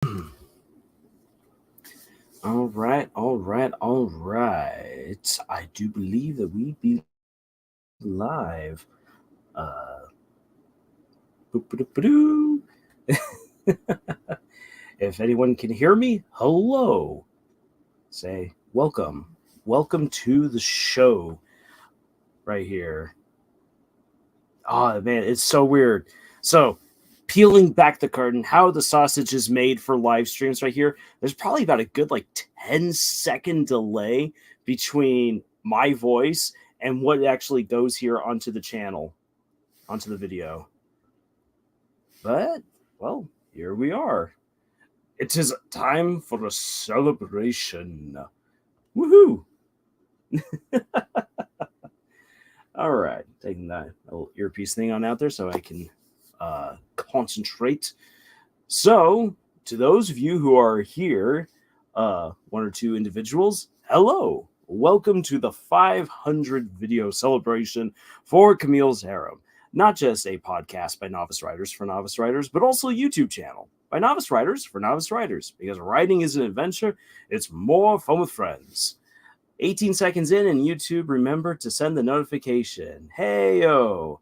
All right, all right, all right. I do believe that we be live. Uh, boop-a-doop-a-doo. If anyone can hear me, hello. Say welcome. Welcome to the show right here. Oh man, it's so weird. So, peeling back the curtain, how the sausage is made for live streams right here. There's probably about a good 10-second delay between my voice and what actually goes here onto the channel, onto the video. But well, here we are. It is time for a celebration. Woohoo! All right, taking that little earpiece thing on out there so I can concentrate. So, to those of you who are here, one or two individuals, hello. Welcome to the 500 video celebration for Camille's Harem. Not just a podcast by novice writers for novice writers, but also a YouTube channel by novice writers for novice writers. Because writing is an adventure, it's more fun with friends. 18 seconds in, and YouTube, remember to send the notification. Hey, yo.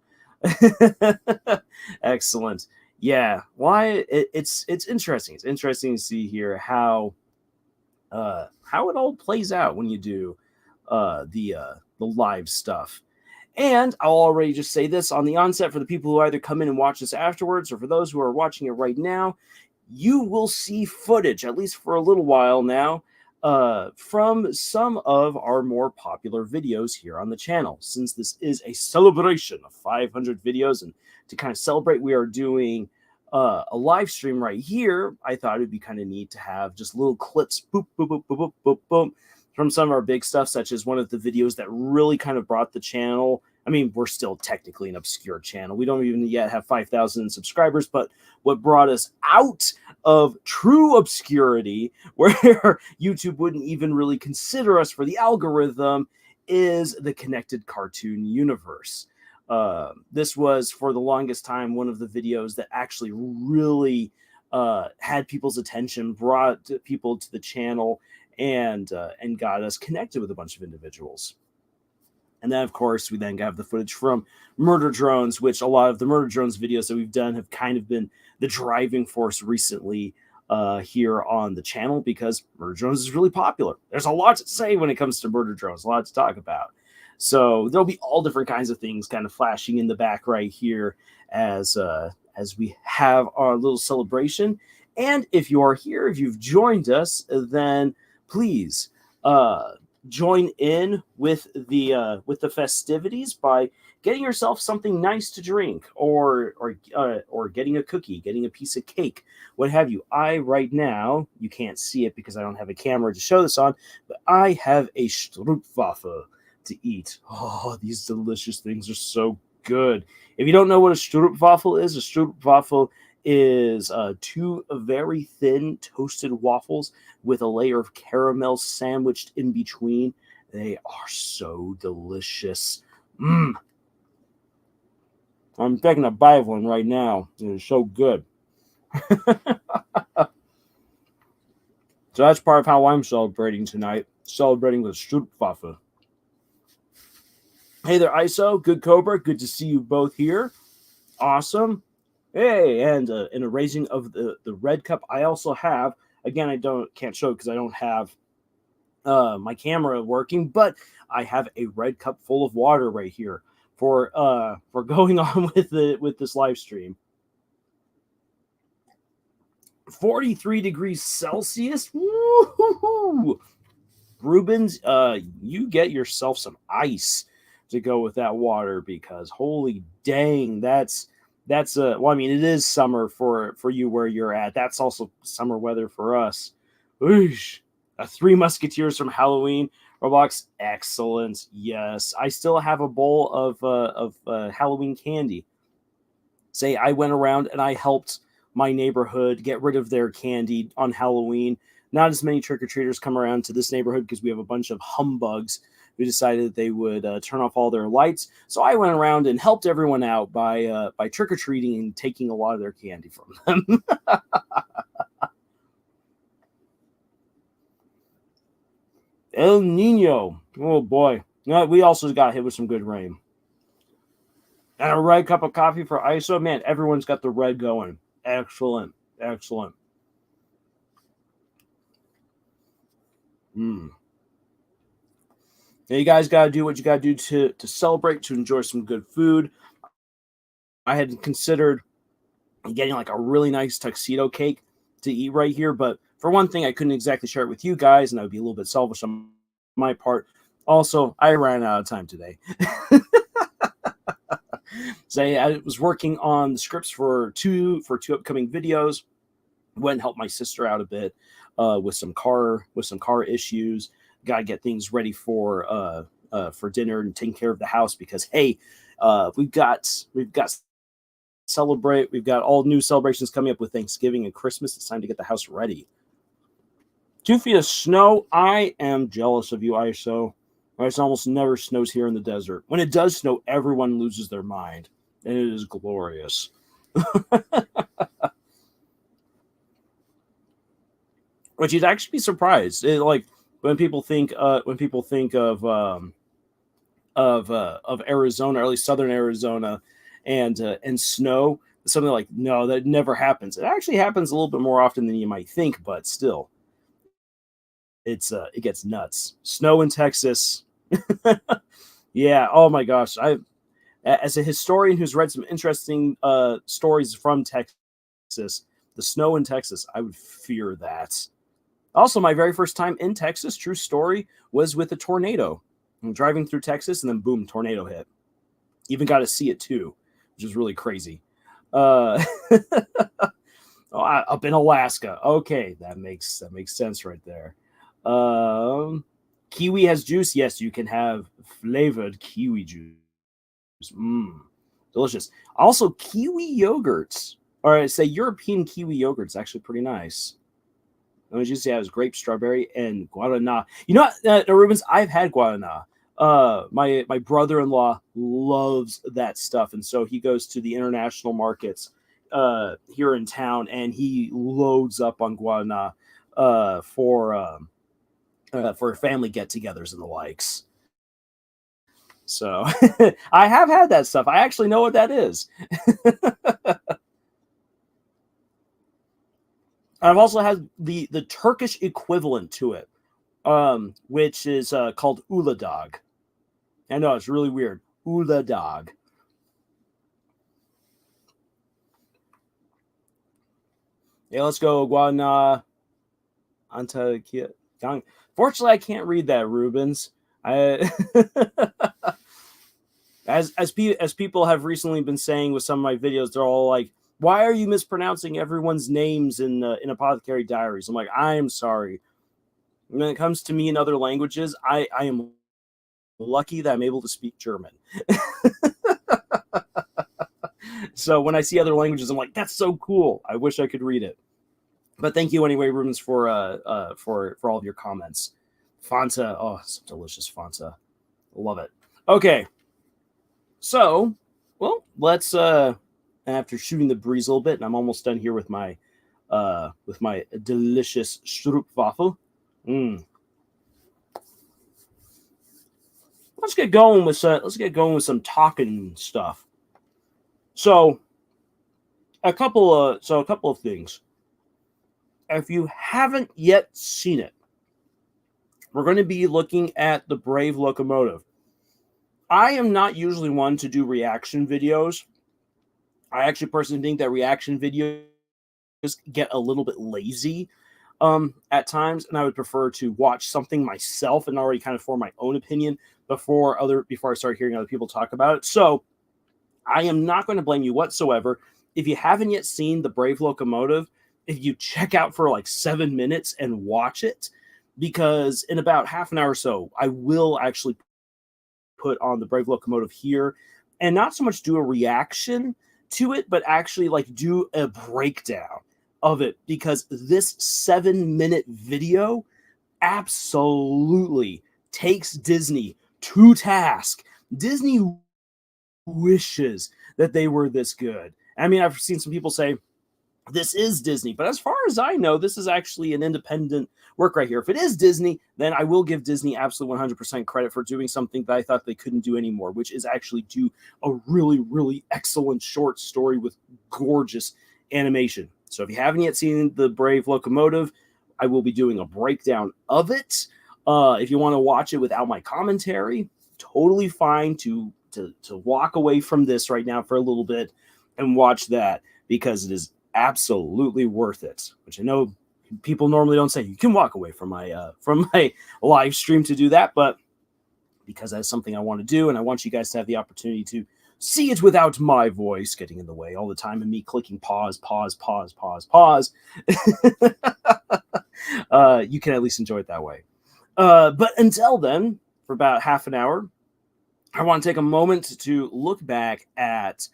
Excellent. Yeah, why it's interesting. It's interesting to see here how it all plays out when you do the live stuff. And I'll already just say this on the onset for the people who either come in and watch this afterwards, or for those who are watching it right now, you will see footage, at least for a little while now, from some of our more popular videos here on the channel. Since this is a celebration of 500 videos, and to kind of celebrate, we are doing a live stream right here. I thought it'd be kind of neat to have just little clips, boop, boop, boop, boop, boop, boop, boop, from some of our big stuff, such as one of the videos that really kind of brought the channel. I mean, we're still technically an obscure channel. We don't even yet have 5,000 subscribers, but what brought us out of true obscurity, where YouTube wouldn't even really consider us for the algorithm, is the connected cartoon universe. This was, for the longest time, one of the videos that actually really had people's attention, brought people to the channel, and got us connected with a bunch of individuals. And then, of course, we then have the footage from Murder Drones, which a lot of the Murder Drones videos that we've done have kind of been the driving force recently here on the channel, because Murder Drones is really popular. There's a lot to say when it comes to Murder Drones, a lot to talk about. So there'll be all different kinds of things kind of flashing in the back right here as we have our little celebration. And if you are here, if you've joined us, then please join in with the festivities by getting yourself something nice to drink, or getting a cookie, getting a piece of cake, what have you. I right now, you can't see it because I don't have a camera to show this on, but I have a Stroopwafel to eat. Oh, these delicious things are so good. If you don't know what a Stroopwafel is, a Stroopwafel is two very thin toasted waffles with a layer of caramel sandwiched in between. They are so delicious. I'm taking a bite of one right now. It is so good. So that's part of how I'm celebrating tonight. Celebrating with Stroopwafel. Hey there, ISO. Good Cobra. Good to see you both here. Awesome. Hey, and in a raising of the red cup, I also have, again, can't show it because I don't have my camera working, but I have a red cup full of water right here for going on with this live stream. 43 degrees Celsius. Woo-hoo-hoo. Rubens, you get yourself some ice to go with that water, because holy dang, that's well, I mean, it is summer for you where you're at. That's also summer weather for us. Oosh. Three Musketeers from Halloween Roblox, excellent. Yes, I still have a bowl of Halloween candy. Say I went around and I helped my neighborhood get rid of their candy on Halloween. Not as many trick-or-treaters come around to this neighborhood because we have a bunch of humbugs who decided that they would turn off all their lights. So I went around and helped everyone out by trick-or-treating and taking a lot of their candy from them. El Nino. Oh boy. No, we also got hit with some good rain. And a red cup of coffee for ISO. Man, everyone's got the red going. Excellent. Excellent. Now you guys got to do what you got to do to celebrate, to enjoy some good food. I had considered getting like a really nice tuxedo cake to eat right here, but for one thing, I couldn't exactly share it with you guys, and that would be a little bit selfish on my part. Also, I ran out of time today. So I was working on the scripts for two upcoming videos. Went and helped my sister out a bit with some car issues. Got to get things ready for dinner and taking care of the house because hey, we've got celebrate. We've got all new celebrations coming up with Thanksgiving and Christmas. It's time to get the house ready. 2 feet of snow. I am jealous of you, ISO. It almost never snows here in the desert. When it does snow, everyone loses their mind, and it is glorious. Which you'd actually be surprised. Like when people think of Arizona, or at least southern Arizona, and snow, something like no, that never happens. It actually happens a little bit more often than you might think, but still, it gets nuts. Snow in Texas. Yeah. Oh my gosh. As a historian who's read some interesting stories from Texas, the snow in Texas, I would fear that. Also, my very first time in Texas, true story, was with a tornado. I'm driving through Texas, and then boom, tornado hit. Even got to see it too, which is really crazy. Up in Alaska. Okay, that makes sense right there. Kiwi has juice. Yes, you can have flavored kiwi juice. Delicious. Also, kiwi yogurts. All right, say European kiwi yogurt's actually pretty nice. Let me just say, it was grape, strawberry, and guarana. You know what, Rubens? I've had guarana. My brother-in-law loves that stuff, and so he goes to the international markets here in town, and he loads up on guarana for family get-togethers and the likes. So I have had that stuff. I actually know what that is. I've also had the Turkish equivalent to it, which is called ula dog. I know, it's really weird. Ula dog. Yeah, let's go. Guana. Antakia. Fortunately, I can't read that, Rubens. As people have recently been saying with some of my videos, they're all like, "Why are you mispronouncing everyone's names in Apothecary Diaries?" I'm like, I am sorry. When it comes to me in other languages, I am lucky that I'm able to speak German. So when I see other languages, I'm like, that's so cool. I wish I could read it. But thank you anyway, Rubens, for all of your comments. Fanta, oh, some delicious Fanta. Love it. Okay. So, well, let's after shooting the breeze a little bit, and I'm almost done here with my delicious Stroopwafel. Let's get going with some talking stuff. So, a couple of things. If you haven't yet seen it, we're going to be looking at the Brave Locomotive. I am not usually one to do reaction videos. I actually personally think that reaction videos get a little bit lazy at times, and I would prefer to watch something myself and already kind of form my own opinion before I start hearing other people talk about it. So I am not going to blame you whatsoever. If you haven't yet seen the Brave Locomotive, if you check out for like 7 minutes and watch it, because in about half an hour or so, I will actually put on the Brave Locomotive here and not so much do a reaction to it, but actually like do a breakdown of it, because this 7-minute video absolutely takes Disney to task. Disney wishes that they were this good. I mean, I've seen some people say, this is Disney. But as far as I know, this is actually an independent work right here. If it is Disney, then I will give Disney absolute 100% credit for doing something that I thought they couldn't do anymore, which is actually do a really, really excellent short story with gorgeous animation. So if you haven't yet seen the Brave Locomotive, I will be doing a breakdown of it. If you want to watch it without my commentary, totally fine to walk away from this right now for a little bit and watch that, because it is absolutely worth it. Which I know people normally don't say. You can walk away from my live stream to do that, but because that's something I want to do, and I want you guys to have the opportunity to see it without my voice getting in the way all the time and me clicking pause, you can at least enjoy it that way. But until then, for about half an hour, I want to take a moment to look back at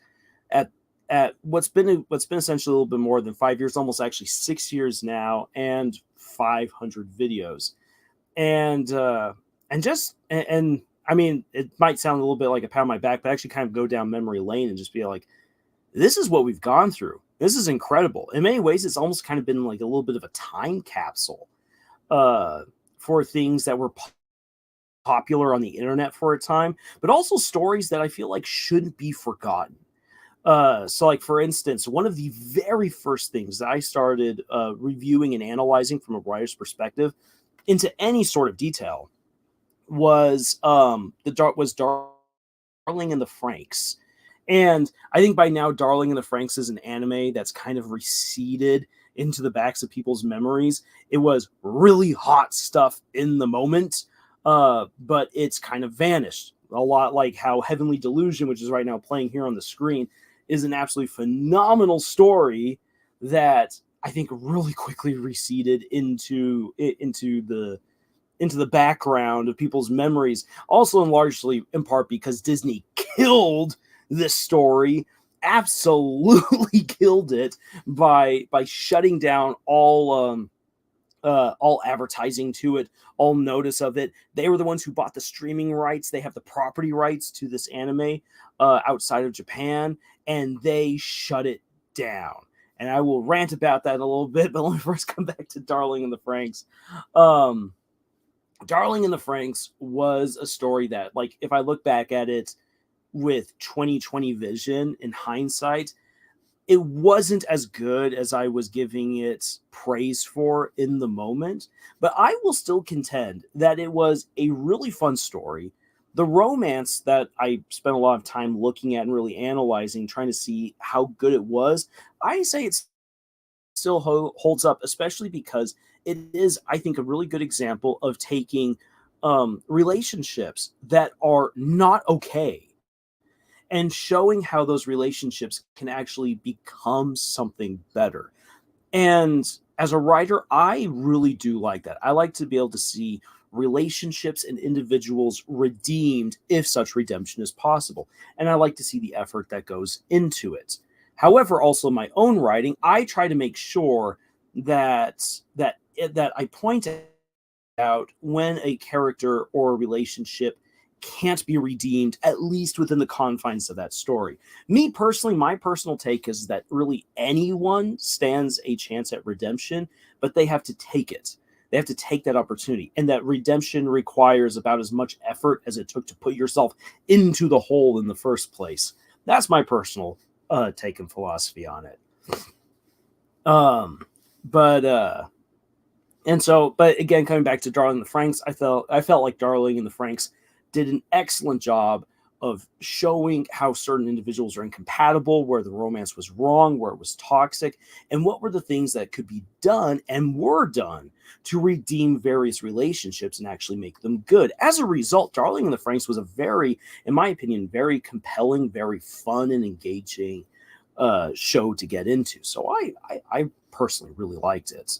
what's been essentially a little bit more than 5 years, almost actually 6 years now, and 500 videos, and I mean, it might sound a little bit like a pat on my back, but actually kind of go down memory lane and just be like, this is what we've gone through. This is incredible. In many ways, it's almost kind of been like a little bit of a time capsule for things that were popular on the internet for a time, but also stories that I feel like shouldn't be forgotten. So like, for instance, one of the very first things that I started reviewing and analyzing from a writer's perspective into any sort of detail was Darling in the Franxx. And I think by now Darling in the Franxx is an anime that's kind of receded into the backs of people's memories. It was really hot stuff in the moment, but it's kind of vanished. A lot like how Heavenly Delusion, which is right now playing here on the screen, is an absolutely phenomenal story that I think really quickly receded into the background of people's memories. Also, and largely in part because Disney killed this story, absolutely killed it by shutting down all advertising to it, all notice of it. They were the ones who bought the streaming rights. They have the property rights to this anime outside of Japan, and they shut it down. And I will rant about that in a little bit, but let me first come back to Darling in the Franxx. Darling in the Franxx was a story that, like, if I look back at it with 2020 vision in hindsight, it wasn't as good as I was giving it praise for in the moment, but I will still contend that it was a really fun story. The romance that I spent a lot of time looking at and really analyzing, trying to see how good it was, I say it still holds up, especially because it is, I think, a really good example of taking relationships that are not okay and showing how those relationships can actually become something better. And as a writer, I really do like that. I like to be able to see relationships and individuals redeemed if such redemption is possible. And I like to see the effort that goes into it. However, also in my own writing, I try to make sure that I point out when a character or a relationship can't be redeemed, at least within the confines of that story. Me personally, my personal take is that really anyone stands a chance at redemption, but they have to take it. They have to take that opportunity, and that redemption requires about as much effort as it took to put yourself into the hole in the first place. That's my personal take and philosophy on it. But again, coming back to Darling in the Franxx, I felt like Darling in the Franxx did an excellent job of showing how certain individuals are incompatible, where the romance was wrong, where it was toxic, and what were the things that could be done and were done to redeem various relationships and actually make them good. As a result, Darling in the Franxx was a very, in my opinion, very compelling, very fun and engaging show to get into. So I personally really liked it.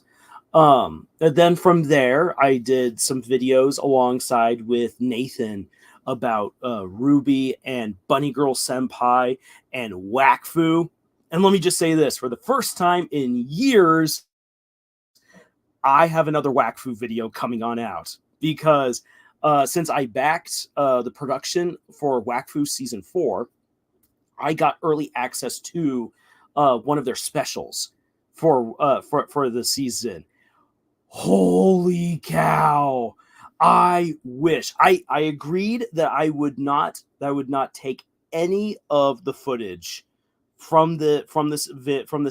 Then from there, I did some videos alongside with Nathan about Ruby and Bunny Girl Senpai and Wakfu. And let me just say this, for the first time in years, I have another Wakfu video coming on out, because since I backed the production for Wakfu Season 4, I got early access to one of their specials for the season. Holy cow! I wish I agreed that I would not take any of the footage from this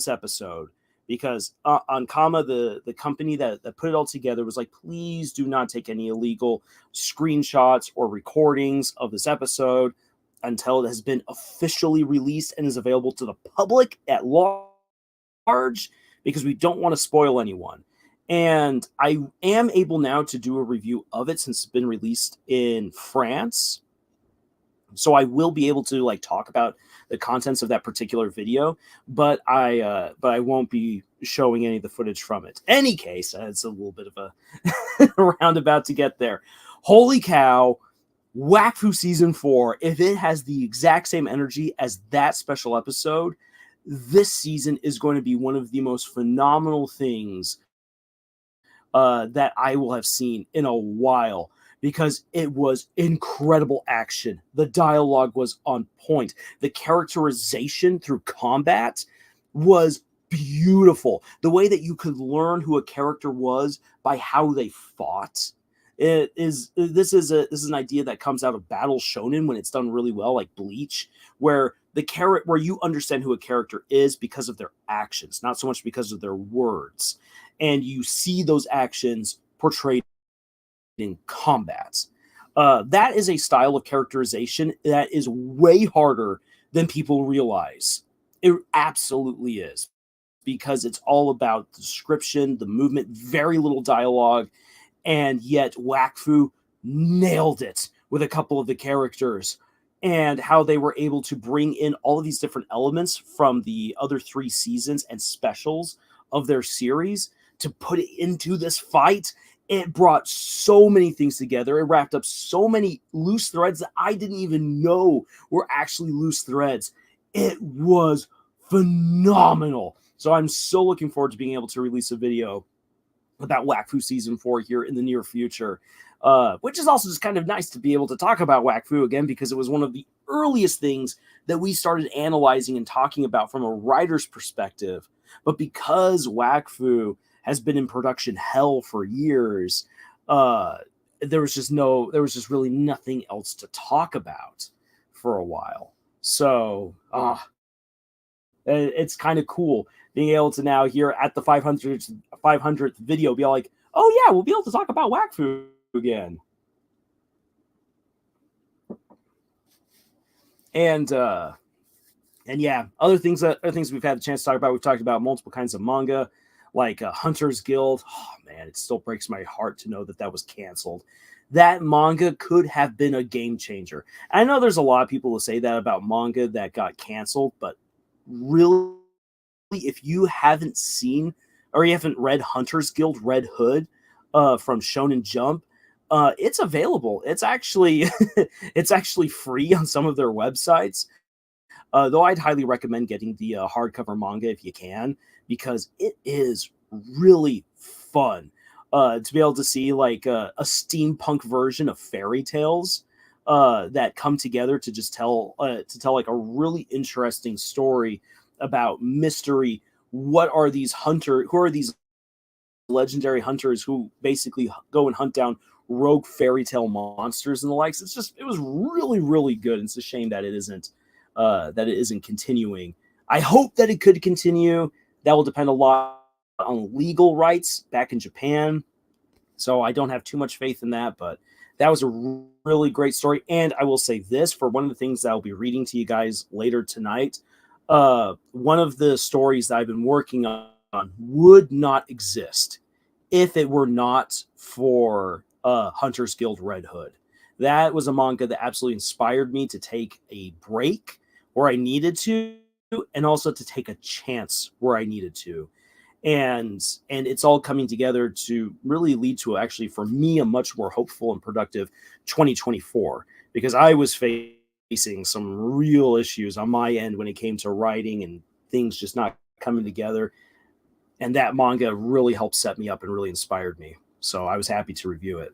episode, because Ankama, the company that put it all together, was like, please do not take any illegal screenshots or recordings of this episode until it has been officially released and is available to the public at large, because we don't want to spoil anyone. And I am able now to do a review of it since it's been released in France. So I will be able to like talk about the contents of that particular video, but I won't be showing any of the footage from it. Any case, it's a little bit of a roundabout to get there. Holy cow! Wakfu season 4, if it has the exact same energy as that special episode, this season is going to be one of the most phenomenal things that I will have seen in a while, because it was incredible action. The dialogue was on point. The characterization through combat was beautiful. The way that you could learn who a character was by how they fought. This is an idea that comes out of battle shonen when it's done really well, like Bleach, where where you understand who a character is because of their actions, not so much because of their words. And you see those actions portrayed in combat. That is a style of characterization that is way harder than people realize. It absolutely is, because it's all about description, the movement, very little dialogue, and yet Wakfu nailed it with a couple of the characters and how they were able to bring in all of these different elements from the other 3 seasons and specials of their series to put it into this fight. It brought so many things together. It wrapped up so many loose threads that I didn't even know were actually loose threads. It was phenomenal. So I'm so looking forward to being able to release a video about Wakfu season 4 here in the near future, which is also just kind of nice to be able to talk about Wakfu again, because it was one of the earliest things that we started analyzing and talking about from a writer's perspective. But because Wakfu has been in production hell for years, there was just really nothing else to talk about for a while. So it's kind of cool being able to now here at the 500th video be all like, oh yeah, we'll be able to talk about Wakfu again. And yeah, other things we've had the chance to talk about. We've talked about multiple kinds of manga, like Hunter's Guild. Oh man, it still breaks my heart to know that was canceled. That manga could have been a game changer. I know there's a lot of people who say that about manga that got canceled, but really, if you haven't seen or you haven't read Hunter's Guild Red Hood from Shonen Jump, it's available. It's actually it's actually free on some of their websites. Though I'd highly recommend getting the hardcover manga if you can, because it is really fun to be able to see like a steampunk version of fairy tales that come together to just tell like a really interesting story about mystery. Who are these legendary hunters who basically go and hunt down rogue fairy tale monsters and the likes? It was really, really good. It's a shame that it isn't continuing. I hope that it could continue. That will depend a lot on legal rights back in Japan. So I don't have too much faith in that, but that was a really great story. And I will say this, for one of the things that I'll be reading to you guys later tonight, one of the stories that I've been working on would not exist if it were not for Hunter's Guild Red Hood. That was a manga that absolutely inspired me to take a break where I needed to, and also to take a chance where I needed to. And it's all coming together to really lead to, actually, for me, a much more hopeful and productive 2024, because I was facing some real issues on my end when it came to writing and things just not coming together. And that manga really helped set me up and really inspired me. So I was happy to review it.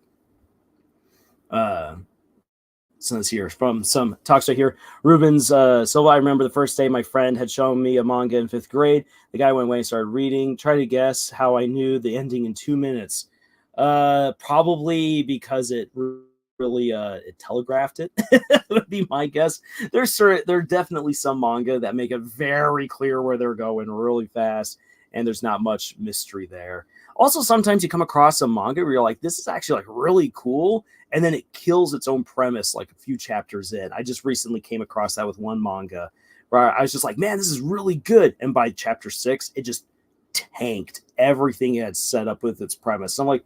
Since here from some talks right here. Ruben's Silva, I remember the first day my friend had shown me a manga in 5th grade. The guy went away and started reading. Try to guess how I knew the ending in 2 minutes. Probably because it really it telegraphed it. Would be my guess. There are definitely some manga that make it very clear where they're going really fast, and there's not much mystery there. Also, sometimes you come across a manga where you're like, this is actually like really cool, and then it kills its own premise like a few chapters in. I just recently came across that with one manga where I was just like, man, this is really good. And by chapter 6, it just tanked everything it had set up with its premise. I'm like,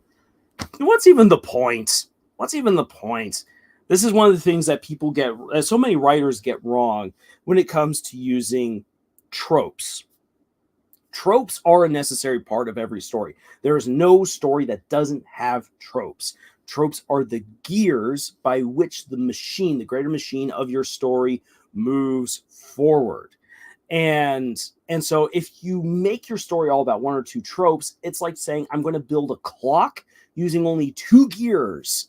what's even the point? What's even the point? This is one of the things that people get, so many writers get wrong when it comes to using tropes. Tropes are a necessary part of every story. There is no story that doesn't have tropes. Tropes are the gears by which the machine, the greater machine of your story, moves forward. And so if you make your story all about 1 or 2 tropes, it's like saying, I'm going to build a clock using only 2 gears.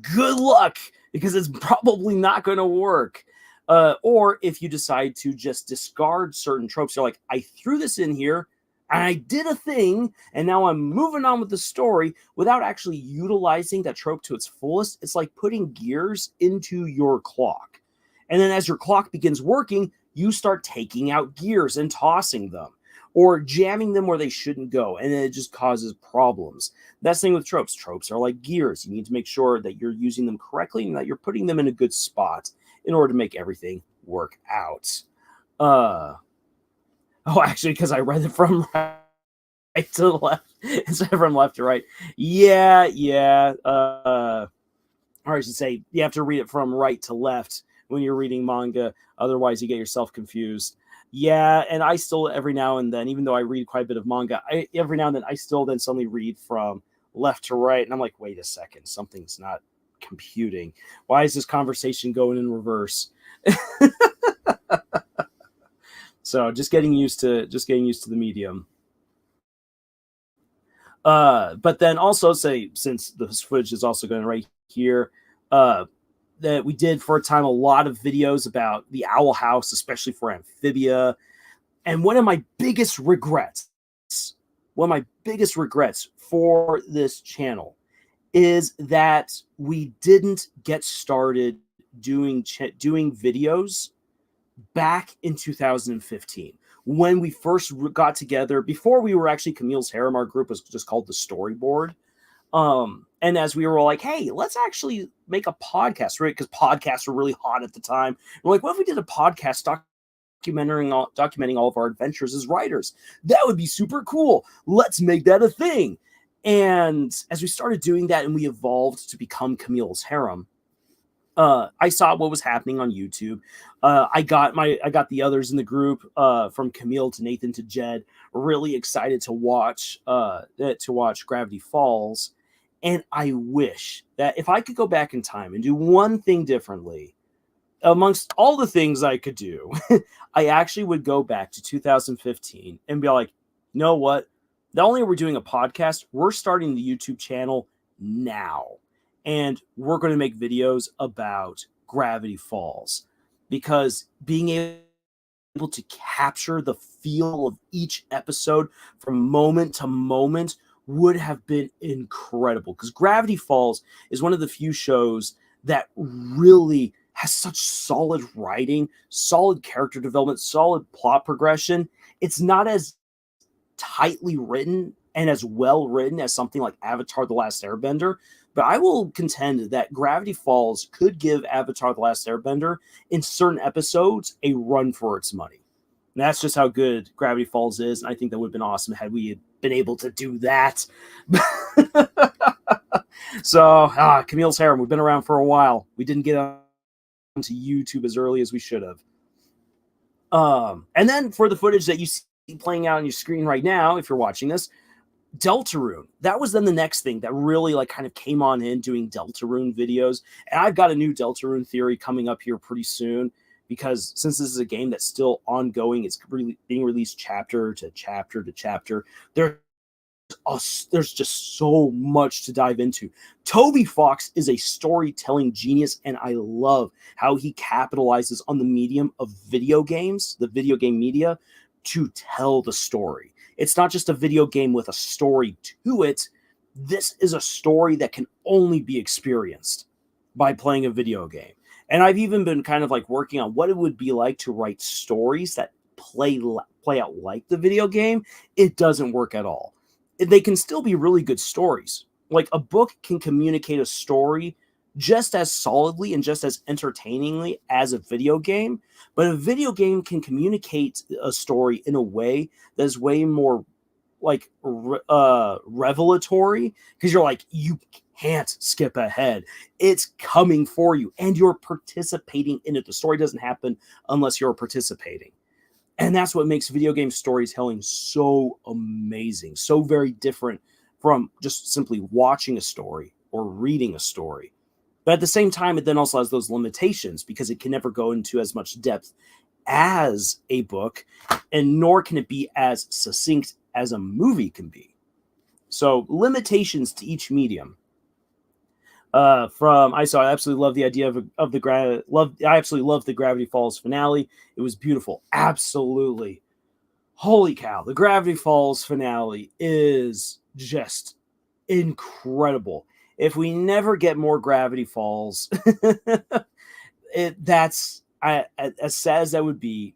Good luck, because it's probably not going to work. Or if you decide to just discard certain tropes, you're like, I threw this in here and I did a thing, and now I'm moving on with the story without actually utilizing that trope to its fullest. It's like putting gears into your clock. And then as your clock begins working, you start taking out gears and tossing them or jamming them where they shouldn't go. And then it just causes problems. That's the thing with tropes. Tropes are like gears. You need to make sure that you're using them correctly and that you're putting them in a good spot in order to make everything work out. Actually, because I read it from right to left instead of from left to right. Yeah. Or I should say, you have to read it from right to left when you're reading manga. Otherwise, you get yourself confused. Yeah, and I still, every now and then, even though I read quite a bit of manga, every now and then I still then suddenly read from left to right, and I'm like, wait a second, something's not computing. Why is this conversation going in reverse? So just getting used to the medium. But then also say, since this footage is also going right here, that we did for a time a lot of videos about the Owl House, especially for Amphibia. And one of my biggest regrets for this channel is that we didn't get started doing videos back in 2015 when we first got together. Before we were actually Camille's Harem, our group was just called the Storyboard. And as we were like, hey, let's actually make a podcast, right? Because podcasts were really hot at the time. We're like, what if we did a podcast documenting all of our adventures as writers? That would be super cool. Let's make that a thing. And as we started doing that and we evolved to become Camille's Harem, I saw what was happening on YouTube. I got the others in the group, from Camille to Nathan to Jed, really excited to watch Gravity Falls. And I wish that if I could go back in time and do one thing differently, amongst all the things I could do, I actually would go back to 2015 and be like, you know what? Not only are we doing a podcast, we're starting the YouTube channel now. And we're going to make videos about Gravity Falls, because being able to capture the feel of each episode from moment to moment would have been incredible. Because Gravity Falls is one of the few shows that really has such solid writing, solid character development, solid plot progression. It's not as tightly written and as well written as something like Avatar: The Last Airbender, but I will contend that Gravity Falls could give Avatar: The Last Airbender in certain episodes a run for its money. And that's just how good Gravity Falls is, and I think that would have been awesome had we been able to do that. So, Camille's Harem, we've been around for a while. We didn't get onto YouTube as early as we should have. And then for the footage that you see playing out on your screen right now, if you're watching this, Deltarune. That was then the next thing that really like kind of came on in, doing Deltarune videos. And I've got a new Deltarune theory coming up here pretty soon, because since this is a game that's still ongoing, it's being released chapter to chapter to chapter. There's there's just so much to dive into. Toby Fox is a storytelling genius, and I love how he capitalizes on the medium of video games, the video game media, to tell the story. It's not just a video game with a story to it. This is a story that can only be experienced by playing a video game. And I've even been kind of like working on what it would be like to write stories that play out like the video game. It doesn't work at all. They can still be really good stories. Like a book can communicate a story just as solidly and just as entertainingly as a video game, but a video game can communicate a story in a way that's way more like revelatory, because you're like, you can't skip ahead. It's coming for you and you're participating in it. The story doesn't happen unless you're participating. And that's what makes video game storytelling so amazing, so very different from just simply watching a story or reading a story. But at the same time, it then also has those limitations because it can never go into as much depth as a book, and nor can it be as succinct as a movie can be. So limitations to each medium. I absolutely love the idea I absolutely love the Gravity Falls finale. It was beautiful. Absolutely. Holy cow. The Gravity Falls finale is just incredible. If we never get more Gravity Falls, as sad as that would be,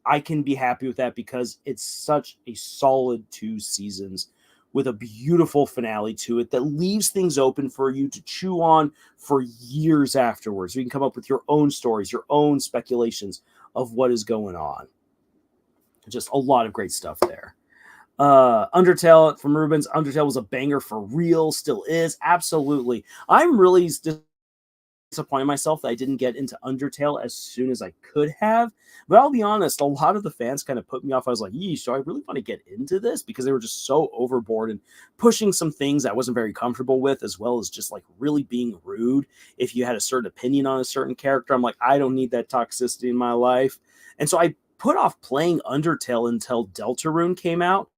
I can be happy with that because it's such a solid 2 seasons with a beautiful finale to it that leaves things open for you to chew on for years afterwards. You can come up with your own stories, your own speculations of what is going on. Just a lot of great stuff there. Undertale from Rubens. Undertale was a banger for real, still is. Absolutely. I'm really disappointed myself that I didn't get into Undertale as soon as I could have. But I'll be honest, a lot of the fans kind of put me off. I was like, yeesh, so I really want to get into this, because they were just so overboard and pushing some things I wasn't very comfortable with, as well as just like really being rude if you had a certain opinion on a certain character. I'm like, I don't need that toxicity in my life. And so I put off playing Undertale until Deltarune came out.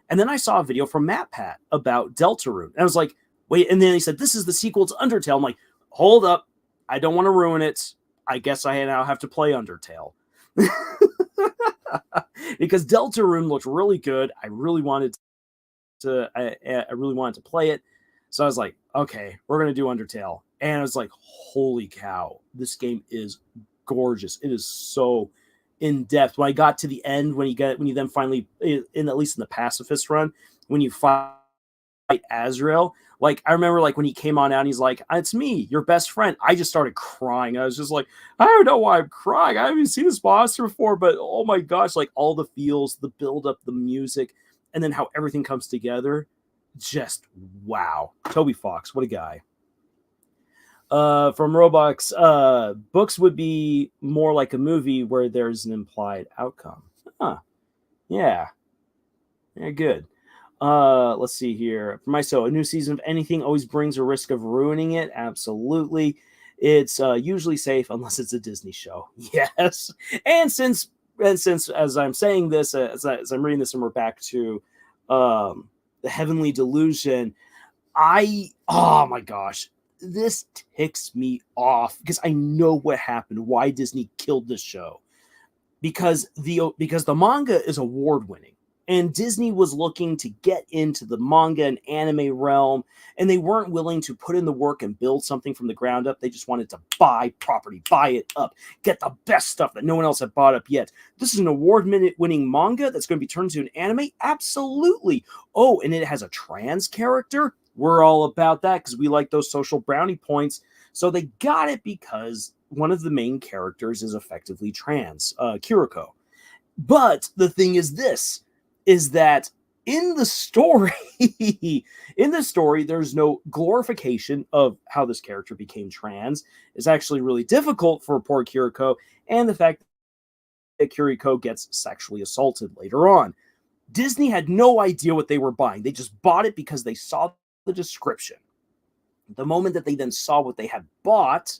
And then I saw a video from MatPat about Deltarune. And I was like, wait, and then he said, this is the sequel to Undertale. I'm like, hold up. I don't want to ruin it. I guess I now have to play Undertale. Because Deltarune looked really good. I really wanted to play it. So I was like, okay, we're going to do Undertale. And I was like, holy cow, this game is gorgeous. It is so in depth. When I got to the end, when you then finally, at least in the pacifist run, when you fight Azrael, like I remember like when he came on out and he's like, it's me, your best friend. I just started crying. I was just like, I don't know why I'm crying. I haven't seen this monster before, but oh my gosh, like all the feels, the build up, the music, and then how everything comes together. Just wow. Toby Fox, what a guy. From Roblox, books would be more like a movie where there's an implied outcome. Huh. Yeah. Yeah, good. Let's see here. For myself, a new season of anything always brings a risk of ruining it. Absolutely. It's usually safe unless it's a Disney show. Yes. And since as I'm saying this, as I'm reading this and we're back to the Heavenly Delusion, oh my gosh, this ticks me off because I know what happened, why Disney killed this show. Because the manga is award winning. And Disney was looking to get into the manga and anime realm, and they weren't willing to put in the work and build something from the ground up. They just wanted to buy property, buy it up, get the best stuff that no one else had bought up yet. This is an award-winning manga that's going to be turned into an anime? Absolutely. Oh, and it has a trans character? We're all about that because we like those social brownie points. So they got it because one of the main characters is effectively trans, Kiriko. But the thing is this, is that in the story, there's no glorification of how this character became trans. It's actually really difficult for poor Kiriko, and the fact that Kiriko gets sexually assaulted later on. Disney had no idea what they were buying. They just bought it because they saw the description. The moment that they then saw what they had bought,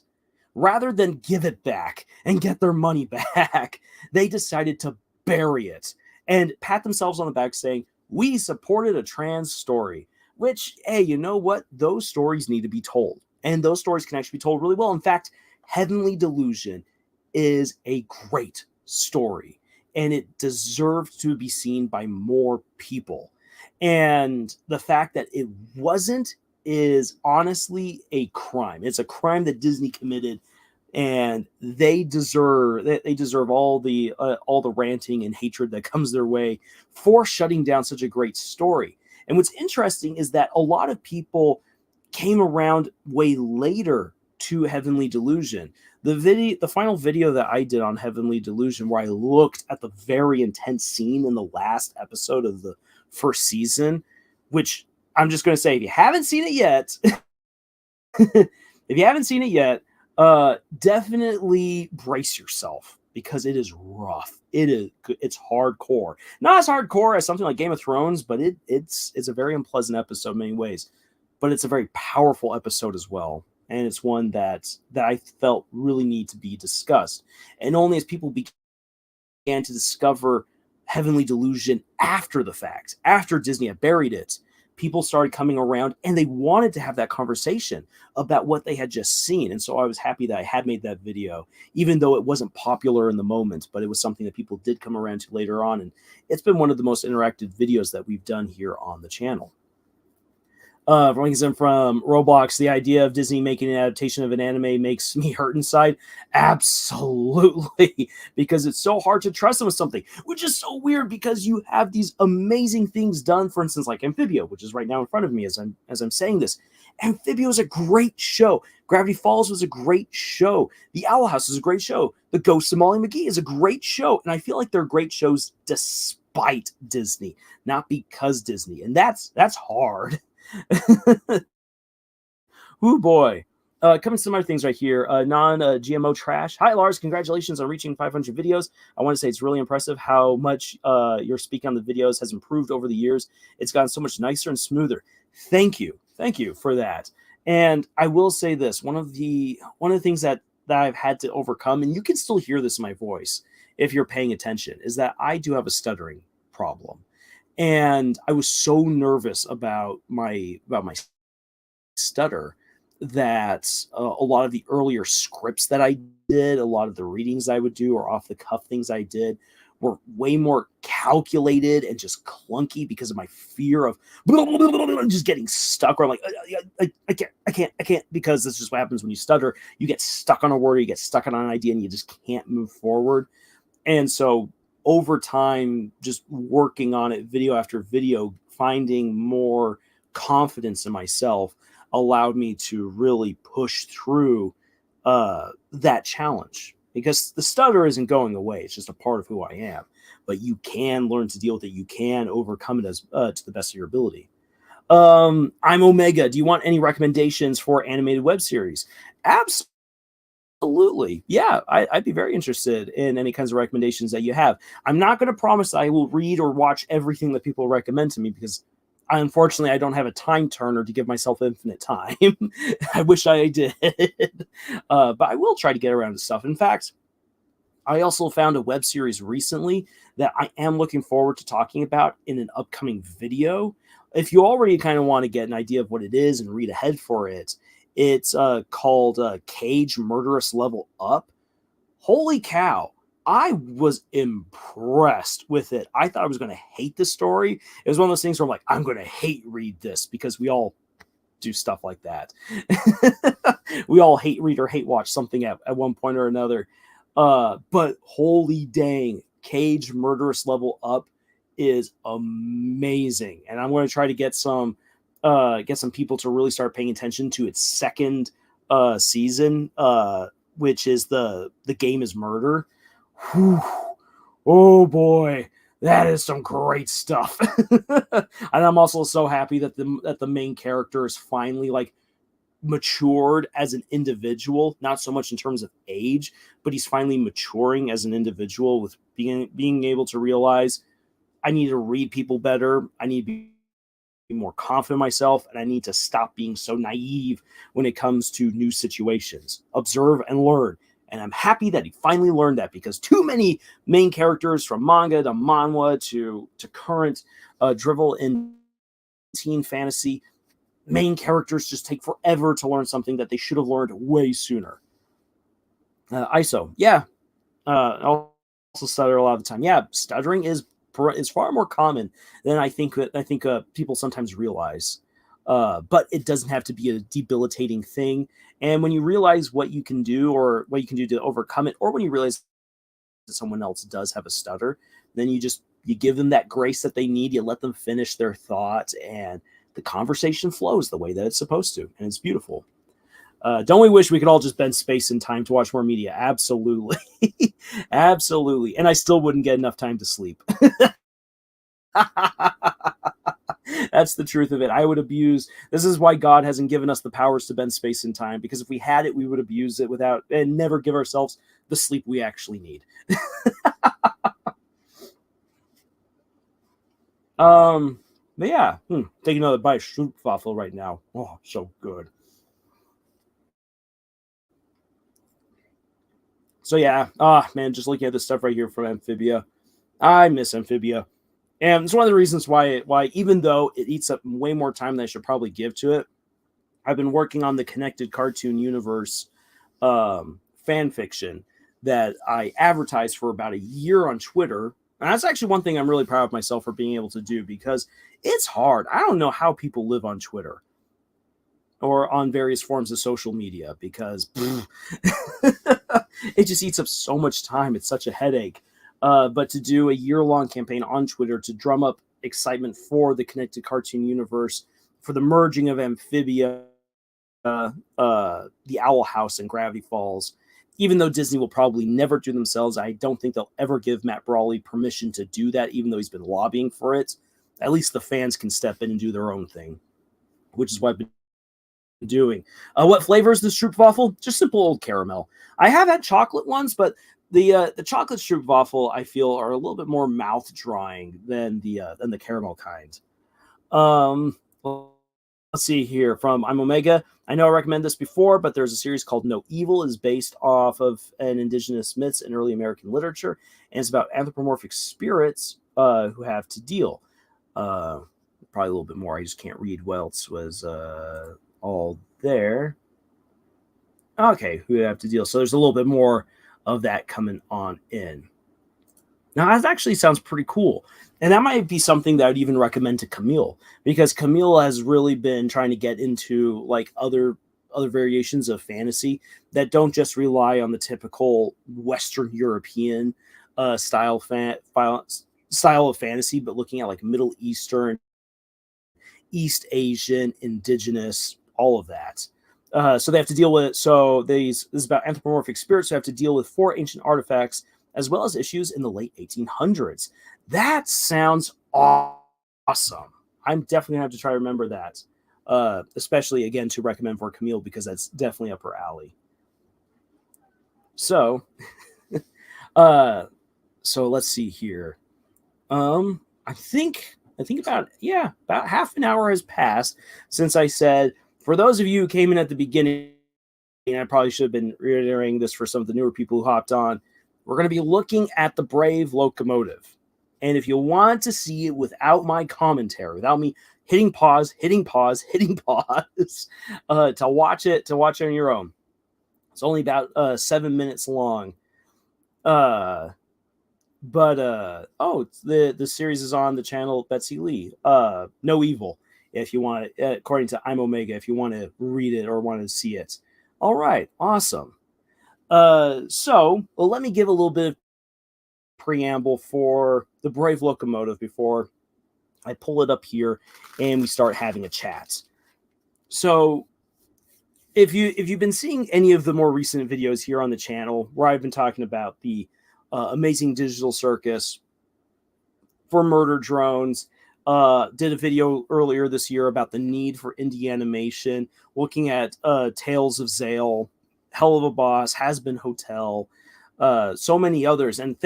rather than give it back and get their money back, they decided to bury it and pat themselves on the back saying, We supported a trans story, which, hey, you know what? Those stories need to be told. And those stories can actually be told really well. In fact, Heavenly Delusion is a great story, and it deserved to be seen by more people. And the fact that it wasn't is honestly a crime. It's a crime that Disney committed, and they deserve all the ranting and hatred that comes their way for shutting down such a great story. And what's interesting is that a lot of people came around way later to Heavenly Delusion. The final video that I did on Heavenly Delusion, where I looked at the very intense scene in the last episode of the first season, which I'm just going to say, if you haven't seen it yet, if you haven't seen it yet, definitely brace yourself because it is rough. It's hardcore. Not as hardcore as something like Game of Thrones, but it's a very unpleasant episode in many ways. But it's a very powerful episode as well, and it's one that I felt really need to be discussed. And only as people began to discover Heavenly Delusion after the fact, after Disney had buried it, people started coming around and they wanted to have that conversation about what they had just seen. And so I was happy that I had made that video, even though it wasn't popular in the moment, but it was something that people did come around to later on. And it's been one of the most interactive videos that we've done here on the channel. From Roblox, the idea of Disney making an adaptation of an anime makes me hurt inside. Absolutely, because it's so hard to trust them with something, which is so weird because you have these amazing things done. For instance, like Amphibia, which is right now in front of me as I'm saying this. Amphibia was a great show. Gravity Falls was a great show. The Owl House is a great show. The Ghost of Molly McGee is a great show, and I feel like they're great shows despite Disney, not because Disney, and that's hard. Oh boy. Coming to some other things right here. Non-GMO trash. Hi, Lars. Congratulations on reaching 500 videos. I want to say it's really impressive how much your speaking on the videos has improved over the years. It's gotten so much nicer and smoother. Thank you. Thank you for that. And I will say this. One of the things that I've had to overcome, and you can still hear this in my voice if you're paying attention, is that I do have a stuttering problem. And I was so nervous about my stutter that a lot of the earlier scripts that I did, a lot of the readings I would do or off the cuff things I did were way more calculated and just clunky because of my fear of just getting stuck, or I'm like, I can't, because that's just what happens when you stutter. You get stuck on a word, or you get stuck on an idea, and you just can't move forward. And so over time, just working on it, video after video, finding more confidence in myself allowed me to really push through that challenge, because the stutter isn't going away. It's just a part of who I am, but you can learn to deal with it. You can overcome it as to the best of your ability. I'm Omega. Do you want any recommendations for animated web series? Absolutely. Yeah, I'd be very interested in any kinds of recommendations that you have. I'm not going to promise I will read or watch everything that people recommend to me, because unfortunately I don't have a time turner to give myself infinite time. I wish I did. But I will try to get around to stuff. In fact, I also found a web series recently that I am looking forward to talking about in an upcoming video. If you already kind of want to get an idea of what it is and read ahead for it, it's called Cage Murderous Level Up. Holy cow. I was impressed with it. I thought I was going to hate the story. It was one of those things where I'm like, I'm going to hate read this, because we all do stuff like that. We all hate read or hate watch something at one point or another. But holy dang, Cage Murderous Level Up is amazing. And I'm going to try to get some people to really start paying attention to its second season, which is the Game is Murder. Whew. Oh boy, that is some great stuff. And I'm also so happy that the main character is finally like matured as an individual, not so much in terms of age, but he's finally maturing as an individual, with being able to realize, I need to read people better. I need to be more confident in myself, and I need to stop being so naive when it comes to new situations. Observe and learn, And I'm happy that he finally learned that, because too many main characters from manga to manhwa to current drivel in teen fantasy, main characters just take forever to learn something that they should have learned way sooner. ISO, yeah. I also stutter a lot of the time. Yeah, stuttering is far more common than I think people sometimes realize. But it doesn't have to be a debilitating thing. And when you realize what you can do, or what you can do to overcome it, or when you realize that someone else does have a stutter, then you give them that grace that they need. You let them finish their thought, and the conversation flows the way that it's supposed to, and it's beautiful. Don't we wish we could all just bend space and time to watch more media? Absolutely. Absolutely. And I still wouldn't get enough time to sleep. That's the truth of it. I would abuse. This is why God hasn't given us the powers to bend space and time, because if we had it, we would abuse it and never give ourselves the sleep we actually need. But yeah, taking another bite of Stroopwafel right now. Oh, so good. So yeah, man, just looking at this stuff right here from Amphibia, I miss Amphibia, and it's one of the reasons why even though it eats up way more time than I should probably give to it, I've been working on the connected cartoon universe fan fiction that I advertised for about a year on Twitter. And that's actually one thing I'm really proud of myself for being able to do, because it's hard. I don't know how people live on Twitter or on various forms of social media, because it just eats up so much time. It's such a headache. But to do a year-long campaign on Twitter to drum up excitement for the connected cartoon universe, for the merging of Amphibia, the Owl House, and Gravity Falls. Even though Disney will probably never do themselves, I don't think they'll ever give Matt Brawley permission to do that, even though he's been lobbying for it. At least the fans can step in and do their own thing, which is what I've been doing. What flavor is this Stroopwafel? Just simple old caramel. I have had chocolate ones, but the chocolate Stroopwafel I feel are a little bit more mouth drying than the caramel kind. Let's see here from I'm Omega. I know I recommended this before, but there's a series called No Evil. Is based off of an indigenous myths in early American literature, and it's about anthropomorphic spirits who have to deal. Probably a little bit more. I just can't read what else was all there. Okay, who have to deal. So there's a little bit more of that coming on in. Now, that actually sounds pretty cool. And that might be something that I'd even recommend to Camille, because Camille has really been trying to get into like other variations of fantasy that don't just rely on the typical Western European style of fantasy, but looking at like Middle Eastern, East Asian, indigenous, all of that. So they have to deal with. This is about anthropomorphic spirits who have to deal with 4 ancient artifacts, as well as issues in the late 1800s. That sounds awesome. I'm definitely going to have to try to remember that, especially, again, to recommend for Camille, because that's definitely up her alley. So, so let's see here. I think about half an hour has passed since I said, for those of you who came in at the beginning, and I probably should have been reiterating this for some of the newer people who hopped on, we're going to be looking at the Brave Locomotive. And if you want to see it without my commentary, without me hitting pause, to watch it on your own. It's only about 7 minutes long. The series is on the channel Betsy Lee. No Evil, if you want it, according to I'm Omega, if you want to read it or want to see it. All right, awesome. Let me give a little bit of preamble for the Brave Locomotive before I pull it up here and we start having a chat. So if you've been seeing any of the more recent videos here on the channel where I've been talking about the amazing digital circus for murder drones, did a video earlier this year about the need for indie animation, looking at Tales of Zale, Hell of a Boss, Has Been Hotel, so many others, and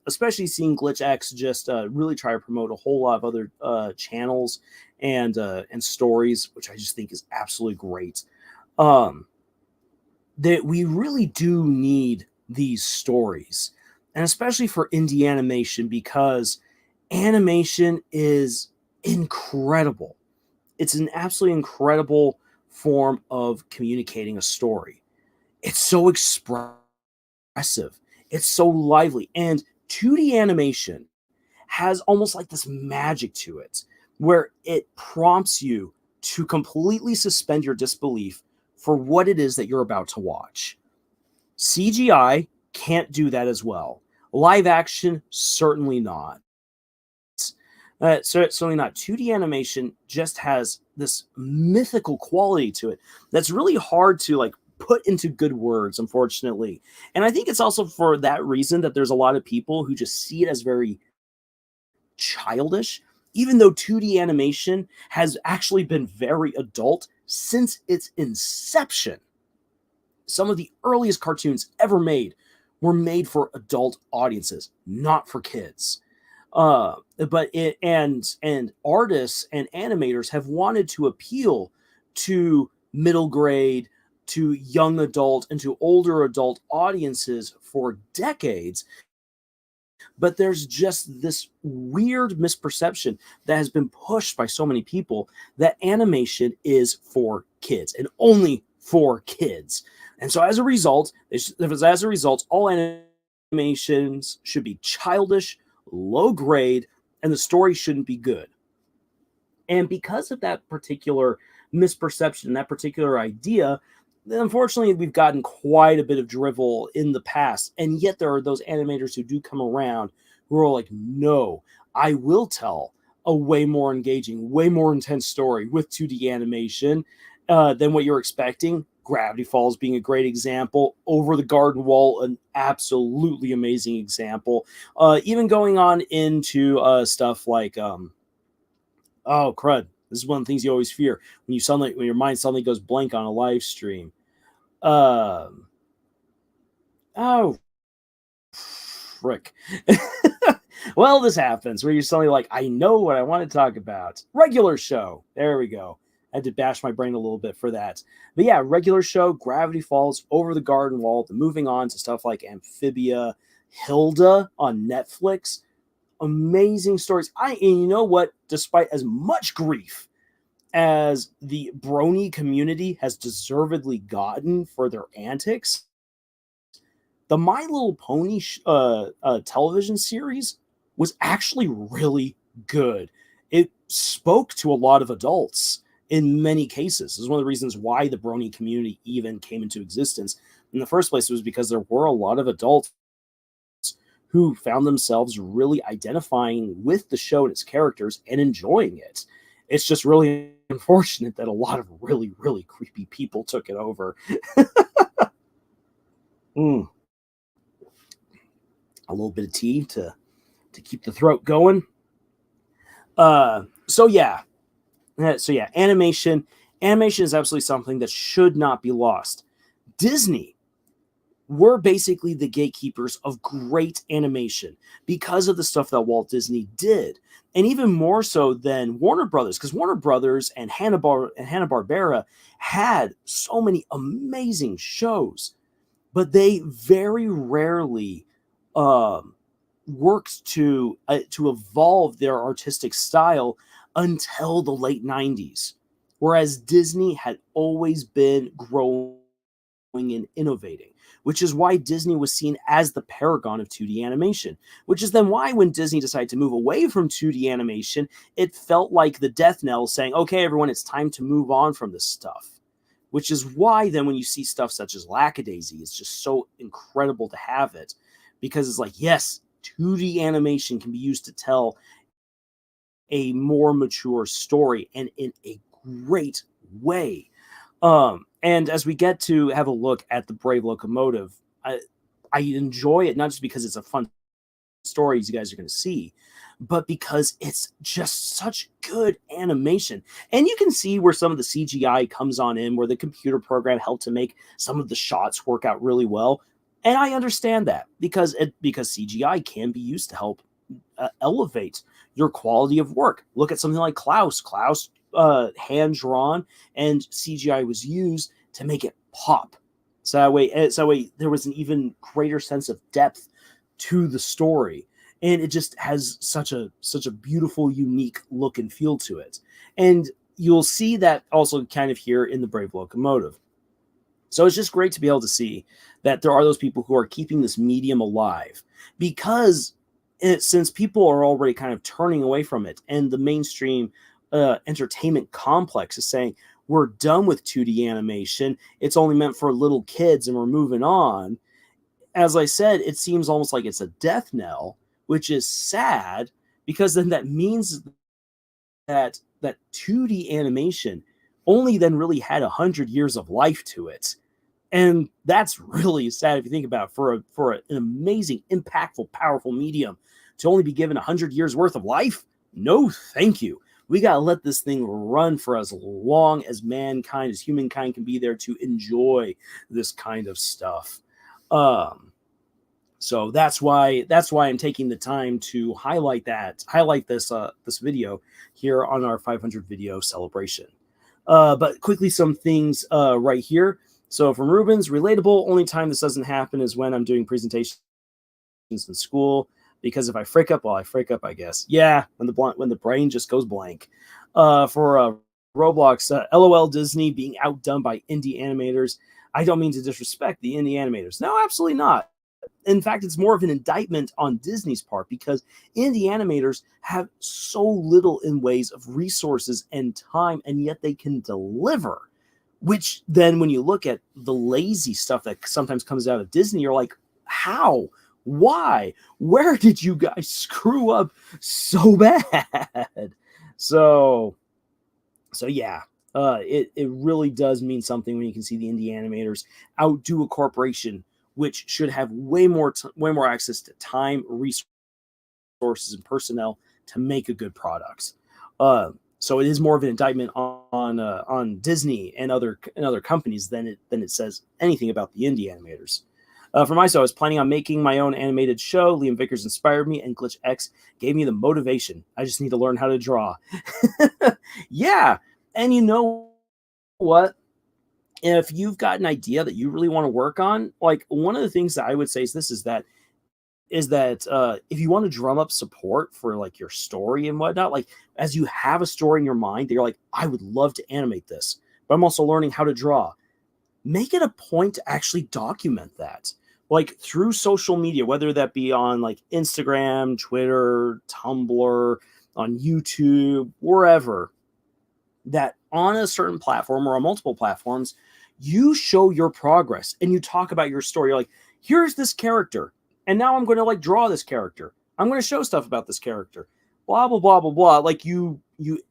especially seeing GlitchX just really try to promote a whole lot of other channels and stories, which I just think is absolutely great. that we really do need these stories, and especially for indie animation, because animation is incredible. It's an absolutely incredible form of communicating a story. It's so expressive, it's so lively, and 2D animation has almost like this magic to it where it prompts you to completely suspend your disbelief for what it is that you're about to watch. CGI can't do that as well. Live action, certainly not. Certainly not. 2D animation just has this mythical quality to it that's really hard to like put into good words, unfortunately. And I think it's also for that reason that there's a lot of people who just see it as very childish, even though 2D animation has actually been very adult since its inception. Some of the earliest cartoons ever made were made for adult audiences, not for kids. But it and artists and animators have wanted to appeal to middle grade, to young adult, and to older adult audiences for decades. But there's just this weird misperception that has been pushed by so many people that animation is for kids and only for kids. And so as a result, all animations should be childish, low grade, and the story shouldn't be good. And because of that particular misperception, that particular idea, unfortunately, we've gotten quite a bit of drivel in the past. And yet there are those animators who do come around who are like, no, I will tell a way more engaging, way more intense story with 2D animation than what you're expecting. Gravity Falls being a great example. Over the Garden Wall, an absolutely amazing example. Even going on into stuff like oh crud, this is one of the things you always fear when your mind suddenly goes blank on a live stream. Um, oh frick. Well, this happens where you're suddenly like, I know what I want to talk about. Regular show. There we go. I had to bash my brain a little bit for that. But yeah, regular show, Gravity Falls, Over the Garden Wall, moving on to stuff like Amphibia, Hilda on Netflix. Amazing stories. And you know what? Despite as much grief as the brony community has deservedly gotten for their antics, the My Little Pony television series was actually really good. It spoke to a lot of adults in many cases. This is one of the reasons why the brony community even came into existence in the first place. It was because there were a lot of adults who found themselves really identifying with the show and its characters and enjoying it. It's just really unfortunate that a lot of really, really creepy people took it over. Mm. A little bit of tea to keep the throat going. So yeah, animation is absolutely something that should not be lost. Disney were basically the gatekeepers of great animation because of the stuff that Walt Disney did, and even more so than Warner Brothers, because Warner Brothers and Hanna-Barbera had so many amazing shows, but they very rarely worked to evolve their artistic style until the late 90s, whereas Disney had always been growing and innovating, which is why Disney was seen as the paragon of 2D animation, which is then why when Disney decided to move away from 2D animation, it felt like the death knell saying, okay, everyone, it's time to move on from this stuff. Which is why then when you see stuff such as Lackadaisy, it's just so incredible to have it, because it's like, yes, 2D animation can be used to tell a more mature story and in a great way. And as we get to have a look at the Brave Locomotive, I enjoy it not just because it's a fun story, as you guys are going to see, but because it's just such good animation. And you can see where some of the CGI comes on in, where the computer program helped to make some of the shots work out really well. And I understand that because CGI can be used to help elevate your quality of work. Look at something like Klaus. Hand drawn and CGI was used to make it pop. So that way there was an even greater sense of depth to the story, and it just has such a beautiful, unique look and feel to it. And you'll see that also kind of here in the Brave Locomotive. So it's just great to be able to see that there are those people who are keeping this medium alive, because since people are already kind of turning away from it, and the mainstream entertainment complex is saying we're done with 2D animation, it's only meant for little kids and we're moving on. As I said, it seems almost like it's a death knell, which is sad, because then that means that 2D animation only then really had 100 years of life to it. And that's really sad if you think about it, an amazing, impactful, powerful medium to only be given 100 years worth of life. No, thank you. We got to let this thing run for as long as mankind, as humankind, can be there to enjoy this kind of stuff. So that's why I'm taking the time to highlight this video here on our 500 video celebration. But quickly, some things right here. So from Ruben's, relatable. Only time this doesn't happen is when I'm doing presentations in school, because if I freak up, well, I freak up, I guess. Yeah, when the brain just goes blank. For Roblox, LOL Disney being outdone by indie animators. I don't mean to disrespect the indie animators. No, absolutely not. In fact, it's more of an indictment on Disney's part, because indie animators have so little in ways of resources and time, and yet they can deliver. Which then, when you look at the lazy stuff that sometimes comes out of Disney, you're like, how? Why? Where did you guys screw up so bad? So yeah, it really does mean something when you can see the indie animators outdo a corporation which should have way more access to time, resources, and personnel to make a good product. So it is more of an indictment on Disney and other companies than it says anything about the indie animators. For myself, I was planning on making my own animated show. Liam Vickers inspired me, and Glitch X gave me the motivation. I just need to learn how to draw. Yeah, and you know what? If you've got an idea that you really want to work on, like, one of the things that I would say is that if you want to drum up support for like your story and whatnot, like as you have a story in your mind that you're like, I would love to animate this, but I'm also learning how to draw. Make it a point to actually document that, like through social media, whether that be on like Instagram, Twitter, Tumblr, on YouTube, wherever, that on a certain platform or on multiple platforms, you show your progress and you talk about your story. You're like, here's this character, and now I'm going to like draw this character. I'm going to show stuff about this character. Blah blah blah blah blah. Like you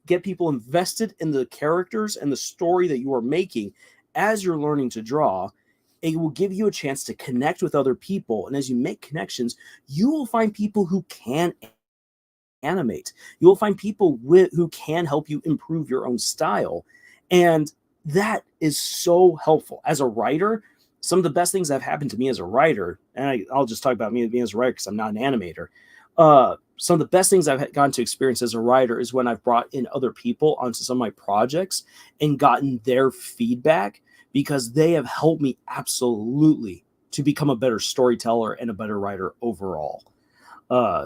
get people invested in the characters and the story that you are making as you're learning to draw. It will give you a chance to connect with other people, and as you make connections, you will find people who can animate. You will find people who can help you improve your own style. And that is so helpful. As a writer, some of the best things that have happened to me as a writer, and I'll just talk about me as a writer because I'm not an animator. Some of the best things I've gotten to experience as a writer is when I've brought in other people onto some of my projects and gotten their feedback, because they have helped me absolutely to become a better storyteller and a better writer overall.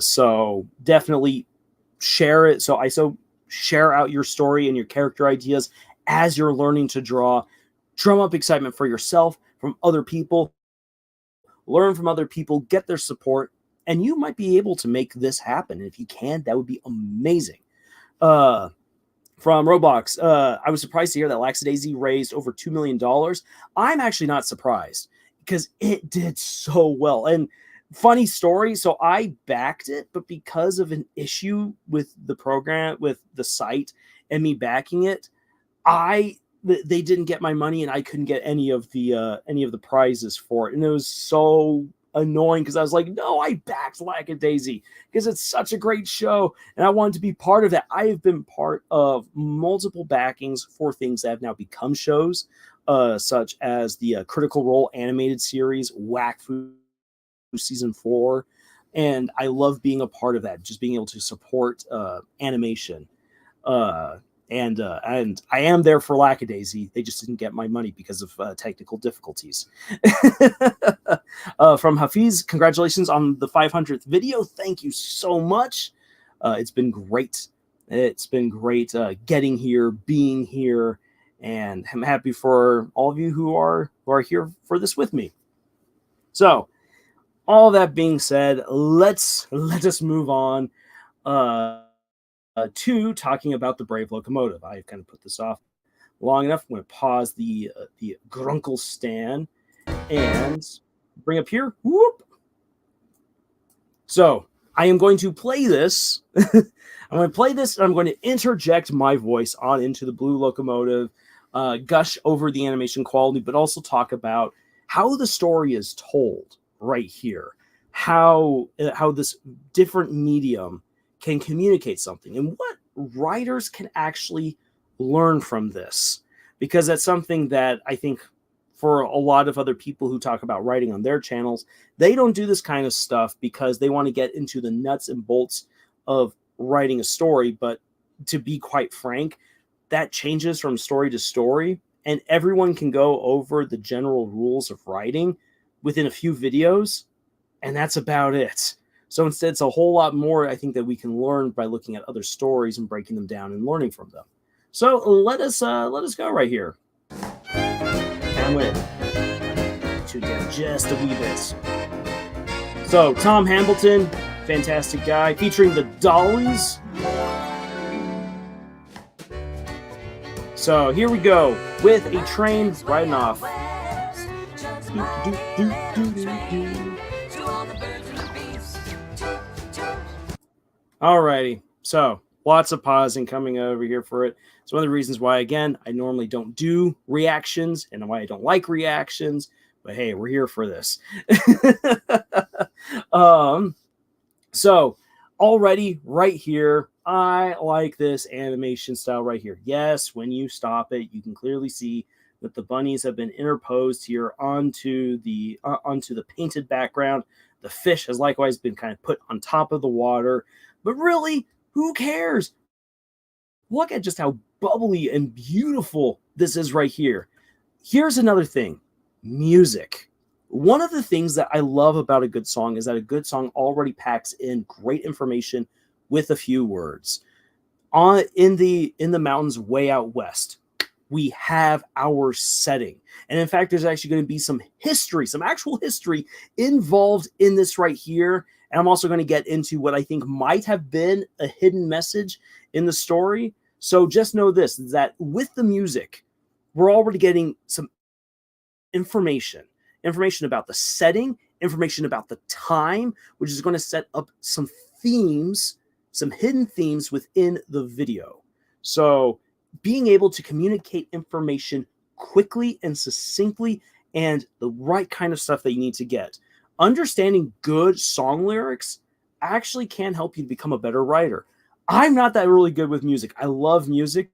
So definitely share it. So share out your story and your character ideas as you're learning to draw. Drum up excitement for yourself, from other people, learn from other people, get their support, and you might be able to make this happen. And if you can, that would be amazing. From Roblox, I was surprised to hear that Laxadaisy raised over $2 million. I'm actually not surprised, because it did so well. And funny story, so I backed it, but because of an issue with the program, with the site and me backing it, they didn't get my money, and I couldn't get any of the prizes for it. And it was so annoying, because I was like, no, I backed Lackadaisy because it's such a great show and I wanted to be part of that. I have been part of multiple backings for things that have now become shows, such as the Critical Role animated series, Whack Fu season 4, and I love being a part of that, just being able to support animation. And I am there for lackadaisy. They just didn't get my money because of technical difficulties. From Hafiz, congratulations on the 500th video. Thank you so much. It's been great. It's been great getting here, being here, and I'm happy for all of you who are here for this with me. So, all that being said, let us move on to talking about the Brave Locomotive. I've kind of put this off long enough. I'm going to pause the Grunkle stand and bring up here. Whoop. So I am going to play this. I'm going to play this, and I'm going to interject my voice on into the Blue Locomotive, gush over the animation quality, but also talk about how the story is told right here, how this different medium can communicate something, and what writers can actually learn from this, because that's something that I think for a lot of other people who talk about writing on their channels, they don't do this kind of stuff because they want to get into the nuts and bolts of writing a story. But to be quite frank, that changes from story to story, and everyone can go over the general rules of writing within a few videos, and that's about it. So instead, it's a whole lot more, I think, that we can learn by looking at other stories and breaking them down and learning from them. So let us go right here. I'm going to digest a wee bit. So Tom Hambleton, fantastic guy, featuring the Dollies. So here we go with a train riding off. Alrighty, so lots of pausing coming over here for it. It's one of the reasons why, again, I normally don't do reactions and why I don't like reactions, but hey, we're here for this. So already right here, I like this animation style right here. Yes, when you stop it, you can clearly see that the bunnies have been interposed here onto the painted background. The fish has likewise been kind of put on top of the water. But really, who cares? Look at just how bubbly and beautiful this is right here. Here's another thing. Music. One of the things that I love about a good song is that a good song already packs in great information with a few words. In the mountains way out west, we have our setting. And in fact, there's actually going to be some history, some actual history involved in this right here. And I'm also going to get into what I think might have been a hidden message in the story. So just know this, that with the music, we're already getting some information about the setting, information about the time, which is going to set up some themes, some hidden themes within the video. So being able to communicate information quickly and succinctly and the right kind of stuff that you need to get. Understanding good song lyrics actually can help you to become a better writer. I'm not that really good with music. I love music.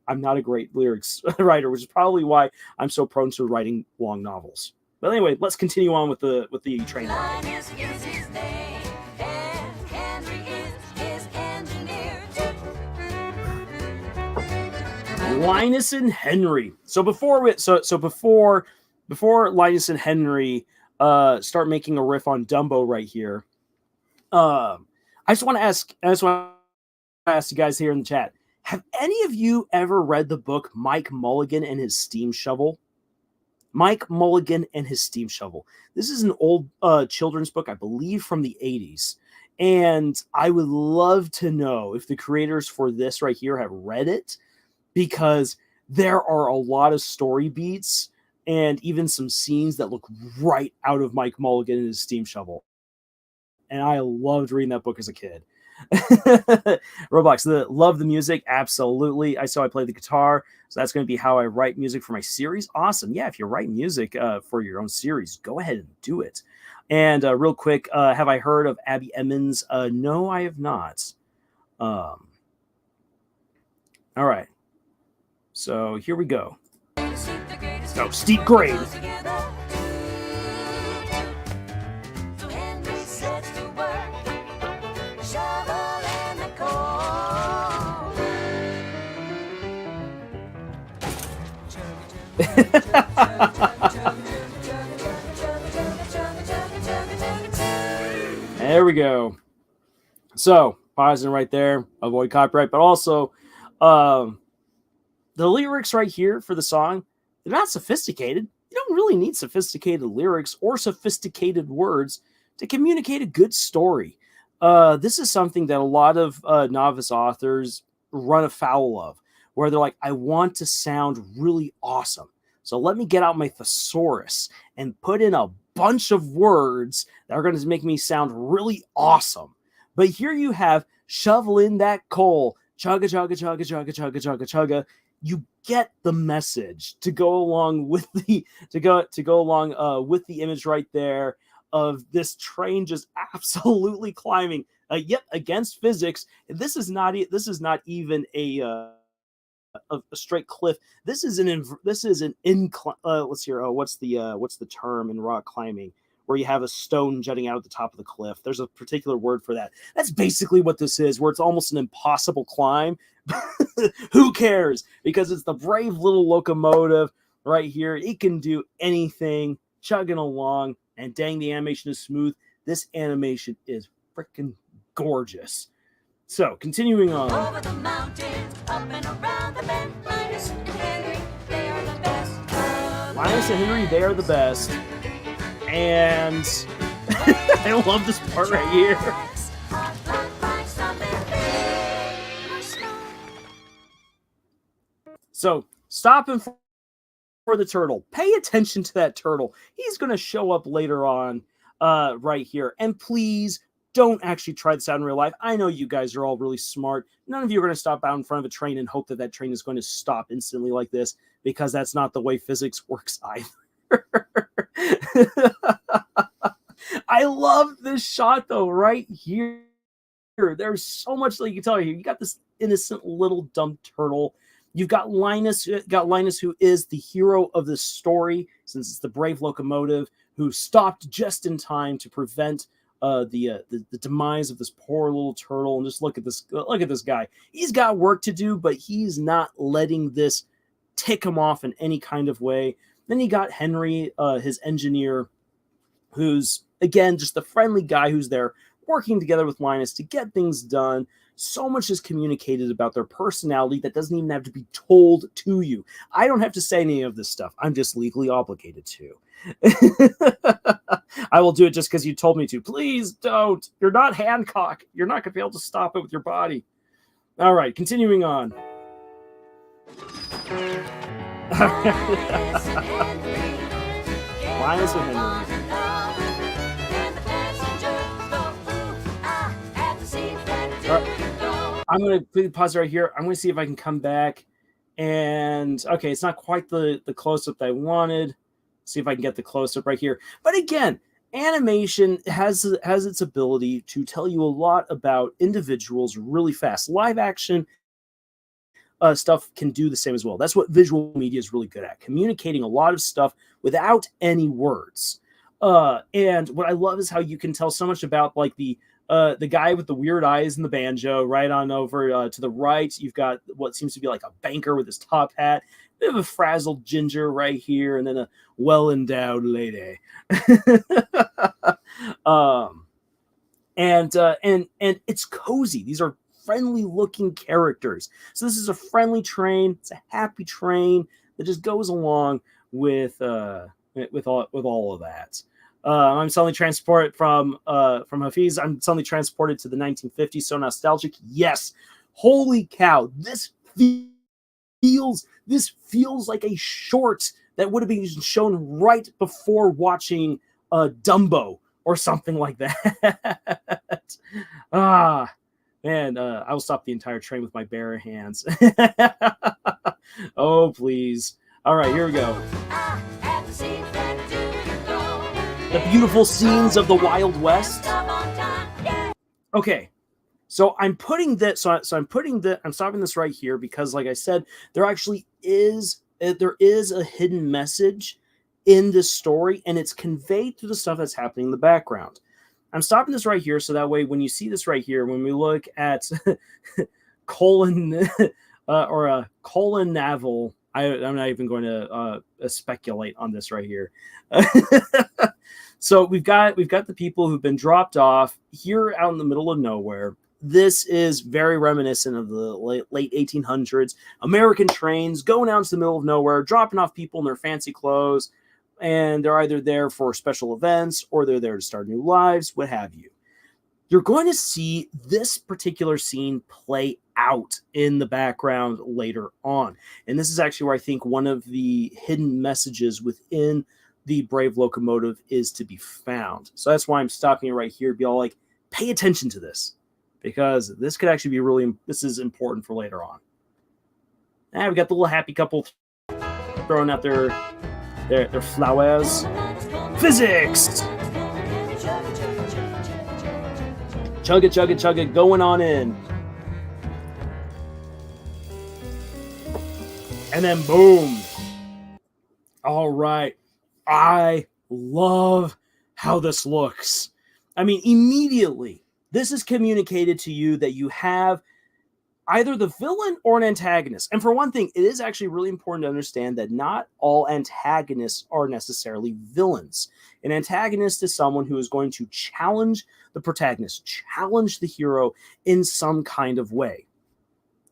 I'm not a great lyrics writer, which is probably why I'm so prone to writing long novels. But anyway, let's continue on with the train ride. Linus and Henry. So before Linus and Henry start making a riff on Dumbo right here, I just want to ask you guys here in the chat, have any of you ever read the book Mike Mulligan and His Steam Shovel? Mike Mulligan and His Steam Shovel. This is an old children's book, I believe, from the 80s. And I would love to know if the creators for this right here have read it, because there are a lot of story beats and even some scenes that look right out of Mike Mulligan and His Steam Shovel. And I loved reading that book as a kid. Roblox, love the music, absolutely. I play the guitar, so that's going to be how I write music for my series. Awesome. Yeah, if you write music for your own series, go ahead and do it. And real quick, have I heard of Abby Emmons? No, I have not. All right. So here we go. Oh, steep grade. There we go. So, pausing right there, avoid copyright, but also um, the lyrics right here for the song, they're not sophisticated. You don't really need sophisticated lyrics or sophisticated words to communicate a good story. This is something that a lot of novice authors run afoul of, where they're like, I want to sound really awesome. So let me get out my thesaurus and put in a bunch of words that are going to make me sound really awesome. But here you have shovel in that coal, chugga, chugga, chugga, chugga, chugga, chugga, chugga. You get the message to go along with the with the image right there of this train just absolutely climbing. Yep, against physics. This is not even a straight cliff. This is an incline. Let's hear. What's the term in rock climbing where you have a stone jutting out at the top of the cliff? There's a particular word for that. That's basically what this is, where it's almost an impossible climb. Who cares? Because it's the brave little locomotive right here. It can do anything, chugging along, and dang, the animation is smooth. This animation is freaking gorgeous. So, continuing on. Over the mountains, up and around the bend, Linus and Henry, they are the best. Linus and Henry, they are the best. And I love this part right here. So, stopping for the turtle. Pay attention to that turtle. He's going to show up later on right here. And please don't actually try this out in real life. I know you guys are all really smart. None of you are going to stop out in front of a train and hope that that train is going to stop instantly like this, because that's not the way physics works either. I love this shot though, right here. There's so much that you can tell here. You got this innocent little dumb turtle. You've got Linus, who is the hero of this story, since it's the Brave Locomotive, who stopped just in time to prevent the demise of this poor little turtle. And just look at this guy. He's got work to do, but he's not letting this tick him off in any kind of way. Then you got Henry, his engineer, who's again just the friendly guy who's there working together with Linus to get things done. So much is communicated about their personality that doesn't even have to be told to you. I don't have to say any of this stuff. I'm just legally obligated to. I will do it just because you told me to. Please don't. You're not Hancock. You're not going to be able to stop it with your body. All right, continuing on. Linus and Henry. All right. I'm going to quickly pause right here. I'm going to see if I can come back. And, okay, it's not quite the close-up that I wanted. See if I can get the close-up right here. But again, animation has its ability to tell you a lot about individuals really fast. Live action stuff can do the same as well. That's what visual media is really good at, communicating a lot of stuff without any words. And what I love is how you can tell so much about like the guy with the weird eyes and the banjo. Right on over to the right, you've got what seems to be like a banker with his top hat, bit of a frazzled ginger right here, and then a well-endowed lady. And it's cozy. These are friendly-looking characters. So this is a friendly train. It's a happy train that just goes along with all of that. I'm suddenly transported from Hafiz. I'm suddenly transported to the 1950s. So nostalgic. Yes. Holy cow. This feels like a short that would have been shown right before watching Dumbo or something like that. Man, I will stop the entire train with my bare hands. Oh, please. All right, here we go. The beautiful scenes of the Wild West. Okay, so I'm stopping this right here because, like I said, there actually is a hidden message in this story, and it's conveyed through the stuff that's happening in the background. I'm stopping this right here so that way when you see this right here, when we look at Colin Navel, I'm not even going to speculate on this right here. So we've got the people who've been dropped off here out in the middle of nowhere. This is very reminiscent of the late 1800s. American trains going out into the middle of nowhere, dropping off people in their fancy clothes, and they're either there for special events or they're there to start new lives, what have you. You're going to see this particular scene play out in the background later on. And this is actually where I think one of the hidden messages within the Brave Locomotive is to be found. So that's why I'm stopping it right here. Be all like, pay attention to this, because this could actually be this is important for later on. And we got the little happy couple throwing out their flowers. Physics! Chug it, going on in. And then boom. All right. I love how this looks. I mean, immediately, this is communicated to you that you have either the villain or an antagonist. And for one thing, it is actually really important to understand that not all antagonists are necessarily villains. An antagonist is someone who is going to challenge the protagonist, challenge the hero in some kind of way.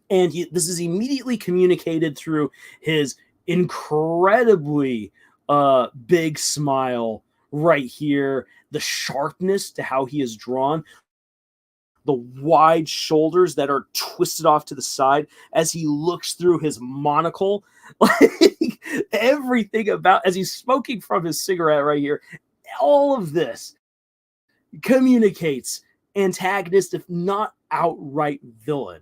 And this is immediately communicated through his incredibly big smile right here, the sharpness to how he is drawn, the wide shoulders that are twisted off to the side as he looks through his monocle. Like everything about, as he's smoking from his cigarette right here, all of this communicates antagonist, if not outright villain.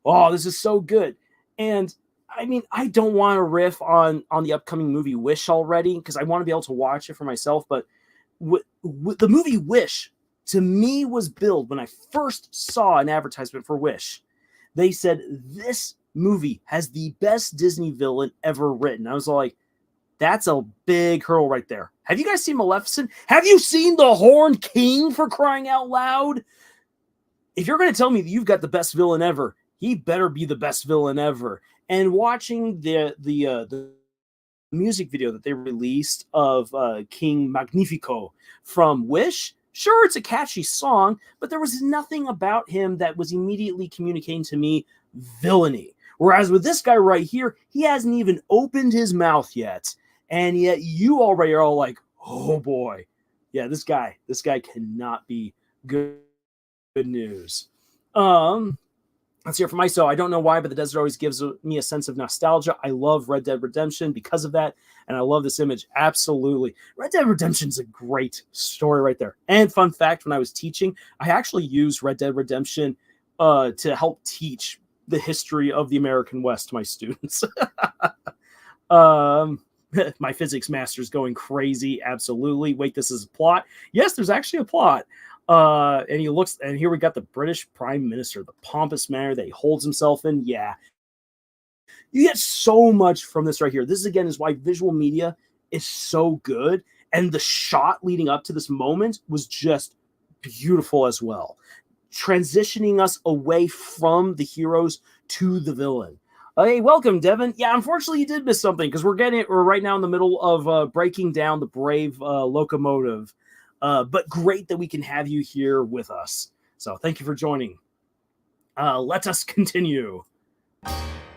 Oh, this is so good. And I mean, I don't want to riff on the upcoming movie Wish already, because I want to be able to watch it for myself. But the movie Wish, to me, was billed when I first saw an advertisement for Wish. They said, this movie has the best Disney villain ever written. I was like, that's a big hurdle right there. Have you guys seen Maleficent? Have you seen The Horned King, for crying out loud? If you're going to tell me that you've got the best villain ever, he better be the best villain ever. And watching the music video that they released of King Magnifico from Wish, sure, it's a catchy song, but there was nothing about him that was immediately communicating to me villainy. Whereas with this guy right here, he hasn't even opened his mouth yet, and yet you already are all like, oh boy, yeah, this guy cannot be good news. Let's hear from myself. I don't know why, but the desert always gives me a sense of nostalgia. I love Red Dead Redemption because of that, and I love this image. Absolutely. Red Dead Redemption is a great story right there. And fun fact, when I was teaching, I actually used Red Dead Redemption to help teach the history of the American West to my students. My physics master's going crazy. Absolutely. Wait, this is a plot? Yes, there's actually a plot. And he looks, and here we got the British Prime Minister, the pompous manner that he holds himself in. Yeah. You get so much from this right here. This again is why visual media is so good. And the shot leading up to this moment was just beautiful as well. Transitioning us away from the heroes to the villain. Hey, welcome, Devin. Yeah, unfortunately, you did miss something, because we're right now in the middle of breaking down the Brave Locomotive. But great that we can have you here with us. So thank you for joining. Let us continue.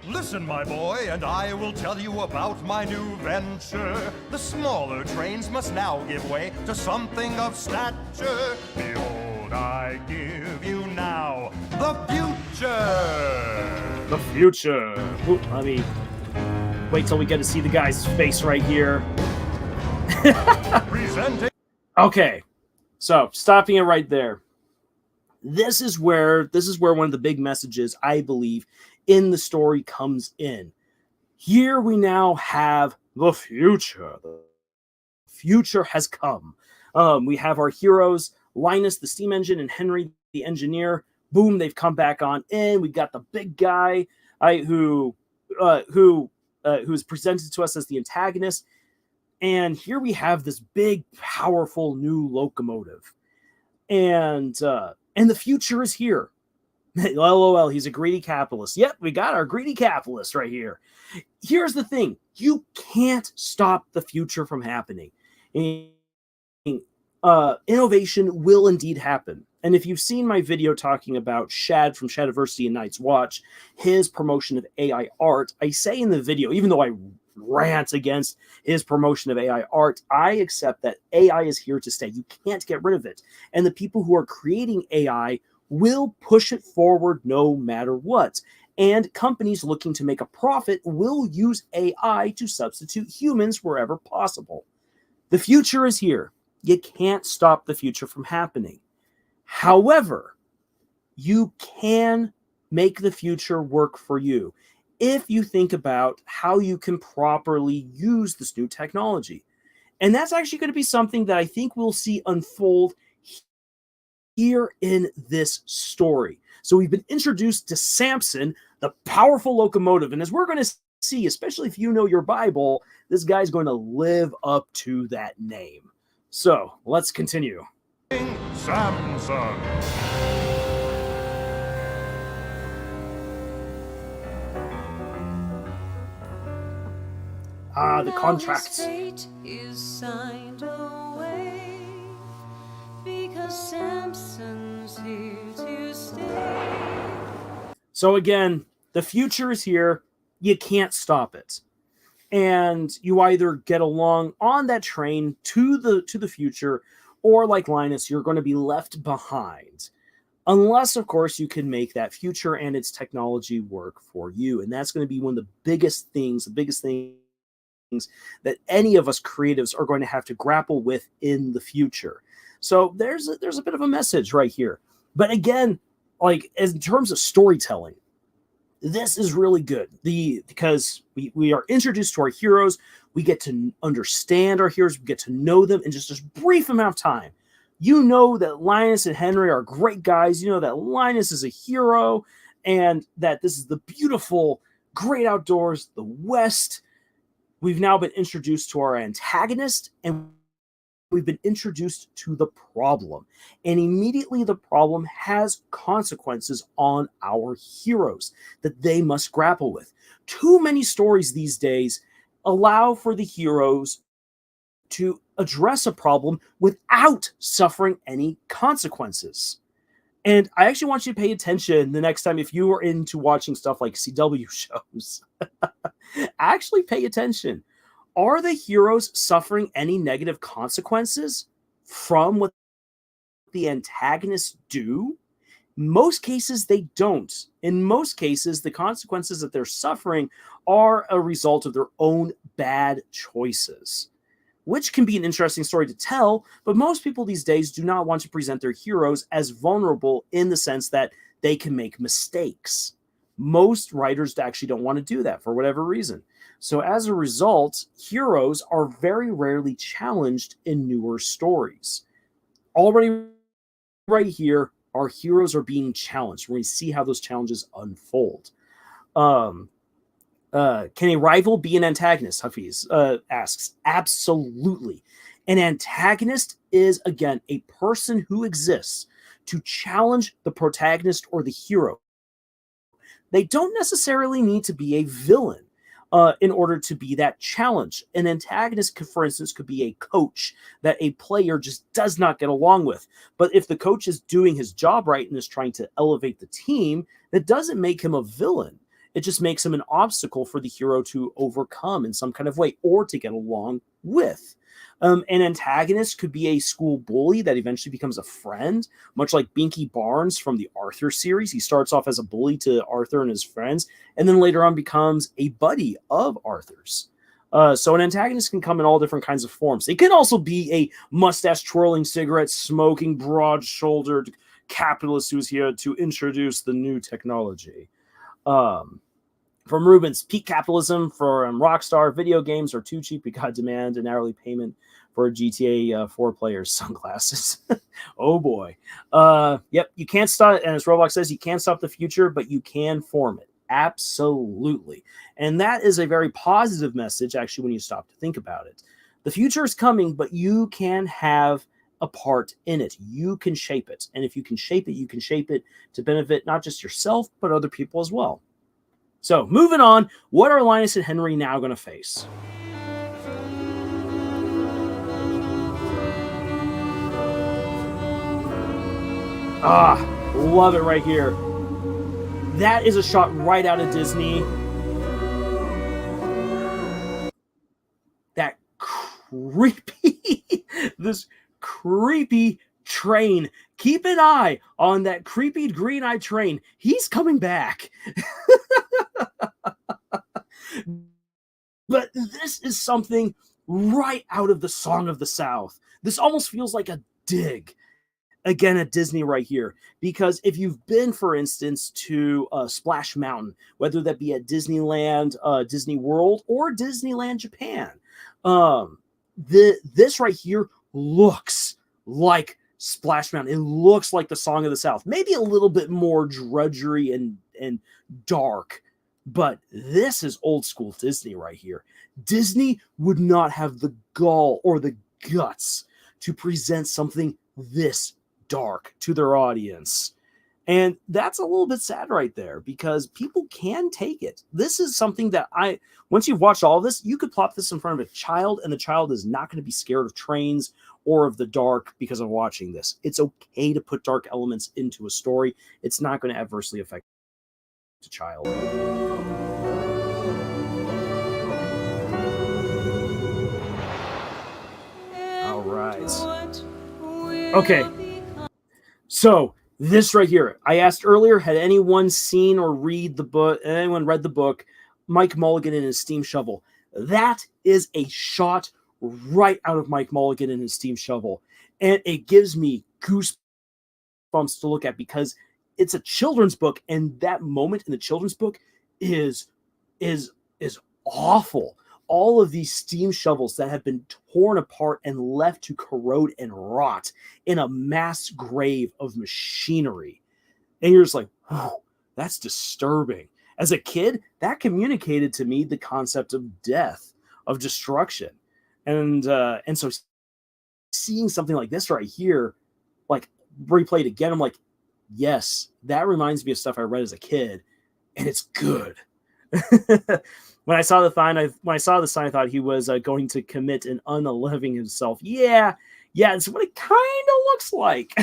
Listen, my boy, and I will tell you about my new venture. The smaller trains must now give way to something of stature. Behold, I give you now the future. The future. Ooh, let me wait till we get to see the guy's face right here. Presenting. Okay, so stopping it right there. This is where one of the big messages, I believe, in the story comes in. Here we now have the future. The future has come. We have our heroes, Linus, the steam engine, and Henry, the engineer. Boom, they've come back on in. We got the big guy who is presented to us as the antagonist. And here we have this big, powerful new locomotive. And the future is here. LOL, he's a greedy capitalist. Yep, we got our greedy capitalist right here. Here's the thing. You can't stop the future from happening. Innovation will indeed happen. And if you've seen my video talking about Shad from Shadiversity and Night's Watch, his promotion of AI art, I say in the video, even though I rant against his promotion of AI art, I accept that AI is here to stay. You can't get rid of it. And the people who are creating AI will push it forward no matter what. And companies looking to make a profit will use AI to substitute humans wherever possible. The future is here. You can't stop the future from happening. However, you can make the future work for you if you think about how you can properly use this new technology. And that's actually going to be something that I think we'll see unfold here in this story. So we've been introduced to Samson, the powerful locomotive. And as we're going to see, especially if you know your Bible, this guy's going to live up to that name. So let's continue. Samson. The contracts. Fate is signed away because Samson's here to stay. So again, the future is here. You can't stop it. And you either get along on that train to the future, or like Linus, you're going to be left behind. Unless, of course, you can make that future and its technology work for you. And that's going to be one of the biggest things that any of us creatives are going to have to grapple with in the future. So there's a bit of a message right here. But again, like in terms of storytelling, this is really good. Because we are introduced to our heroes, we get to understand our heroes, we get to know them in just a brief amount of time. You know that Linus and Henry are great guys. You know that Linus is a hero, and that this is the beautiful, great outdoors, the West. We've now been introduced to our antagonist, and we've been introduced to the problem. And immediately the problem has consequences on our heroes that they must grapple with. Too many stories these days allow for the heroes to address a problem without suffering any consequences. And I actually want you to pay attention the next time if you are into watching stuff like CW shows. Actually pay attention. Are the heroes suffering any negative consequences from what the antagonists do? Most cases, they don't. In most cases, the consequences that they're suffering are a result of their own bad choices, which can be an interesting story to tell, but most people these days do not want to present their heroes as vulnerable in the sense that they can make mistakes. Most writers actually don't want to do that for whatever reason. So as a result, heroes are very rarely challenged in newer stories. Already right here, our heroes are being challenged. We're going to see how those challenges unfold. Can a rival be an antagonist? Hafiz asks. Absolutely. An antagonist is, again, a person who exists to challenge the protagonist or the hero. They don't necessarily need to be a villain in order to be that challenge. An antagonist, could, for instance, could be a coach that a player just does not get along with. But if the coach is doing his job right and is trying to elevate the team, that doesn't make him a villain. It just makes him an obstacle for the hero to overcome in some kind of way or to get along with. An antagonist could be a school bully that eventually becomes a friend, much like Binky Barnes from the Arthur series. He starts off as a bully to Arthur and his friends, and then later on becomes a buddy of Arthur's. So an antagonist can come in all different kinds of forms. They can also be a mustache-twirling, cigarette-smoking, broad-shouldered capitalist who's here to introduce the new technology. From Rubens, peak capitalism from Rockstar. Video games are too cheap. We got demand an hourly payment for GTA 4 players' sunglasses. Oh boy. Yep, you can't stop, and as Roblox says, you can't stop the future, but you can form it. Absolutely. And that is a very positive message, actually, when you stop to think about it. The future is coming, but you can have a part in it. You can shape it. And if you can shape it, you can shape it to benefit not just yourself, but other people as well. So moving on, what are Linus and Henry now going to face? Ah, love it right here. That is a shot right out of Disney. That creepy, this creepy train. Keep an eye on that creepy green-eyed train. He's coming back. But this is something right out of the Song of the South. This almost feels like a dig again at Disney right here, because if you've been, for instance, to Splash Mountain, whether that be at Disneyland, Disney World, or Disneyland Japan, this right here looks like Splash Mountain. It looks like the Song of the South, maybe a little bit more drudgery and dark, but this is old school Disney right here. Disney would not have the gall or the guts to present something this dark to their audience. And that's a little bit sad right there, because people can take it. This is something that once you've watched all of this, you could plop this in front of a child and the child is not going to be scared of trains or of the dark because of watching this. It's okay to put dark elements into a story. It's not going to adversely affect the child. All right. Okay. So this right here, I asked earlier, had anyone seen or read the book? Anyone read the book, Mike Mulligan and his Steam Shovel? That is a shot right out of Mike Mulligan and his Steam Shovel, and it gives me goosebumps to look at, because it's a children's book, and that moment in the children's book is awful. All of these steam shovels that have been torn apart and left to corrode and rot in a mass grave of machinery. And you're just like, oh, that's disturbing. As a kid, that communicated to me the concept of death, of destruction. And so seeing something like this right here, like replayed again, I'm like, yes, that reminds me of stuff I read as a kid, and it's good. When I saw the sign, I thought he was going to commit an unaliving himself. Yeah, it's what it kind of looks like.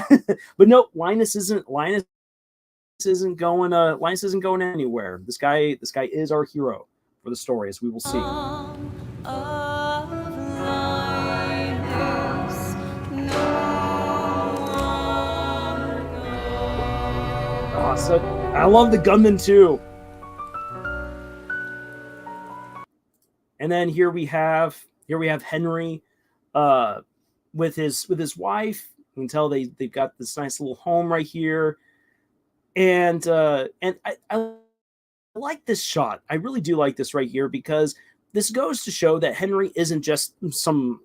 But no, Linus isn't going anywhere. This guy is our hero for the story, as we will see. Awesome. I love the gunman too. And then here we have Henry with his wife. You can tell they've got this nice little home right here. And I like this shot. I really do like this right here, because this goes to show that Henry isn't just some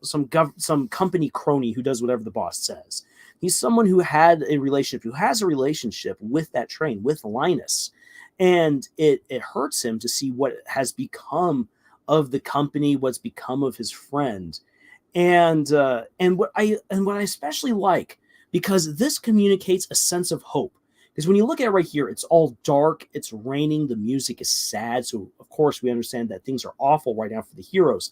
company crony who does whatever the boss says. He's someone who has a relationship with that train, with Linus. And it hurts him to see what has become of the company, what's become of his friend. And what I especially like, because this communicates a sense of hope. Because when you look at it right here, it's all dark, it's raining, the music is sad. So of course we understand that things are awful right now for the heroes.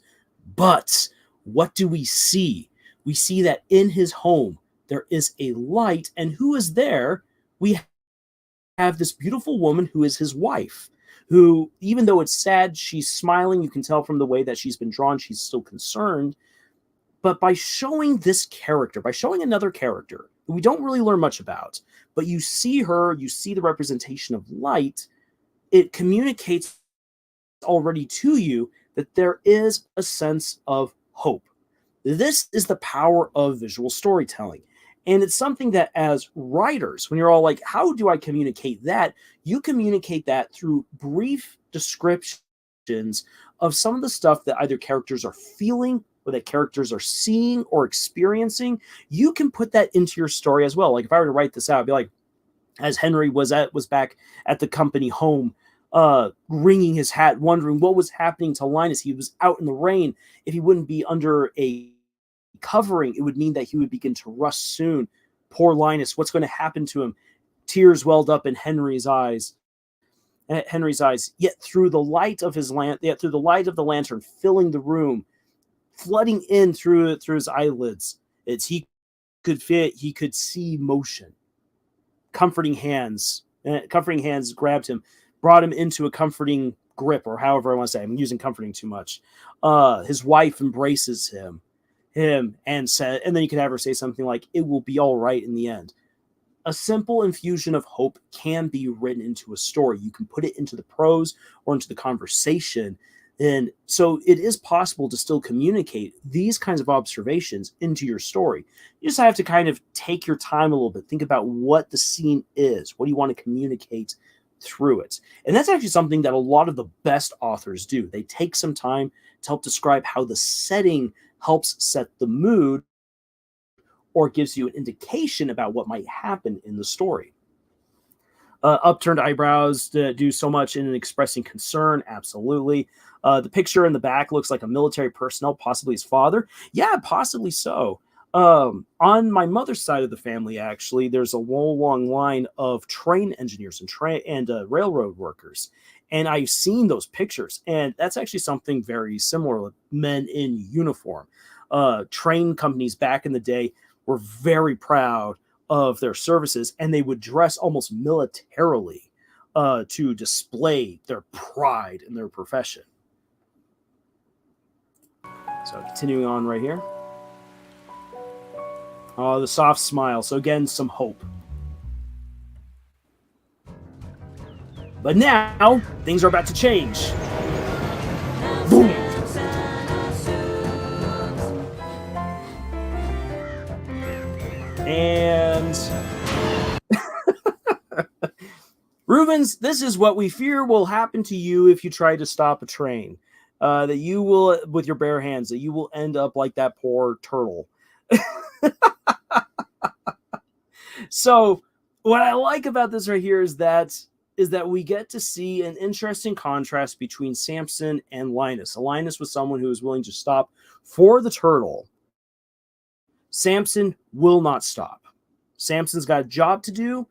But what do we see? We see that in his home, there is a light. And who is there? We have this beautiful woman who is his wife, who, even though it's sad, she's smiling. You can tell from the way that she's been drawn, she's still concerned. But by showing this character, by showing another character who we don't really learn much about, but you see her, you see the representation of light, it communicates already to you that there is a sense of hope. This is the power of visual storytelling. And it's something that, as writers, when you're all like, how do I communicate that? You communicate that through brief descriptions of some of the stuff that either characters are feeling or that characters are seeing or experiencing. You can put that into your story as well. Like if I were to write this out, I'd be like, as Henry was back at the company home, wringing his hat, wondering what was happening to Linus. He was out in the rain. If he wouldn't be under a covering, it would mean that he would begin to rust soon. Poor Linus, what's going to happen to him? Tears welled up in Henry's eyes. Yet through the light of the lantern filling the room, flooding in through his eyelids, he could see motion. Comforting hands grabbed him, brought him into a comforting grip, or however I want to say. I'm using comforting too much. His wife embraces him and said, and then you could have her say something like, "It will be all right in the end." A simple infusion of hope can be written into a story. You can put it into the prose or into the conversation. And so it is possible to still communicate these kinds of observations into your story. You just have to kind of take your time a little bit, think about what the scene is. What do you want to communicate through it? And that's actually something that a lot of the best authors do. They take some time to help describe how the setting helps set the mood or gives you an indication about what might happen in the story. Upturned eyebrows do so much in expressing concern. Absolutely. The picture in the back looks like a military personnel, possibly his father. Yeah, possibly so. On my mother's side of the family, actually, there's a long line of train engineers and railroad workers. And I've seen those pictures. And that's actually something very similar with men in uniform. Train companies back in the day were very proud of their services, and they would dress almost militarily to display their pride in their profession. So continuing on right here. Oh, the soft smile. So again, some hope. But now, things are about to change. Boom! And Rubens, this is what we fear will happen to you if you try to stop a train. That you will, with your bare hands, that you will end up like that poor turtle. So what I like about this right here is that we get to see an interesting contrast between Samson and Linus. Linus was someone who was willing to stop for the turtle. Samson will not stop. Samson's got a job to do,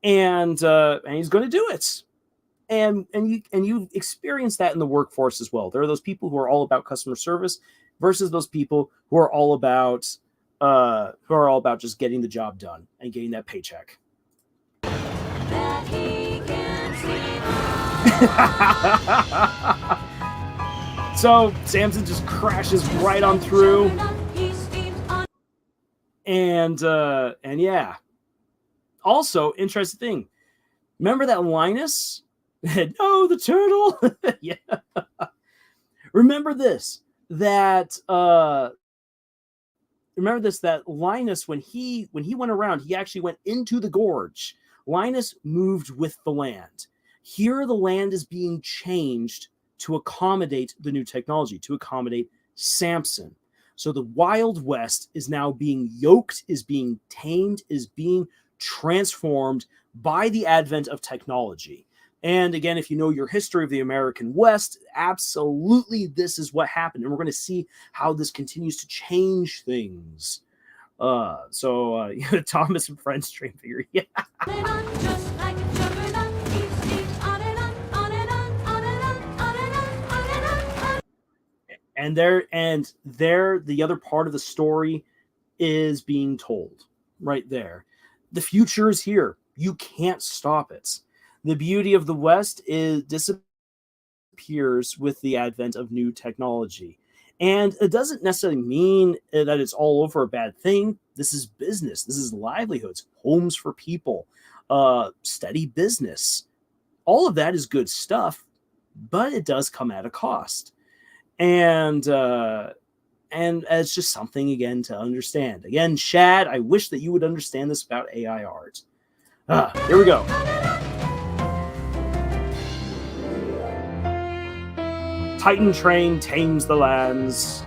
and he's going to do it. And you experience that in the workforce as well. There are those people who are all about customer service versus those people who are all about just getting the job done and getting that paycheck. So Samson just crashes right on through. And yeah. Also, interesting thing. Remember that Linus? No, the turtle. Yeah. Remember this. That Linus, when he went around, he actually went into the gorge. Linus moved with the land. Here, the land is being changed to accommodate the new technology, to accommodate Samson. So the Wild West is now being yoked, is being tamed, is being transformed by the advent of technology. And again, if you know your history of the American West, absolutely this is what happened. And we're going to see how this continues to change things. Thomas and Friends train figure. Yeah. And the other part of the story is being told right there. The future is here. You can't stop it. The beauty of the West disappears with the advent of new technology. And it doesn't necessarily mean that it's all over a bad thing. This is business. This is livelihoods, homes for people, steady business. All of that is good stuff, but it does come at a cost. And it's just something, again, to understand. Again, Shad, I wish that you would understand this about AI art. Here we go. Titan train tames the lands.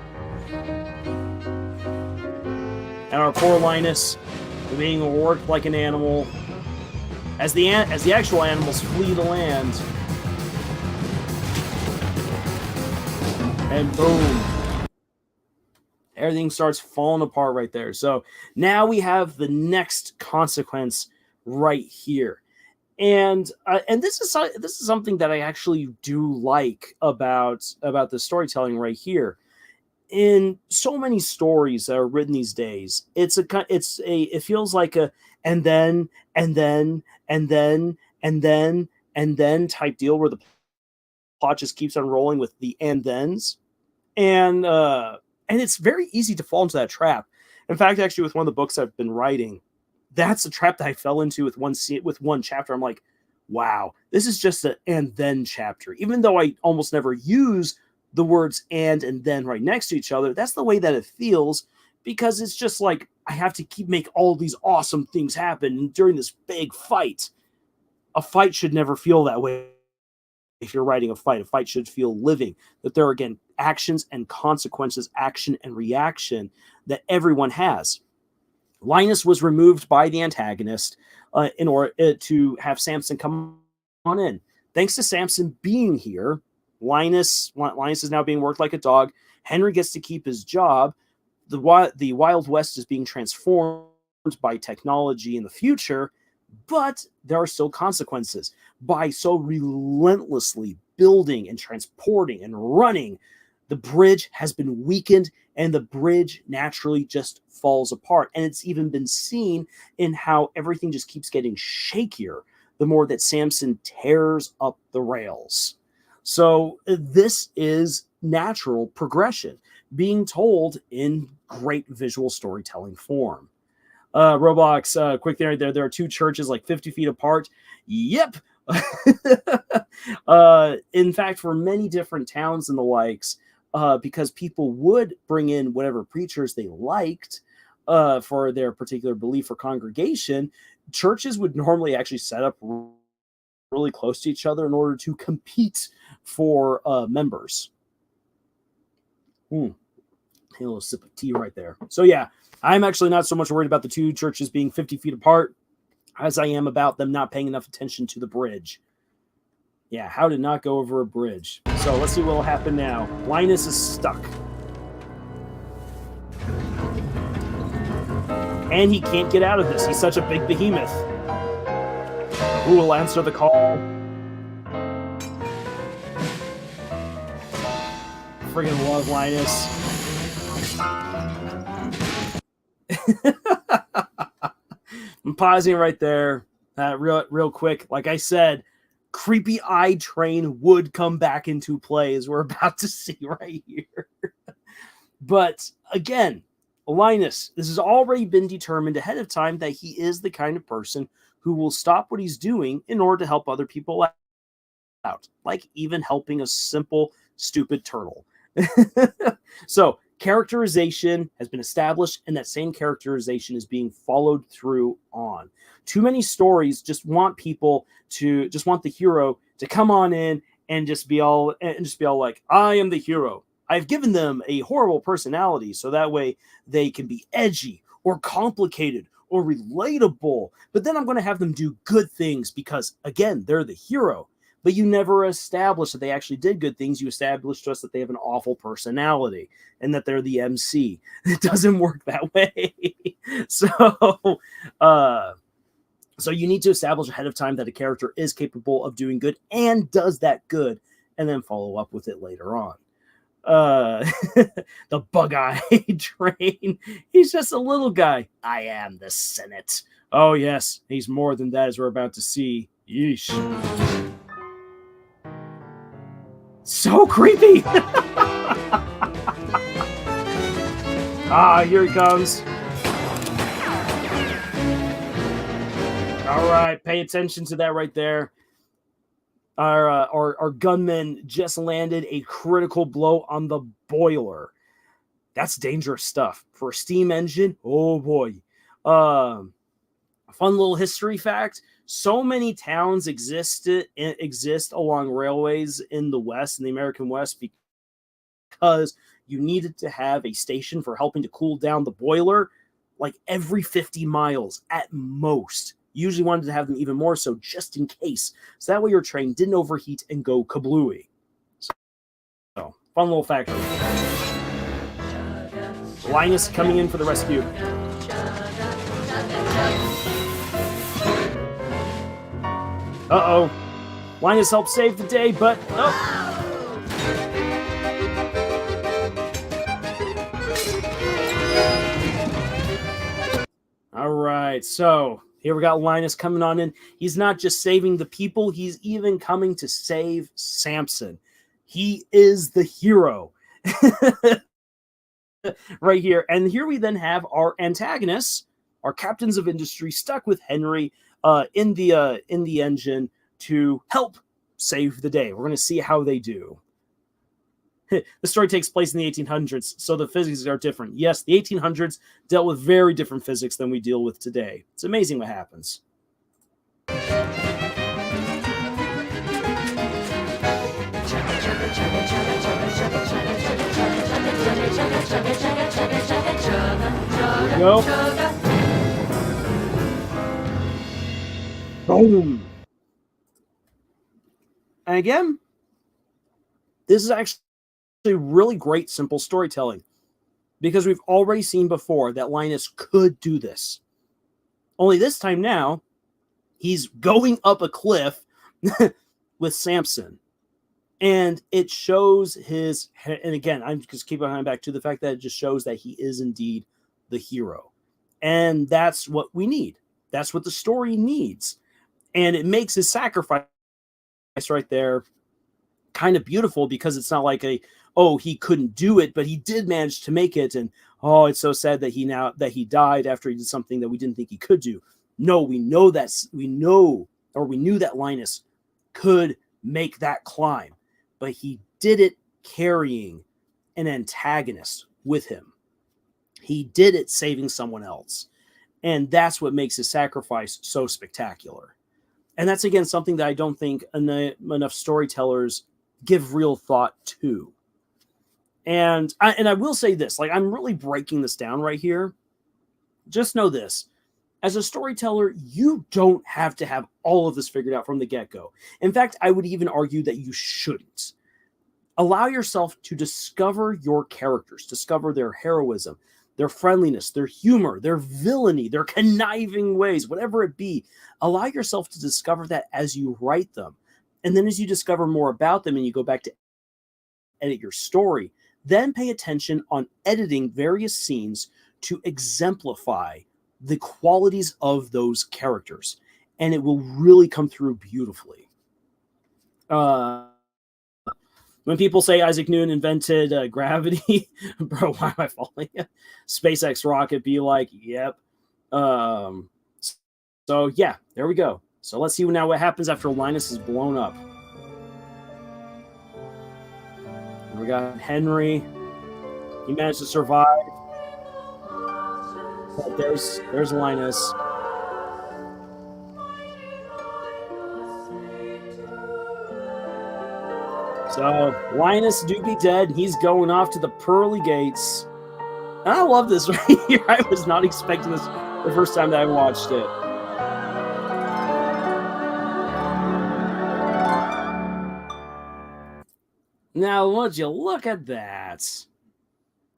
And our poor Linus being worked like an animal as the actual animals flee the land. And boom. Everything starts falling apart right there. So now we have the next consequence right here. And this is something that I actually do like about the storytelling right here. In so many stories that are written these days, it feels like a and then and then and then and then and then type deal where the plot just keeps on rolling with the and thens, and it's very easy to fall into that trap. In fact, actually, with one of the books I've been writing, that's the trap that I fell into with one chapter. I'm like, wow, this is just an and then chapter. Even though I almost never use the words and then right next to each other, that's the way that it feels, because it's just like I have to make all these awesome things happen during this big fight. A fight should never feel that way. If you're writing a fight should feel living, that there are, again, actions and consequences, action and reaction that everyone has. Linus was removed by the antagonist in order to have Samson come on in. Thanks to Samson being here, Linus is now being worked like a dog. Henry gets to keep his job. The Wild West is being transformed by technology in the future, but there are still consequences. By so relentlessly building and transporting and running, the bridge has been weakened, and the bridge naturally just falls apart. And it's even been seen in how everything just keeps getting shakier the more that Samson tears up the rails. So this is natural progression being told in great visual storytelling form. Roblox, quick there. There are two churches like 50 feet apart. Yep. In fact, for many different towns and the likes, because people would bring in whatever preachers they liked for their particular belief or congregation, churches would normally actually set up really close to each other in order to compete for members. A little sip of tea right there. So yeah, I'm actually not so much worried about the two churches being 50 feet apart as I am about them not paying enough attention to the bridge. Yeah, how to not go over a bridge. So let's see what will happen now. Linus is stuck. And he can't get out of this. He's such a big behemoth. Who will answer the call? Friggin' love Linus. I'm pausing right there, real quick. Like I said, creepy eye train would come back into play, as we're about to see right here. But again, Linus, this has already been determined ahead of time that he is the kind of person who will stop what he's doing in order to help other people out, like even helping a simple, stupid turtle. So characterization has been established, and that same characterization is being followed through on. Too many stories just want the hero to come on in and just be all like, I am the hero. I've given them a horrible personality so that way they can be edgy or complicated or relatable. But then I'm going to have them do good things because, again, they're the hero. But you never establish that they actually did good things. You established just that they have an awful personality and that they're the MC. It doesn't work that way. So you need to establish ahead of time that a character is capable of doing good and does that good, and then follow up with it later on. The bug-eye train. He's just a little guy. I am the Senate. Oh, yes. He's more than that, as we're about to see. Yeesh. So creepy. Here he comes. All right, pay attention to that right there. Our gunman just landed a critical blow on the boiler. That's dangerous stuff for a steam engine. Oh boy. Fun little history fact. So many towns exist along railways in the West, in the American West, because you needed to have a station for helping to cool down the boiler like every 50 miles at most. Usually wanted to have them even more so, just in case. So that way your train didn't overheat and go kablooey. So fun little fact. Linus coming in for the rescue. Uh-oh. Linus helped save the day, but... Oh. All right, so here we got Linus coming on in. He's not just saving the people, he's even coming to save Samson. He is the hero. Right here. And here we then have our antagonists, our captains of industry, stuck with Henry in the engine to help save the day. We're going to see how they do. The story takes place in the 1800s, so the physics are different. Yes, the 1800s dealt with very different physics than we deal with today. It's amazing what happens. Here we go. Boom. And again, this is actually really great, simple storytelling, because we've already seen before that Linus could do this. Only this time now, he's going up a cliff with Samson. And it shows his, and again, I'm just keep going back to the fact that it just shows that he is indeed the hero. And that's what we need. That's what the story needs. And it makes his sacrifice right there kind of beautiful, because it's not like he couldn't do it, but he did manage to make it. And it's so sad that he died after he did something that we didn't think he could do. No, we knew that Linus could make that climb, but he did it carrying an antagonist with him. He did it saving someone else. And that's what makes his sacrifice so spectacular. And that's, again, something that I don't think enough storytellers give real thought to. And I will say this, like, I'm really breaking this down right here. Just know this. As a storyteller, you don't have to have all of this figured out from the get-go. In fact, I would even argue that you shouldn't. Allow yourself to discover your characters, discover their heroism, their friendliness, their humor, their villainy, their conniving ways, whatever it be. Allow yourself to discover that as you write them. And then as you discover more about them and you go back to edit your story, then pay attention on editing various scenes to exemplify the qualities of those characters. And it will really come through beautifully. When people say Isaac Newton invented gravity, bro, why am I falling? SpaceX rocket, be like, yep. So yeah, there we go. So let's see now what happens after Linus is blown up. We got Henry. He managed to survive. But there's Linus. So Linus do be dead. He's going off to the pearly gates. And I love this right here. I was not expecting this the first time that I watched it. Now, would you look at that?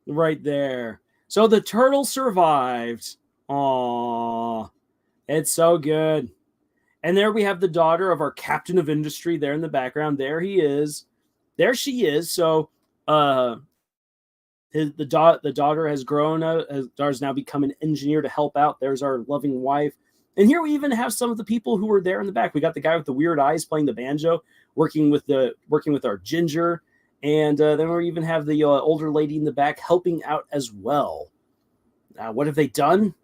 Right there. So the turtle survived. Aww. It's so good. And there we have the daughter of our captain of industry there in the background. There he is. There she is. So the daughter has grown. Daughter's now become an engineer to help out. There's our loving wife. And here we even have some of the people who were there in the back. We got the guy with the weird eyes playing the banjo, working with our ginger. And then we even have the older lady in the back helping out as well. What have they done?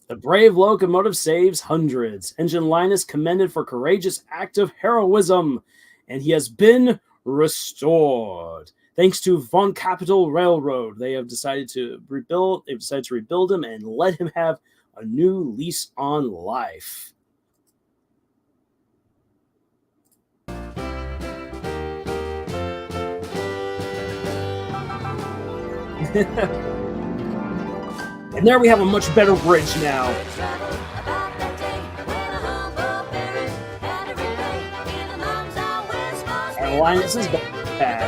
The Brave Locomotive saves hundreds. Engine Linus commended for courageous act of heroism, and he has been restored. Thanks to Von Capital Railroad, they have decided to rebuild. They've decided to rebuild him and let him have a new lease on life. And there we have a much better bridge now. And Linus is back.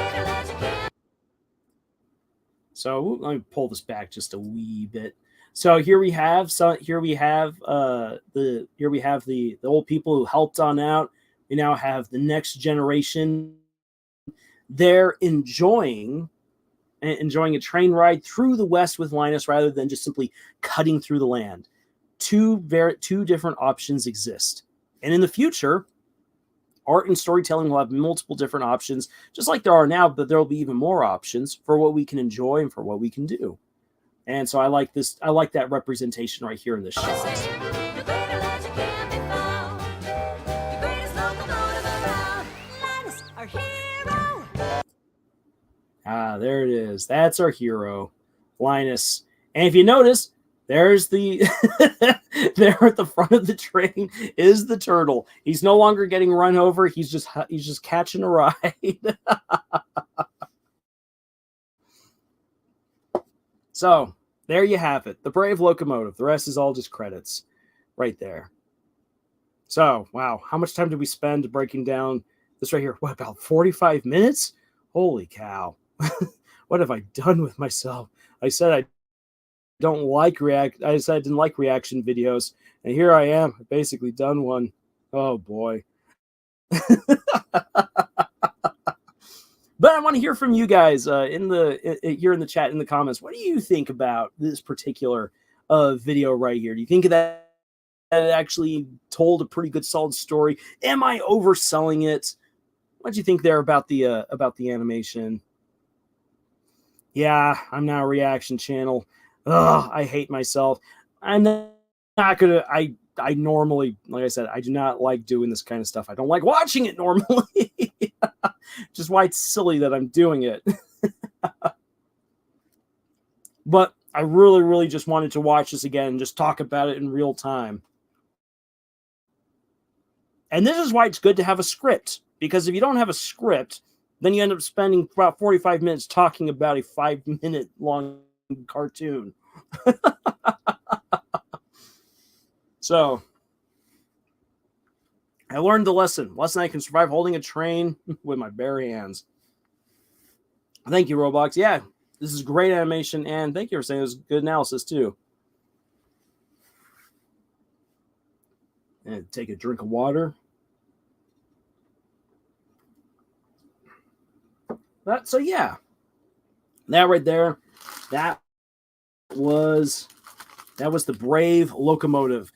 So let me pull this back just a wee bit. So here we have the old people who helped on out. We now have the next generation. They're enjoying a train ride through the West with Linus rather than just simply cutting through the land. Two different options exist. And in the future, art and storytelling will have multiple different options, just like there are now, but there will be even more options for what we can enjoy and for what we can do. And so I like this. I like that representation right here in this shot. There it is. That's our hero, Linus. And if you notice, there's the there at the front of the train is the turtle. He's no longer getting run over. He's just catching a ride. So there you have it. The Brave Locomotive. The rest is all just credits right there. So, wow. How much time did we spend breaking down this right here? What, about 45 minutes? Holy cow. What have I done with myself? I said I don't like I said I didn't like reaction videos, and here I am, basically done one. Oh boy. But I want to hear from you guys here in the chat, in the comments. What do you think about this particular video right here? Do you think that it actually told a pretty good, solid story? Am I overselling it? What do you think there about the animation? Yeah, I'm now a reaction channel. Ugh, I hate myself. I'm not gonna. I normally, like I said, I do not like doing this kind of stuff. I don't like watching it normally. Just why it's silly that I'm doing it. But I really, really just wanted to watch this again and just talk about it in real time. And this is why it's good to have a script. Because if you don't have a script, then you end up spending about 45 minutes talking about a 5-minute long cartoon. So, I learned the lesson. I can survive holding a train with my bare hands. Thank you, Roblox. Yeah, this is great animation, and thank you for saying it was good analysis, too. And take a drink of water. So yeah, that right there, that was the Brave Locomotive,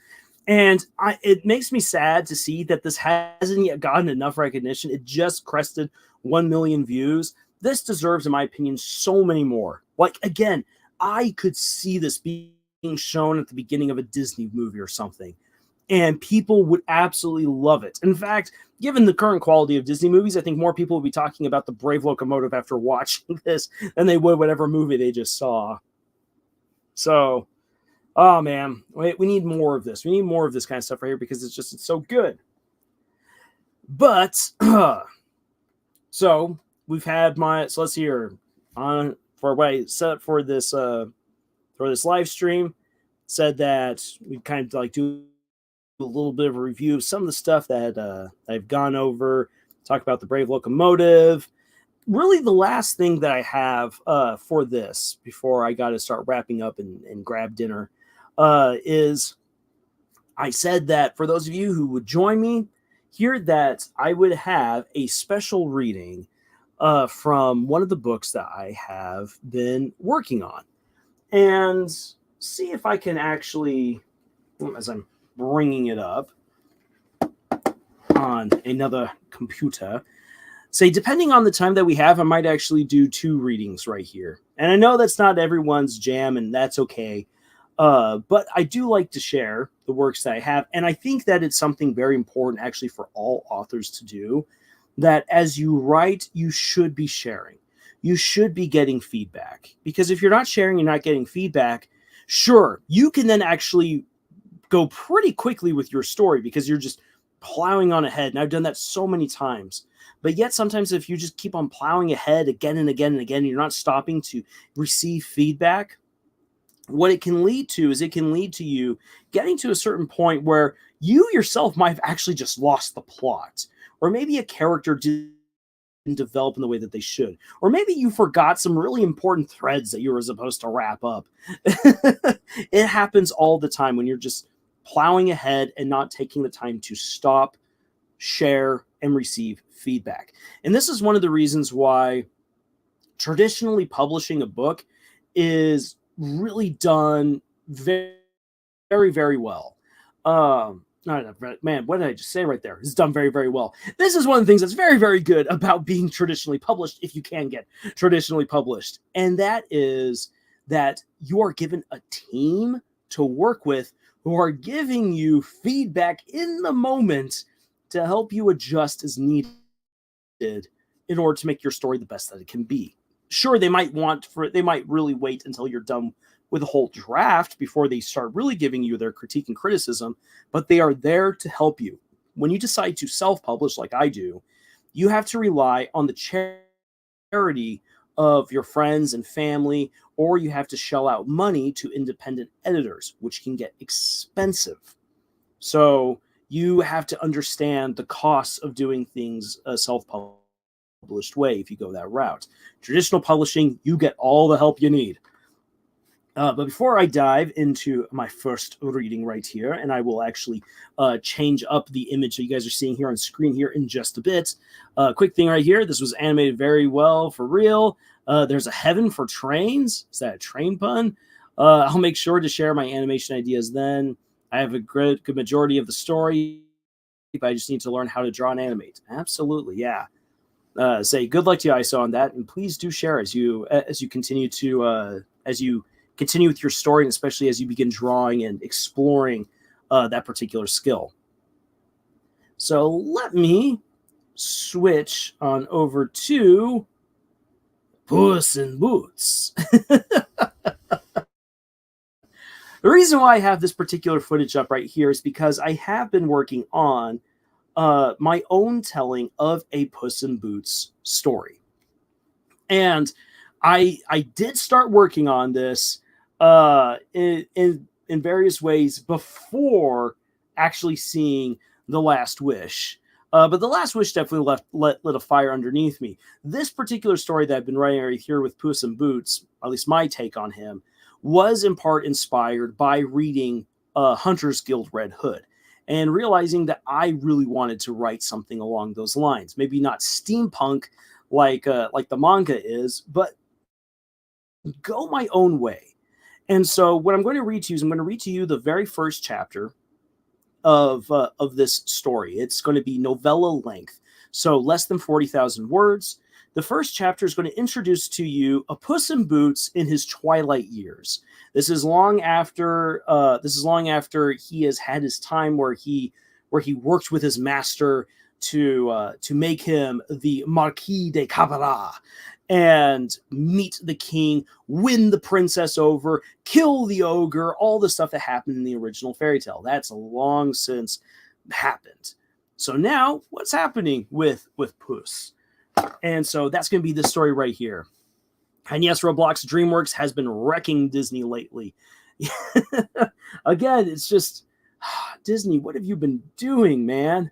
and it makes me sad to see that this hasn't yet gotten enough recognition. It just crested 1 million views. This deserves, in my opinion, so many more. Like, again, I could see this being shown at the beginning of a Disney movie or something, and people would absolutely love it. In fact, given the current quality of Disney movies, I think more people would be talking about the Brave Locomotive after watching this than they would whatever movie they just saw. So, oh man, we need more of this. We need more of this kind of stuff right here because it's so good. But, so we've had so let's hear on for what I set up for this live stream. Said that we kind of like do a little bit of a review of some of the stuff that I've gone over, talk about the Brave Locomotive. Really, the last thing that I have for this before I got to start wrapping up and grab dinner is I said that for those of you who would join me here, that I would have a special reading from one of the books that I have been working on, and see if I can actually, as I'm bringing it up on another computer, say, depending on the time that we have, I might actually do 2 readings right here. And I know that's not everyone's jam, and that's okay. But I do like to share the works that I have. And I think that it's something very important actually for all authors to do, that as you write, you should be sharing. You should be getting feedback. Because if you're not sharing, you're not getting feedback, sure, you can then actually go pretty quickly with your story because you're just plowing on ahead. And I've done that so many times. But yet sometimes if you just keep on plowing ahead again and again and again, and you're not stopping to receive feedback, what it can lead to is it can lead to you getting to a certain point where you yourself might have actually just lost the plot. Or maybe a character develop in the way that they should. Or maybe you forgot some really important threads that you were supposed to wrap up. It happens all the time when you're just plowing ahead and not taking the time to stop, share, and receive feedback. And this is one of the reasons why traditionally publishing a book is really done very, very, very well. Man, what did I just say right there? It's done very, very well. This is one of the things that's very, very good about being traditionally published, if you can get traditionally published. And that is that you are given a team to work with who are giving you feedback in the moment to help you adjust as needed in order to make your story the best that it can be. Sure, they might really wait until you're done with a whole draft before they start really giving you their critique and criticism, but they are there to help you. When you decide to self-publish like I do, you have to rely on the charity of your friends and family, or you have to shell out money to independent editors, which can get expensive. So you have to understand the costs of doing things a self-published way if you go that route. Traditional publishing, you get all the help you need. But before I dive into my first reading right here, and I will actually change up the image that you guys are seeing here on screen here in just a bit. Quick thing right here. This was animated very well for real. There's a heaven for trains. Is that a train pun? I'll make sure to share my animation ideas then. I have a good majority of the story, but I just need to learn how to draw and animate. Absolutely, yeah. Say good luck to you, ISO, on that, and please do share as you continue to continue with your story, and especially as you begin drawing and exploring that particular skill. So let me switch on over to Puss in Boots. The reason why I have this particular footage up right here is because I have been working on my own telling of a Puss in Boots story. And I did start working on this in various ways before actually seeing The Last Wish. But The Last Wish definitely lit a fire underneath me. This particular story that I've been writing right here with Puss in Boots, at least my take on him, was in part inspired by reading Hunter's Guild Red Hood and realizing that I really wanted to write something along those lines. Maybe not steampunk like the manga is, but go my own way. And so what I'm going to read to you is I'm going to read to you the very first chapter of this story. It's going to be novella length, so less than 40,000 words. The first chapter is going to introduce to you a Puss in Boots in his twilight years. This is long after he has had his time where he worked with his master to make him the Marquis de Cabra and meet the king, win the princess over, kill the ogre, all the stuff that happened in the original fairy tale. That's long since happened. So now what's happening with Puss? And so that's going to be the story right here. And yes, Roblox DreamWorks has been wrecking Disney lately. Again, it's just, Disney, what have you been doing, man?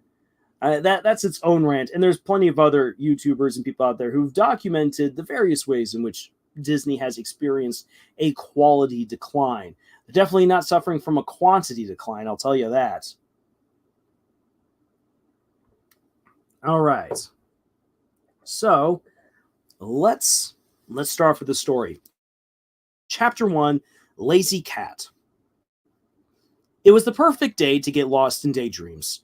That's its own rant. And there's plenty of other YouTubers and people out there who've documented the various ways in which Disney has experienced a quality decline. They're definitely not suffering from a quantity decline, I'll tell you that. All right. So let's start off with the story. Chapter 1, Lazy Cat. It was the perfect day to get lost in daydreams.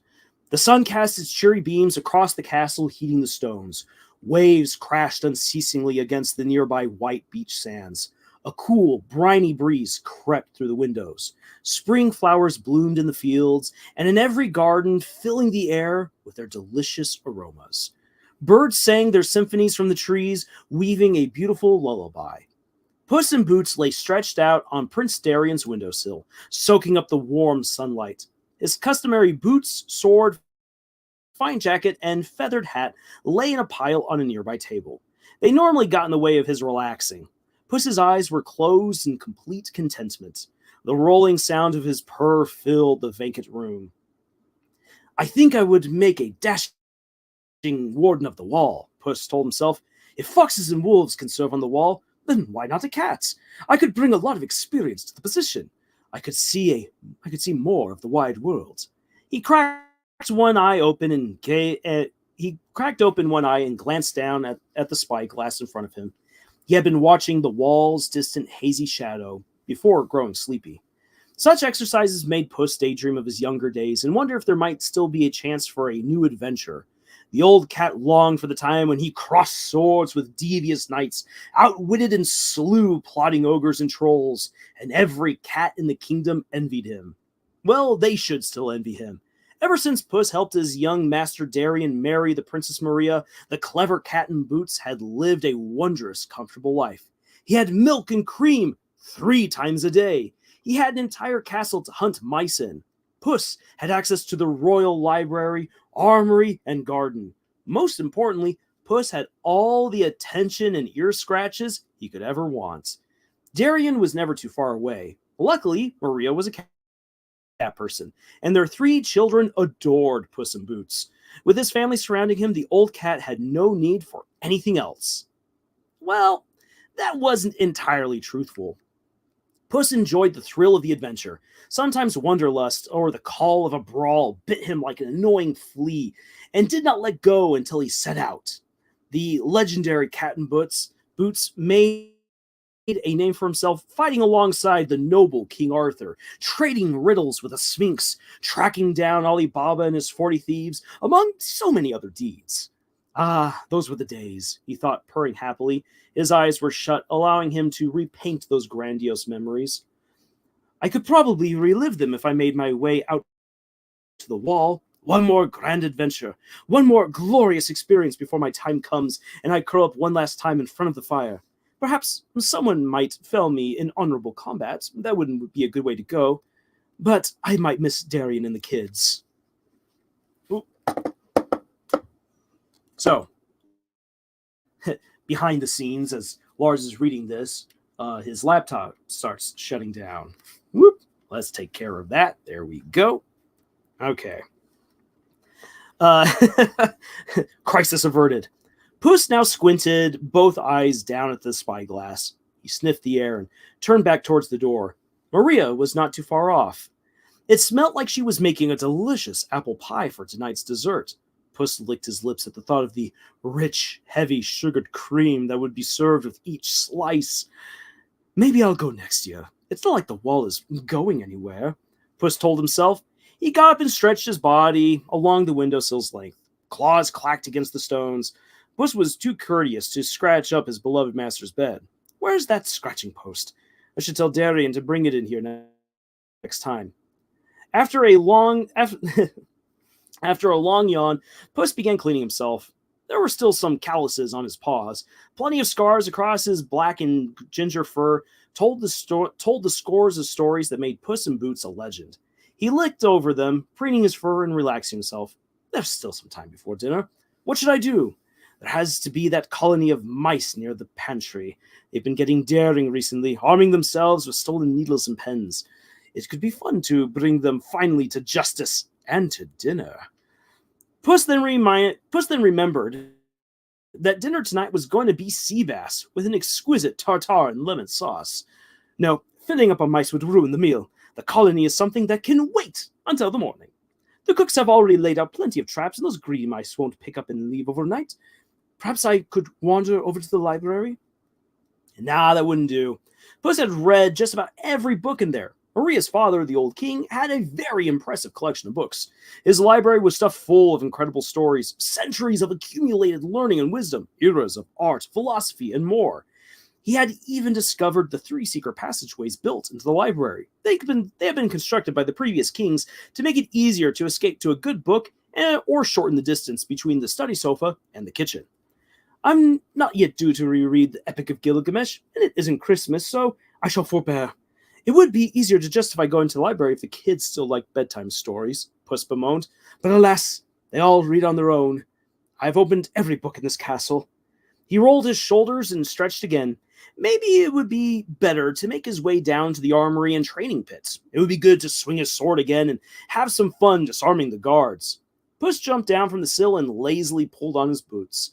The sun cast its cheery beams across the castle, heating the stones. Waves crashed unceasingly against the nearby white beach sands. A cool, briny breeze crept through the windows. Spring flowers bloomed in the fields, and in every garden, filling the air with their delicious aromas. Birds sang their symphonies from the trees, weaving a beautiful lullaby. Puss in Boots lay stretched out on Prince Darian's windowsill, soaking up the warm sunlight. His customary boots, sword, fine jacket, and feathered hat lay in a pile on a nearby table. They normally got in the way of his relaxing. Puss's eyes were closed in complete contentment. The rolling sound of his purr filled the vacant room. "I think I would make a dashing warden of the wall," Puss told himself. If foxes and wolves can serve on the wall, then why not a cat? I could bring a lot of experience to the position. I could see more of the wide world. He cracked one eye open and glanced down at the spyglass in front of him. He had been watching the wall's distant hazy shadow before growing sleepy. Such exercises made Puss daydream of his younger days and wonder if there might still be a chance for a new adventure. The old cat longed for the time when he crossed swords with devious knights, outwitted and slew plotting ogres and trolls, and every cat in the kingdom envied him. Well, they should still envy him. Ever since Puss helped his young master Darien marry the Princess Maria, the clever cat in boots had lived a wondrous, comfortable life. He had milk and cream 3 times a day. He had an entire castle to hunt mice in. Puss had access to the royal library, armory, and garden. Most importantly, Puss had all the attention and ear scratches he could ever want. Darien was never too far away. Luckily, Maria was a cat person, and their 3 children adored Puss in Boots. With his family surrounding him, the old cat had no need for anything else. Well, that wasn't entirely truthful. Puss enjoyed the thrill of the adventure. Sometimes wanderlust or the call of a brawl bit him like an annoying flea, and did not let go until he set out. The legendary Cat in Boots made a name for himself fighting alongside the noble King Arthur, trading riddles with a sphinx, tracking down Ali Baba and his 40 thieves, among so many other deeds. Ah, those were the days, he thought, purring happily. His eyes were shut, allowing him to repaint those grandiose memories. I could probably relive them if I made my way out to the wall. One more grand adventure, one more glorious experience before my time comes and I curl up one last time in front of the fire. Perhaps someone might fell me in honorable combat. That wouldn't be a good way to go. But I might miss Darien and the kids. Ooh. So, behind the scenes, as Lars is reading this, his laptop starts shutting down. Whoop! Let's take care of that. There we go. Okay. Crisis averted. Puss now squinted both eyes down at the spyglass. He sniffed the air and turned back towards the door. Maria was not too far off. It smelt like she was making a delicious apple pie for tonight's dessert. Puss licked his lips at the thought of the rich, heavy, sugared cream that would be served with each slice. Maybe I'll go next year. It's not like the wall is going anywhere, Puss told himself. He got up and stretched his body along the windowsill's length. Claws clacked against the stones. Puss was too courteous to scratch up his beloved master's bed. Where's that scratching post? I should tell Darien to bring it in here next time. After a long yawn, Puss began cleaning himself. There were still some calluses on his paws. Plenty of scars across his black and ginger fur told the scores of stories that made Puss in Boots a legend. He licked over them, preening his fur and relaxing himself. There's still some time before dinner. What should I do? There has to be that colony of mice near the pantry. They've been getting daring recently, arming themselves with stolen needles and pens. It could be fun to bring them finally to justice and to dinner. Puss then remembered that dinner tonight was going to be sea bass with an exquisite tartare and lemon sauce. No, filling up on mice would ruin the meal. The colony is something that can wait until the morning. The cooks have already laid out plenty of traps, and those greedy mice won't pick up and leave overnight. Perhaps I could wander over to the library? Nah, that wouldn't do. Puss had read just about every book in there. Maria's father, the old king, had a very impressive collection of books. His library was stuffed full of incredible stories, centuries of accumulated learning and wisdom, eras of art, philosophy, and more. He had even discovered the 3 secret passageways built into the library. They had been constructed by the previous kings to make it easier to escape to a good book or shorten the distance between the study sofa and the kitchen. I'm not yet due to reread the Epic of Gilgamesh, and it isn't Christmas, so I shall forbear. It would be easier to justify going to the library if the kids still like bedtime stories, Puss bemoaned. But alas, they all read on their own. I've opened every book in this castle. He rolled his shoulders and stretched again. Maybe it would be better to make his way down to the armory and training pits. It would be good to swing his sword again and have some fun disarming the guards. Puss jumped down from the sill and lazily pulled on his boots.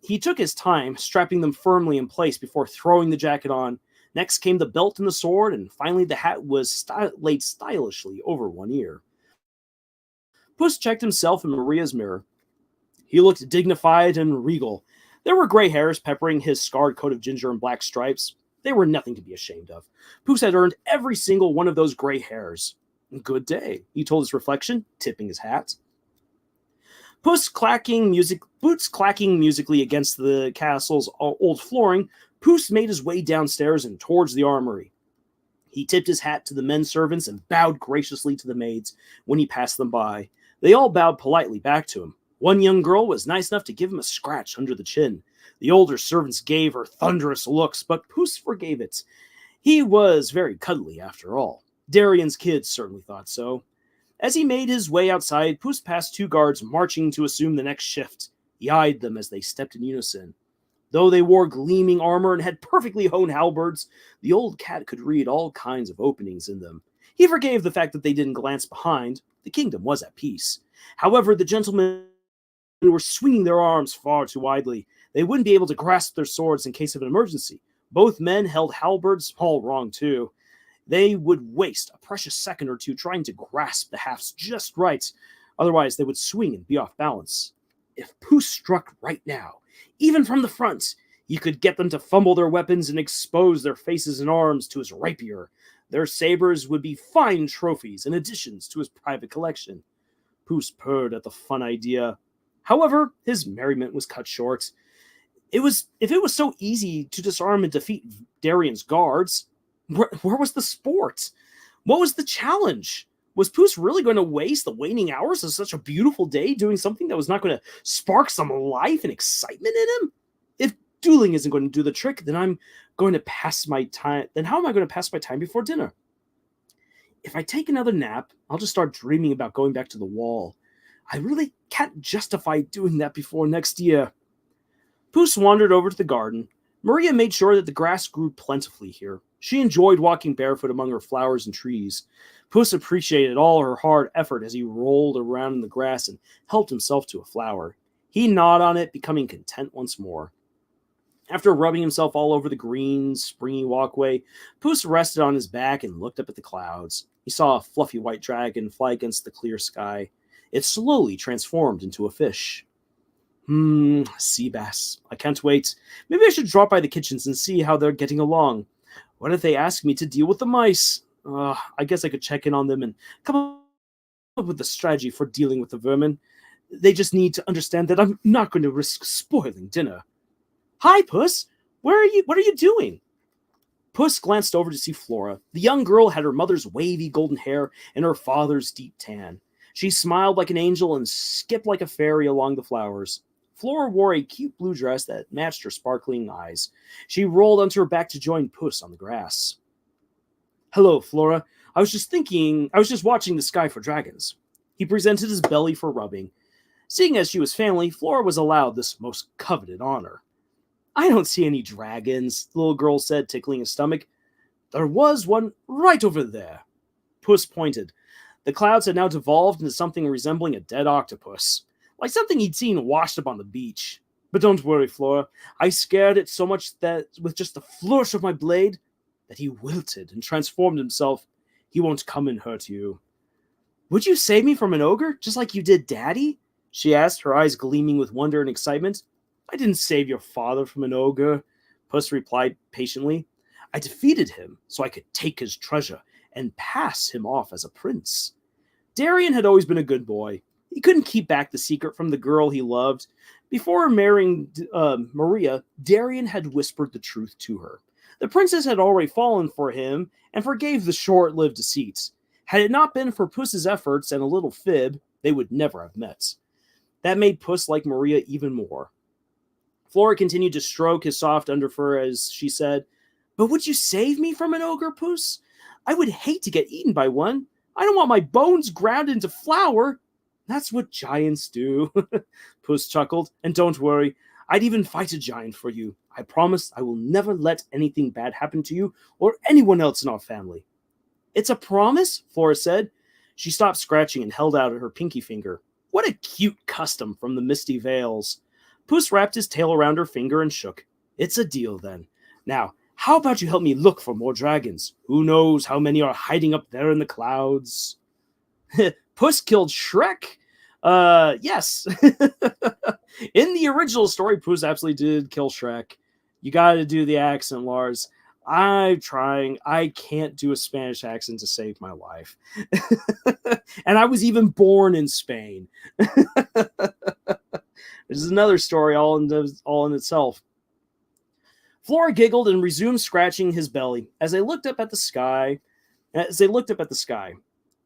He took his time, strapping them firmly in place before throwing the jacket on. Next came the belt and the sword, and finally the hat was laid stylishly over one ear. Puss checked himself in Maria's mirror. He looked dignified and regal. There were gray hairs peppering his scarred coat of ginger and black stripes. They were nothing to be ashamed of. Puss had earned every single one of those gray hairs. Good day, he told his reflection, tipping his hat. Boots clacking musically against the castle's old flooring, Puss made his way downstairs and towards the armory. He tipped his hat to the men servants and bowed graciously to the maids when he passed them by. They all bowed politely back to him. One young girl was nice enough to give him a scratch under the chin. The older servants gave her thunderous looks, but Puss forgave it. He was very cuddly, after all. Darian's kids certainly thought so. As he made his way outside, Puss passed 2 guards marching to assume the next shift. He eyed them as they stepped in unison. Though they wore gleaming armor and had perfectly honed halberds, the old cat could read all kinds of openings in them. He forgave the fact that they didn't glance behind. The kingdom was at peace. However, the gentlemen were swinging their arms far too widely. They wouldn't be able to grasp their swords in case of an emergency. Both men held halberds, all wrong too. They would waste a precious second or two trying to grasp the hafts just right. Otherwise, they would swing and be off balance. If Puss struck right now, even from the front, he could get them to fumble their weapons and expose their faces and arms to his rapier. Their sabers would be fine trophies and additions to his private collection. Puss purred at the fun idea. However, his merriment was cut short. If it was so easy to disarm and defeat Darian's guards, where was the sport? What was the challenge? Was Puss really going to waste the waning hours of such a beautiful day doing something that was not going to spark some life and excitement in him? If dueling isn't going to do the trick, then I'm going to pass my time. Then how am I going to pass my time before dinner? If I take another nap, I'll just start dreaming about going back to the wall. I really can't justify doing that before next year. Puss wandered over to the garden. Maria made sure that the grass grew plentifully here. She enjoyed walking barefoot among her flowers and trees. Puss appreciated all her hard effort as he rolled around in the grass and helped himself to a flower. He gnawed on it, becoming content once more. After rubbing himself all over the green, springy walkway, Puss rested on his back and looked up at the clouds. He saw a fluffy white dragon fly against the clear sky. It slowly transformed into a fish. Sea bass. I can't wait. Maybe I should drop by the kitchens and see how they're getting along. What if they ask me to deal with the mice? I guess I could check in on them and come up with a strategy for dealing with the vermin. They just need to understand that I'm not going to risk spoiling dinner. Hi, Puss. Where are you? What are you doing? Puss glanced over to see Flora. The young girl had her mother's wavy golden hair and her father's deep tan. She smiled like an angel and skipped like a fairy along the flowers. Flora wore a cute blue dress that matched her sparkling eyes. She rolled onto her back to join Puss on the grass. Hello, Flora. I was just watching the sky for dragons. He presented his belly for rubbing. Seeing as she was family, Flora was allowed this most coveted honor. I don't see any dragons, the little girl said, tickling his stomach. There was one right over there. Puss pointed. The clouds had now devolved into something resembling a dead octopus, like something he'd seen washed up on the beach. But don't worry, Flora. I scared it so much that with just a flourish of my blade, that he wilted and transformed himself. He won't come and hurt you. Would you save me from an ogre, just like you did Daddy? She asked, her eyes gleaming with wonder and excitement. I didn't save your father from an ogre, Puss replied patiently. I defeated him so I could take his treasure and pass him off as a prince. Darian had always been a good boy. He couldn't keep back the secret from the girl he loved. Before marrying Maria, Darian had whispered the truth to her. The princess had already fallen for him and forgave the short-lived deceit. Had it not been for Puss's efforts and a little fib, they would never have met. That made Puss like Maria even more. Flora continued to stroke his soft underfur as she said, But would you save me from an ogre, Puss? I would hate to get eaten by one. I don't want my bones ground into flour. That's what giants do. Puss chuckled. And don't worry, I'd even fight a giant for you. I promise I will never let anything bad happen to you or anyone else in our family. It's a promise? Flora said. She stopped scratching and held out her pinky finger. What a cute custom from the misty vales. Puss wrapped his tail around her finger and shook. It's a deal, then. Now, how about you help me look for more dragons? Who knows how many are hiding up there in the clouds? Puss killed Shrek? Yes. In the original story, Puss absolutely did kill Shrek. You gotta do the accent, Lars. I'm trying. I can't do a Spanish accent to save my life. And I was even born in Spain. This is another story all in itself. Flora giggled and resumed scratching his belly as they looked up at the sky.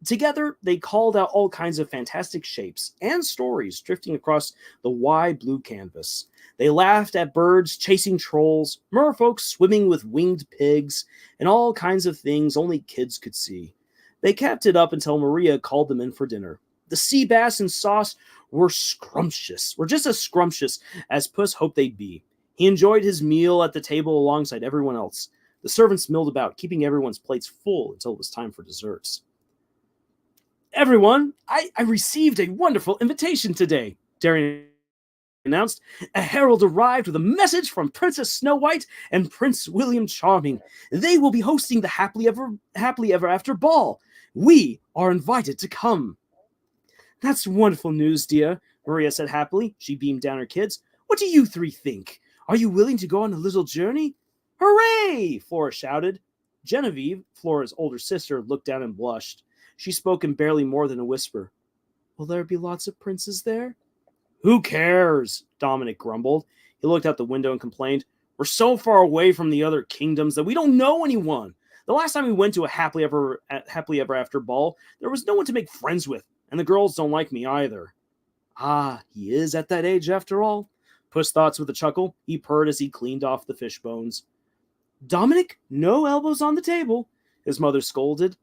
Together, they called out all kinds of fantastic shapes and stories drifting across the wide blue canvas. They laughed at birds chasing trolls, merfolk swimming with winged pigs, and all kinds of things only kids could see. They kept it up until Maria called them in for dinner. The sea bass and sauce were just as scrumptious as Puss hoped they'd be. He enjoyed his meal at the table alongside everyone else. The servants milled about, keeping everyone's plates full until it was time for desserts. Everyone, I received a wonderful invitation today, Darian announced. A herald arrived with a message from Princess Snow White and Prince William Charming. They will be hosting the Happily Ever After ball. We are invited to come. That's wonderful news, dear, Maria said happily. She beamed down her kids. What do you three think? Are you willing to go on a little journey? Hooray! Flora shouted. Genevieve, Flora's older sister, looked down and blushed. She spoke in barely more than a whisper. Will there be lots of princes there? Who cares? Dominic grumbled. He looked out the window and complained. We're so far away from the other kingdoms that we don't know anyone. The last time we went to a happily ever after ball, there was no one to make friends with, and the girls don't like me either. Ah, he is at that age after all. Puss thought with a chuckle. He purred as he cleaned off the fish bones. Dominic, no elbows on the table, his mother scolded.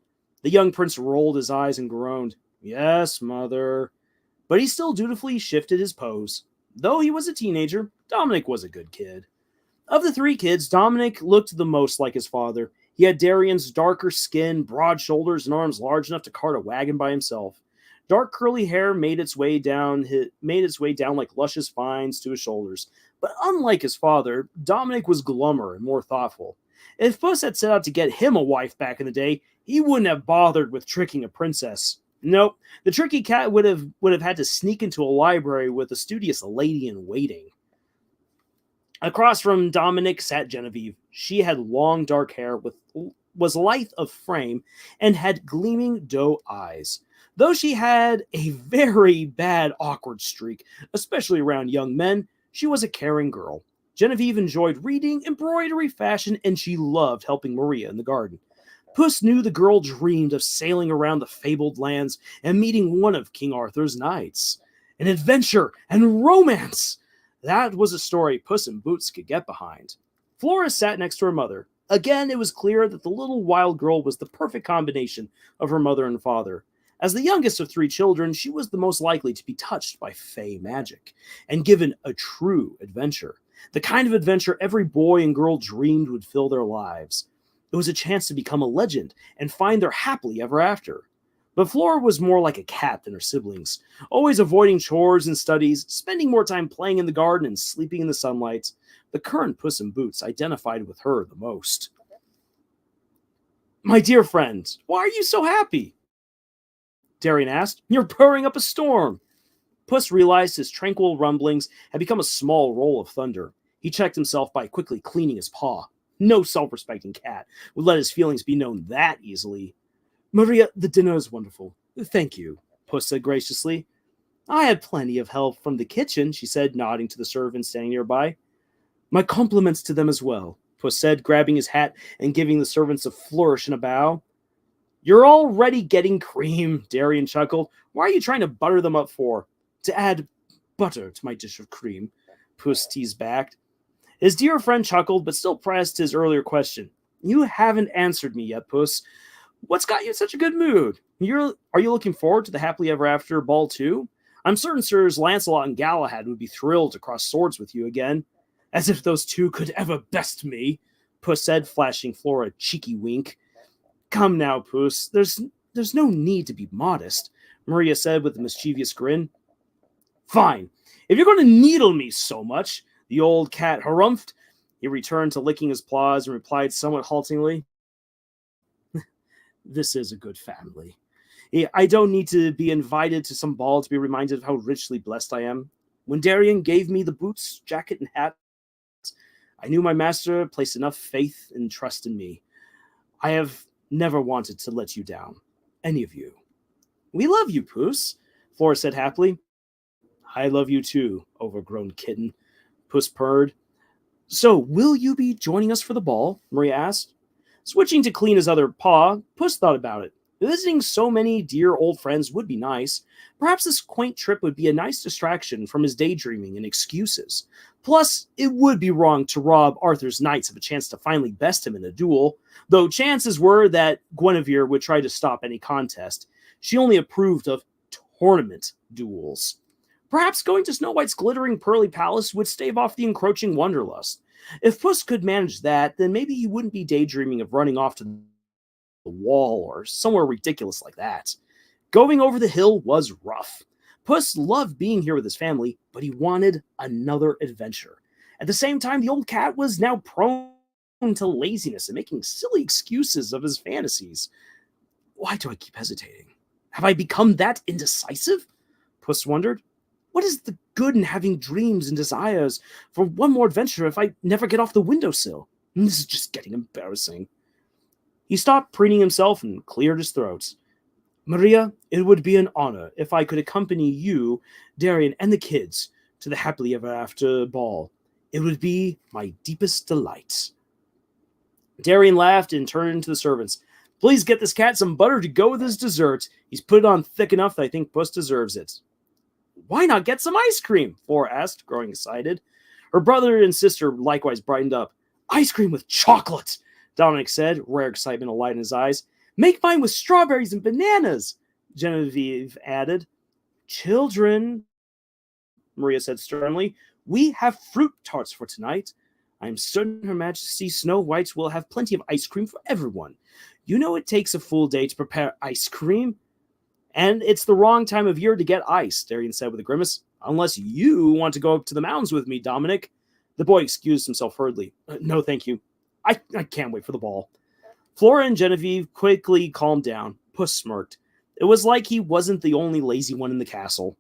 The young prince rolled his eyes and groaned. Yes, mother. But he still dutifully shifted his pose. Though he was a teenager, Dominic was a good kid. Of the three kids, Dominic looked the most like his father. He had Darian's darker skin, broad shoulders, and arms large enough to cart a wagon by himself. Dark curly hair made its way down like luscious vines to his shoulders. But unlike his father, Dominic was glummer and more thoughtful. If Puss had set out to get him a wife back in the day, he wouldn't have bothered with tricking a princess. Nope, the tricky cat would have had to sneak into a library with a studious lady-in-waiting. Across from Dominic sat Genevieve. She had long dark hair, was lithe of frame, and had gleaming doe eyes. Though she had a very bad awkward streak, especially around young men, she was a caring girl. Genevieve enjoyed reading, embroidery, fashion, and she loved helping Maria in the garden. Puss knew the girl dreamed of sailing around the fabled lands and meeting one of King Arthur's knights. An adventure and romance! That was a story Puss in Boots could get behind. Flora sat next to her mother. Again, it was clear that the little wild girl was the perfect combination of her mother and father. As the youngest of three children, she was the most likely to be touched by fey magic and given a true adventure. The kind of adventure every boy and girl dreamed would fill their lives. It was a chance to become a legend and find their happily ever after. But Flora was more like a cat than her siblings, always avoiding chores and studies, spending more time playing in the garden and sleeping in the sunlight. The current Puss in Boots identified with her the most. My dear friend, why are you so happy? Darian asked. You're purring up a storm. Puss realized his tranquil rumblings had become a small roll of thunder. He checked himself by quickly cleaning his paw. No self-respecting cat would let his feelings be known that easily. Maria, the dinner is wonderful. Thank you, Puss said graciously. I had plenty of help from the kitchen, she said, nodding to the servant standing nearby. My compliments to them as well, Puss said, grabbing his hat and giving the servants a flourish and a bow. You're already getting cream, Darian chuckled. Why are you trying to butter them up for? To add butter to my dish of cream, Puss teased back. His dear friend chuckled, but still pressed his earlier question. You haven't answered me yet, Puss. What's got you in such a good mood? Are you looking forward to the Happily Ever After ball too? I'm certain Sirs Lancelot and Galahad would be thrilled to cross swords with you again. As if those two could ever best me, Puss said, flashing Flora a cheeky wink. Come now, Puss. There's no need to be modest, Maria said with a mischievous grin. Fine. If you're going to needle me so much, the old cat harumphed. He returned to licking his paws and replied somewhat haltingly, this is a good family. I don't need to be invited to some ball to be reminded of how richly blessed I am. When Darien gave me the boots, jacket, and hat, I knew my master placed enough faith and trust in me. I have never wanted to let you down, any of you. We love you, Puss, Flora said happily. I love you too, overgrown kitten, Puss purred. So, will you be joining us for the ball? Maria asked. Switching to clean his other paw, Puss thought about it. Visiting so many dear old friends would be nice. Perhaps this quaint trip would be a nice distraction from his daydreaming and excuses. Plus, it would be wrong to rob Arthur's knights of a chance to finally best him in a duel, though chances were that Guinevere would try to stop any contest. She only approved of tournament duels. Perhaps going to Snow White's glittering pearly palace would stave off the encroaching wanderlust. If Puss could manage that, then maybe he wouldn't be daydreaming of running off to the wall or somewhere ridiculous like that. Going over the hill was rough. Puss loved being here with his family, but he wanted another adventure. At the same time, the old cat was now prone to laziness and making silly excuses of his fantasies. Why do I keep hesitating? Have I become that indecisive? Puss wondered. What is the good in having dreams and desires for one more adventure if I never get off the windowsill? This is just getting embarrassing. He stopped preening himself and cleared his throat. Maria, it would be an honor if I could accompany you, Darien, and the kids to the happily ever after ball. It would be my deepest delight. Darien laughed and turned to the servants. Please get this cat some butter to go with his dessert. He's put it on thick enough that I think Puss deserves it. Why not get some ice cream? Flora asked, growing excited. Her brother and sister likewise brightened up. Ice cream with chocolate, Dominic said, rare excitement alight in his eyes. Make mine with strawberries and bananas, Genevieve added. Children, Maria said sternly, we have fruit tarts for tonight. I am certain Her Majesty Snow White will have plenty of ice cream for everyone. You know it takes a full day to prepare ice cream. And it's the wrong time of year to get ice, Darien said with a grimace. Unless you want to go up to the mountains with me, Dominic. The boy excused himself hurriedly. No, thank you. I can't wait for the ball. Flora and Genevieve quickly calmed down. Puss smirked. It was like he wasn't the only lazy one in the castle.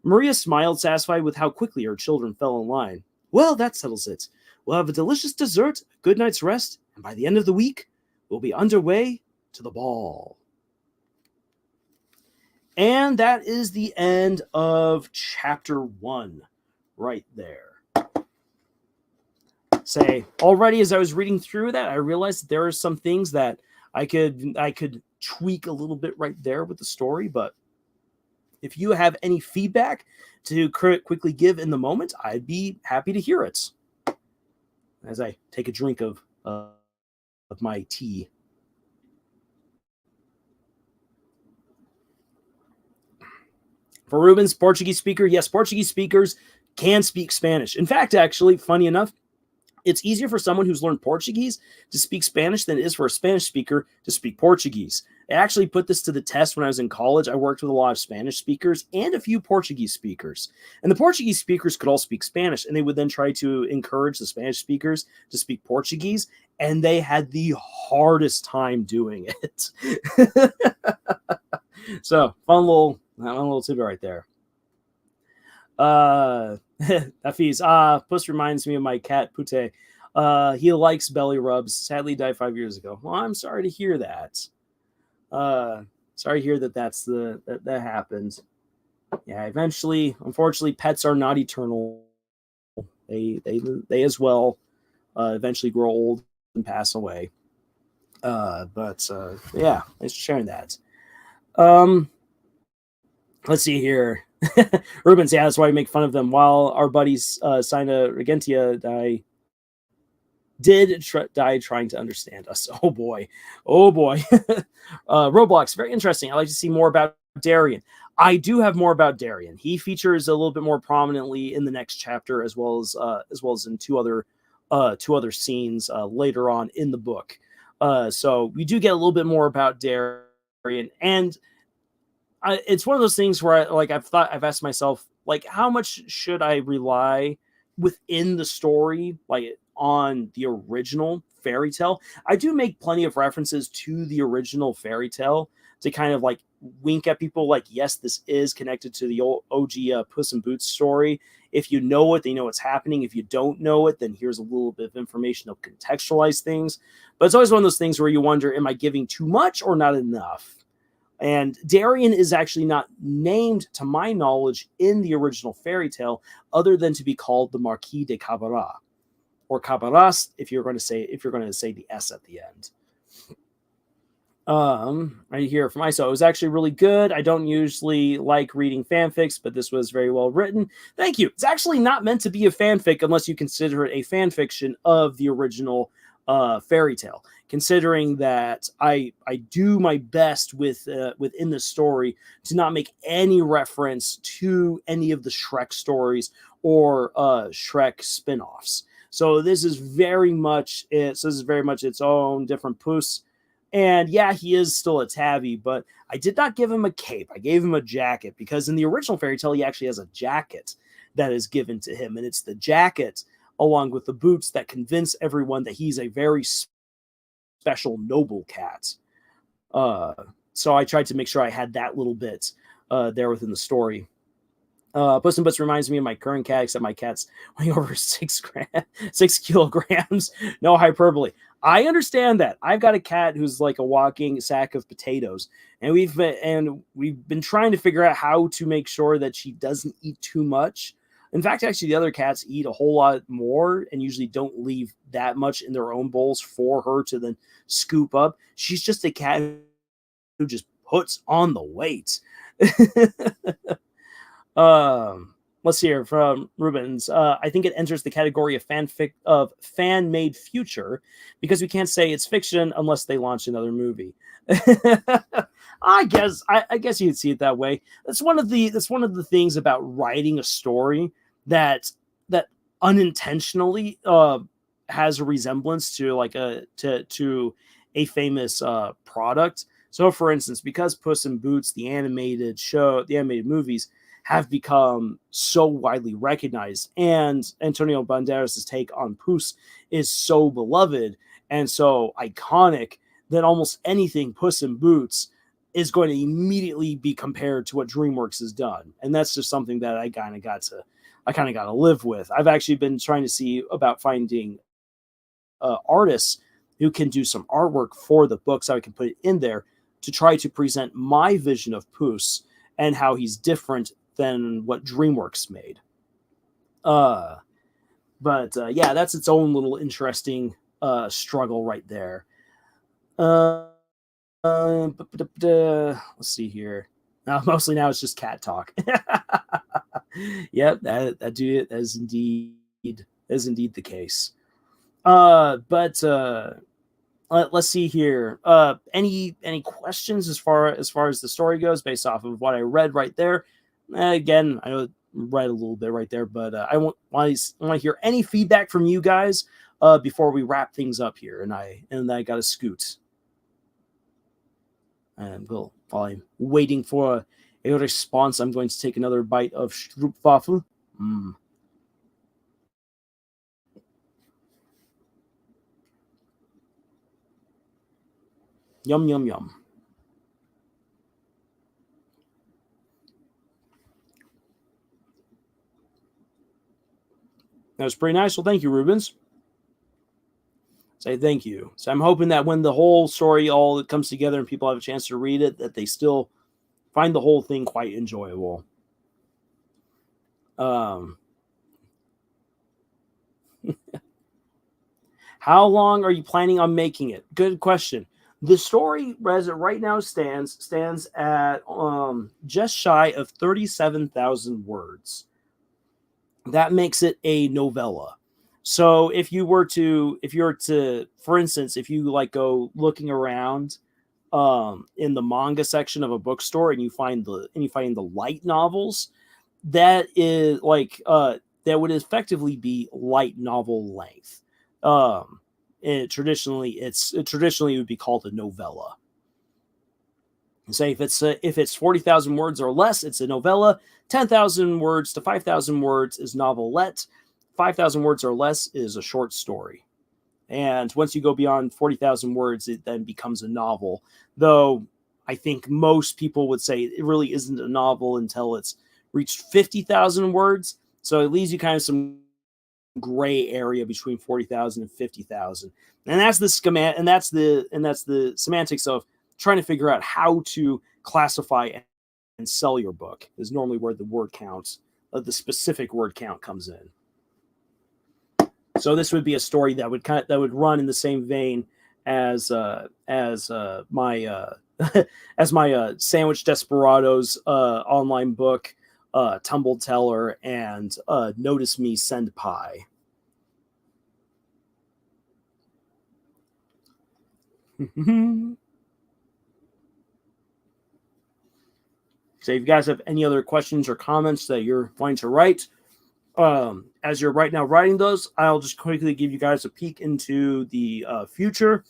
Maria smiled, satisfied with how quickly her children fell in line. Well, that settles it. We'll have a delicious dessert, a good night's rest, and by the end of the week, we'll be underway to the ball. And that is the end of chapter 1 right there. Say, already as I was reading through that, I realized that there are some things that I could tweak a little bit right there with the story, but if you have any feedback to quickly give in the moment, I'd be happy to hear it. As I take a drink of my tea. For Ruben's Portuguese speaker, yes, Portuguese speakers can speak Spanish. In fact, actually, funny enough, it's easier for someone who's learned Portuguese to speak Spanish than it is for a Spanish speaker to speak Portuguese. I actually put this to the test when I was in college. I worked with a lot of Spanish speakers and a few Portuguese speakers. And the Portuguese speakers could all speak Spanish, and they would then try to encourage the Spanish speakers to speak Portuguese, and they had the hardest time doing it. So, fun little tidbit right there. Hafiz, Puss reminds me of my cat Pute. He likes belly rubs. Sadly died 5 years ago. Well, I'm sorry to hear that. Sorry to hear that that happened. Yeah, eventually, unfortunately, pets are not eternal. They as well eventually grow old and pass away. But yeah, thanks for sharing that. Let's see here. Rubens, yeah, that's why we make fun of them. While our buddies Sina Regentia die trying to understand us. Oh boy. Roblox, very interesting. I'd like to see more about Darien. I do have more about Darien. He features a little bit more prominently in the next chapter, as well as in two other scenes later on in the book. So we do get a little bit more about Darien, and it's one of those things where I've asked myself, like how much should I rely within the story, like on the original fairy tale? I do make plenty of references to the original fairy tale to kind of like wink at people like, yes, this is connected to the old OG Puss in Boots story. If you know it, then you know what's happening. If you don't know it, then here's a little bit of information to contextualize things. But it's always one of those things where you wonder, am I giving too much or not enough? And Darien is actually not named, to my knowledge, in the original fairy tale, other than to be called the Marquis de Cabaret, or Cabaras, if you're going to say the S at the end. Right here from ISO, it was actually really good. I don't usually like reading fanfics, but this was very well written. Thank you. It's actually not meant to be a fanfic unless you consider it a fan fiction of the original fairy tale. Considering that I do my best within the story to not make any reference to any of the Shrek stories or Shrek spin-offs. So this is very much its own different Puss. And yeah, he is still a tabby, but I did not give him a cape. I gave him a jacket, because in the original fairy tale, he actually has a jacket that is given to him. And it's the jacket, along with the boots, that convince everyone that he's a very special noble cat. So I tried to make sure I had that little bit there within the story. Puss in Boots reminds me of my current cat, except my cat's weighing over 6 kilograms. No hyperbole. I understand that. I've got a cat who's like a walking sack of potatoes, and we've been trying to figure out how to make sure that she doesn't eat too much. In fact, actually, the other cats eat a whole lot more and usually don't leave that much in their own bowls for her to then scoop up. She's just a cat who just puts on the weight. Let's see here from Rubens. I think it enters the category of fan-made future, because we can't say it's fiction unless they launch another movie. I guess you'd see it that way. That's one of the things about writing a story that unintentionally has a resemblance to like to a famous product. So, for instance, because Puss in Boots, the animated movies, have become so widely recognized, and Antonio Banderas' take on Puss is so beloved and so iconic that almost anything Puss in Boots is going to immediately be compared to what DreamWorks has done. And that's just something that I kind of got to live with. I've actually been trying to see about finding artists who can do some artwork for the book so I can put it in there to try to present my vision of Puss and how he's different than what DreamWorks made. But yeah, that's its own little interesting struggle right there. Let's see here. Mostly now it's just cat talk. Yep, that is indeed the case. But let's see here. Any questions as far as the story goes, based off of what I read right there? Again, I read a little bit right there, but I want to hear any feedback from you guys before we wrap things up here. And I got to scoot. And while I'm waiting for a response, I'm going to take another bite of Stroopwafel. Yum, yum, yum. That was pretty nice. Well, thank you, Rubens. Say thank you. So I'm hoping that when the whole story all comes together and people have a chance to read it, that they still find the whole thing quite enjoyable. How long are you planning on making it? Good question. The story, as it right now stands at just shy of 37,000 words. That makes it a novella. So if you were to, for instance, if you like go looking around in the manga section of a bookstore and you find the light novels, that is like that would effectively be light novel length. Traditionally it would be called a novella. Say if it's 40,000 words or less, it's a novella. 10,000 words to 5,000 words is novelette. 5,000 words or less is a short story. And once you go beyond 40,000 words, it then becomes a novel. Though I think most people would say it really isn't a novel until it's reached 50,000 words. So it leaves you kind of some gray area between 40,000 and 50,000. And that's the semantics of trying to figure out how to classify and sell your book is normally where the word counts, the specific word count comes in. So this would be a story that would run in the same vein as my as my Sandwich Desperados online book, Tumble Teller, and Notice Me Send Pie. So if you guys have any other questions or comments that you're wanting to write, as you're right now writing those, I'll just quickly give you guys a peek into the future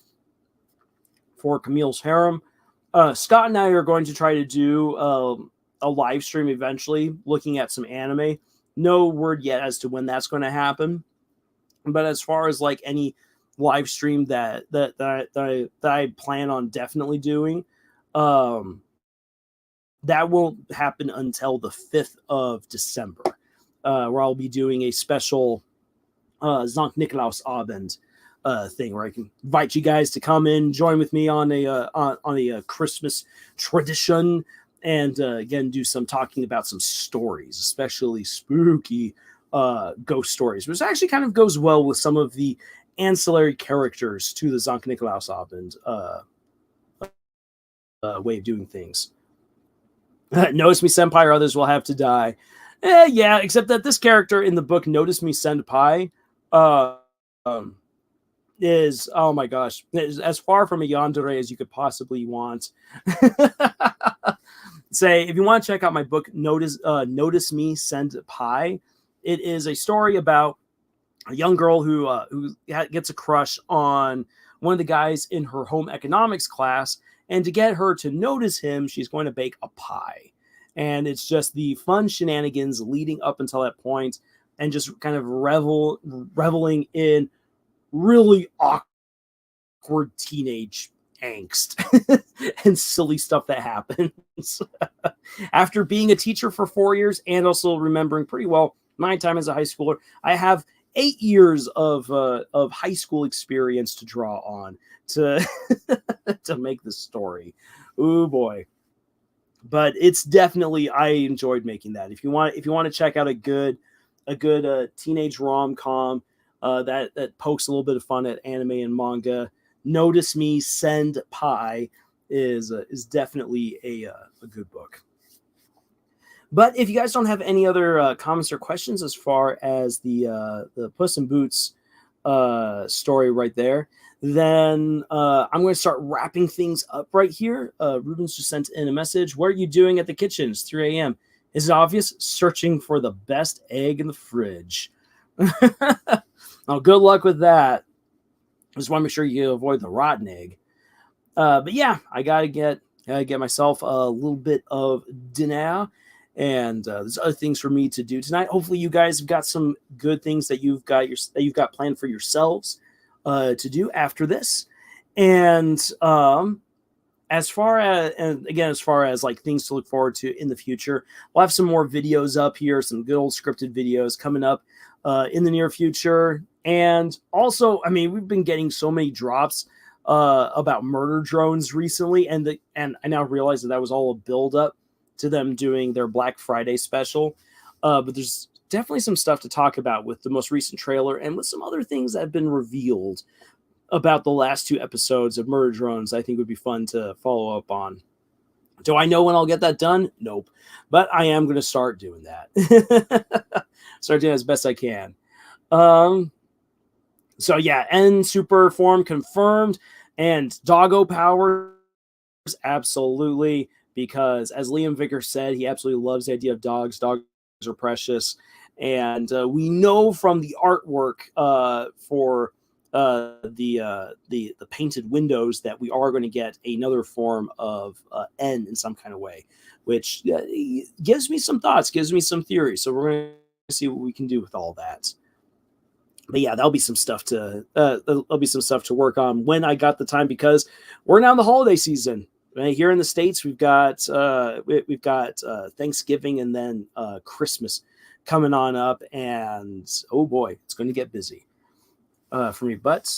for Camille's Harem. Scott and I are going to try to do a live stream eventually, looking at some anime. No word yet as to when that's going to happen. But as far as like any live stream that I plan on definitely doing, that won't happen until the 5th of December. Where I'll be doing a special Sankt Nikolaus Abend thing where I can invite you guys to come in, join with me on a Christmas tradition, and again do some talking about some stories, especially spooky ghost stories, which actually kind of goes well with some of the ancillary characters to the Sankt Nikolaus Abend way of doing things. Notice Me Senpai or others will have to die. Yeah, except that this character in the book, Notice Me Senpai, is, oh my gosh, is as far from a yandere as you could possibly want. Say, if you want to check out my book, Notice Me Senpai, it is a story about a young girl who gets a crush on one of the guys in her home economics class, and to get her to notice him, she's going to bake a pie. And it's just the fun shenanigans leading up until that point, and just kind of reveling in really awkward teenage angst and silly stuff that happens. After being a teacher for 4 years and also remembering pretty well my time as a high schooler, I have 8 years of high school experience to draw on to to make this story. Ooh boy. But it's definitely, I enjoyed making that. If you want to check out a good teenage rom-com that pokes a little bit of fun at anime and manga, Notice Me Senpai is definitely a good book. But if you guys don't have any other comments or questions as far as the Puss in Boots story right there, then I'm going to start wrapping things up right here. Ruben's just sent in a message. What are you doing at the kitchen? It's 3 a.m. Is it obvious? Searching for the best egg in the fridge. Oh, good luck with that. Just want to make sure you avoid the rotten egg. But yeah, I gotta get myself a little bit of dinner, and there's other things for me to do tonight. Hopefully, you guys have got some good things that you've got planned for yourselves to do after this. And as far as like things to look forward to in the future, we'll have some more videos up here, some good old scripted videos coming up in the near future. And also, I mean, we've been getting so many drops about murder drones recently, and I now realize that was all a build up to them doing their Black Friday special. But there's definitely some stuff to talk about with the most recent trailer and with some other things that have been revealed about the last 2 episodes of Murder Drones. I think would be fun to follow up on. Do I know when I'll get that done? Nope. But I am going to start doing that. Start doing it as best I can. So yeah, N super form confirmed, and doggo powers, absolutely, because as Liam Vicker said, he absolutely loves the idea of dogs. Dogs are precious. And we know from the artwork for the painted windows that we are going to get another form of N in some kind of way, which gives me some thoughts, gives me some theories. So we're going to see what we can do with all that. But yeah, that'll be some stuff to work on when I got the time, because we're now in the holiday season. Right? Here in the States, we've got Thanksgiving and then Christmas coming on up, and oh boy, it's going to get busy for me. But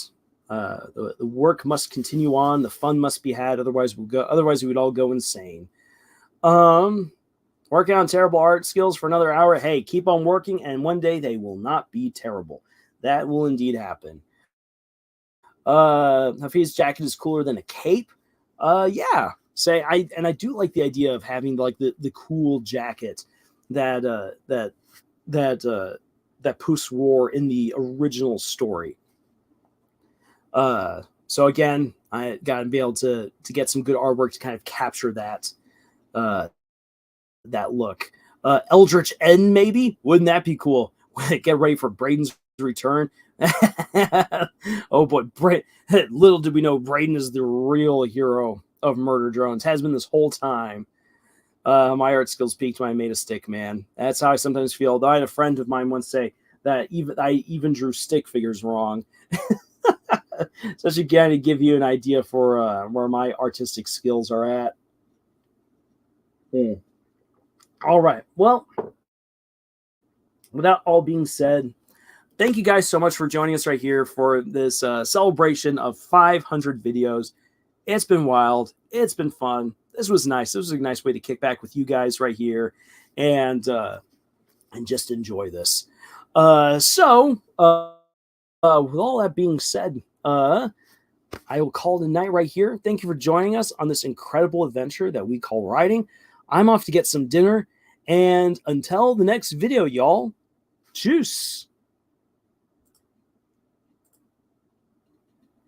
the work must continue on. The fun must be had. Otherwise, we would all go insane. Working on terrible art skills for another hour. Hey, keep on working, and one day they will not be terrible. That will indeed happen. Hafiz's jacket is cooler than a cape. Yeah. I do like the idea of having like the cool jacket that Puss wore in the original story. So again, I gotta be able to get some good artwork to kind of capture that look. Eldritch N, maybe? Wouldn't that be cool? Get ready for Brayden's return. Oh boy, little did we know Brayden is the real hero of Murder Drones. Has been this whole time. My art skills peaked when I made a stick man. That's how I sometimes feel. Though I had a friend of mine once say that I even drew stick figures wrong. So she kind of give you an idea for where my artistic skills are at. All right. Well, without all being said, thank you guys so much for joining us right here for this celebration of 500 videos. It's been wild. It's been fun. This was nice. This was a nice way to kick back with you guys right here and just enjoy this. So with all that being said, I will call it a night right here. Thank you for joining us on this incredible adventure that we call writing. I'm off to get some dinner. And until the next video, y'all, tschüss.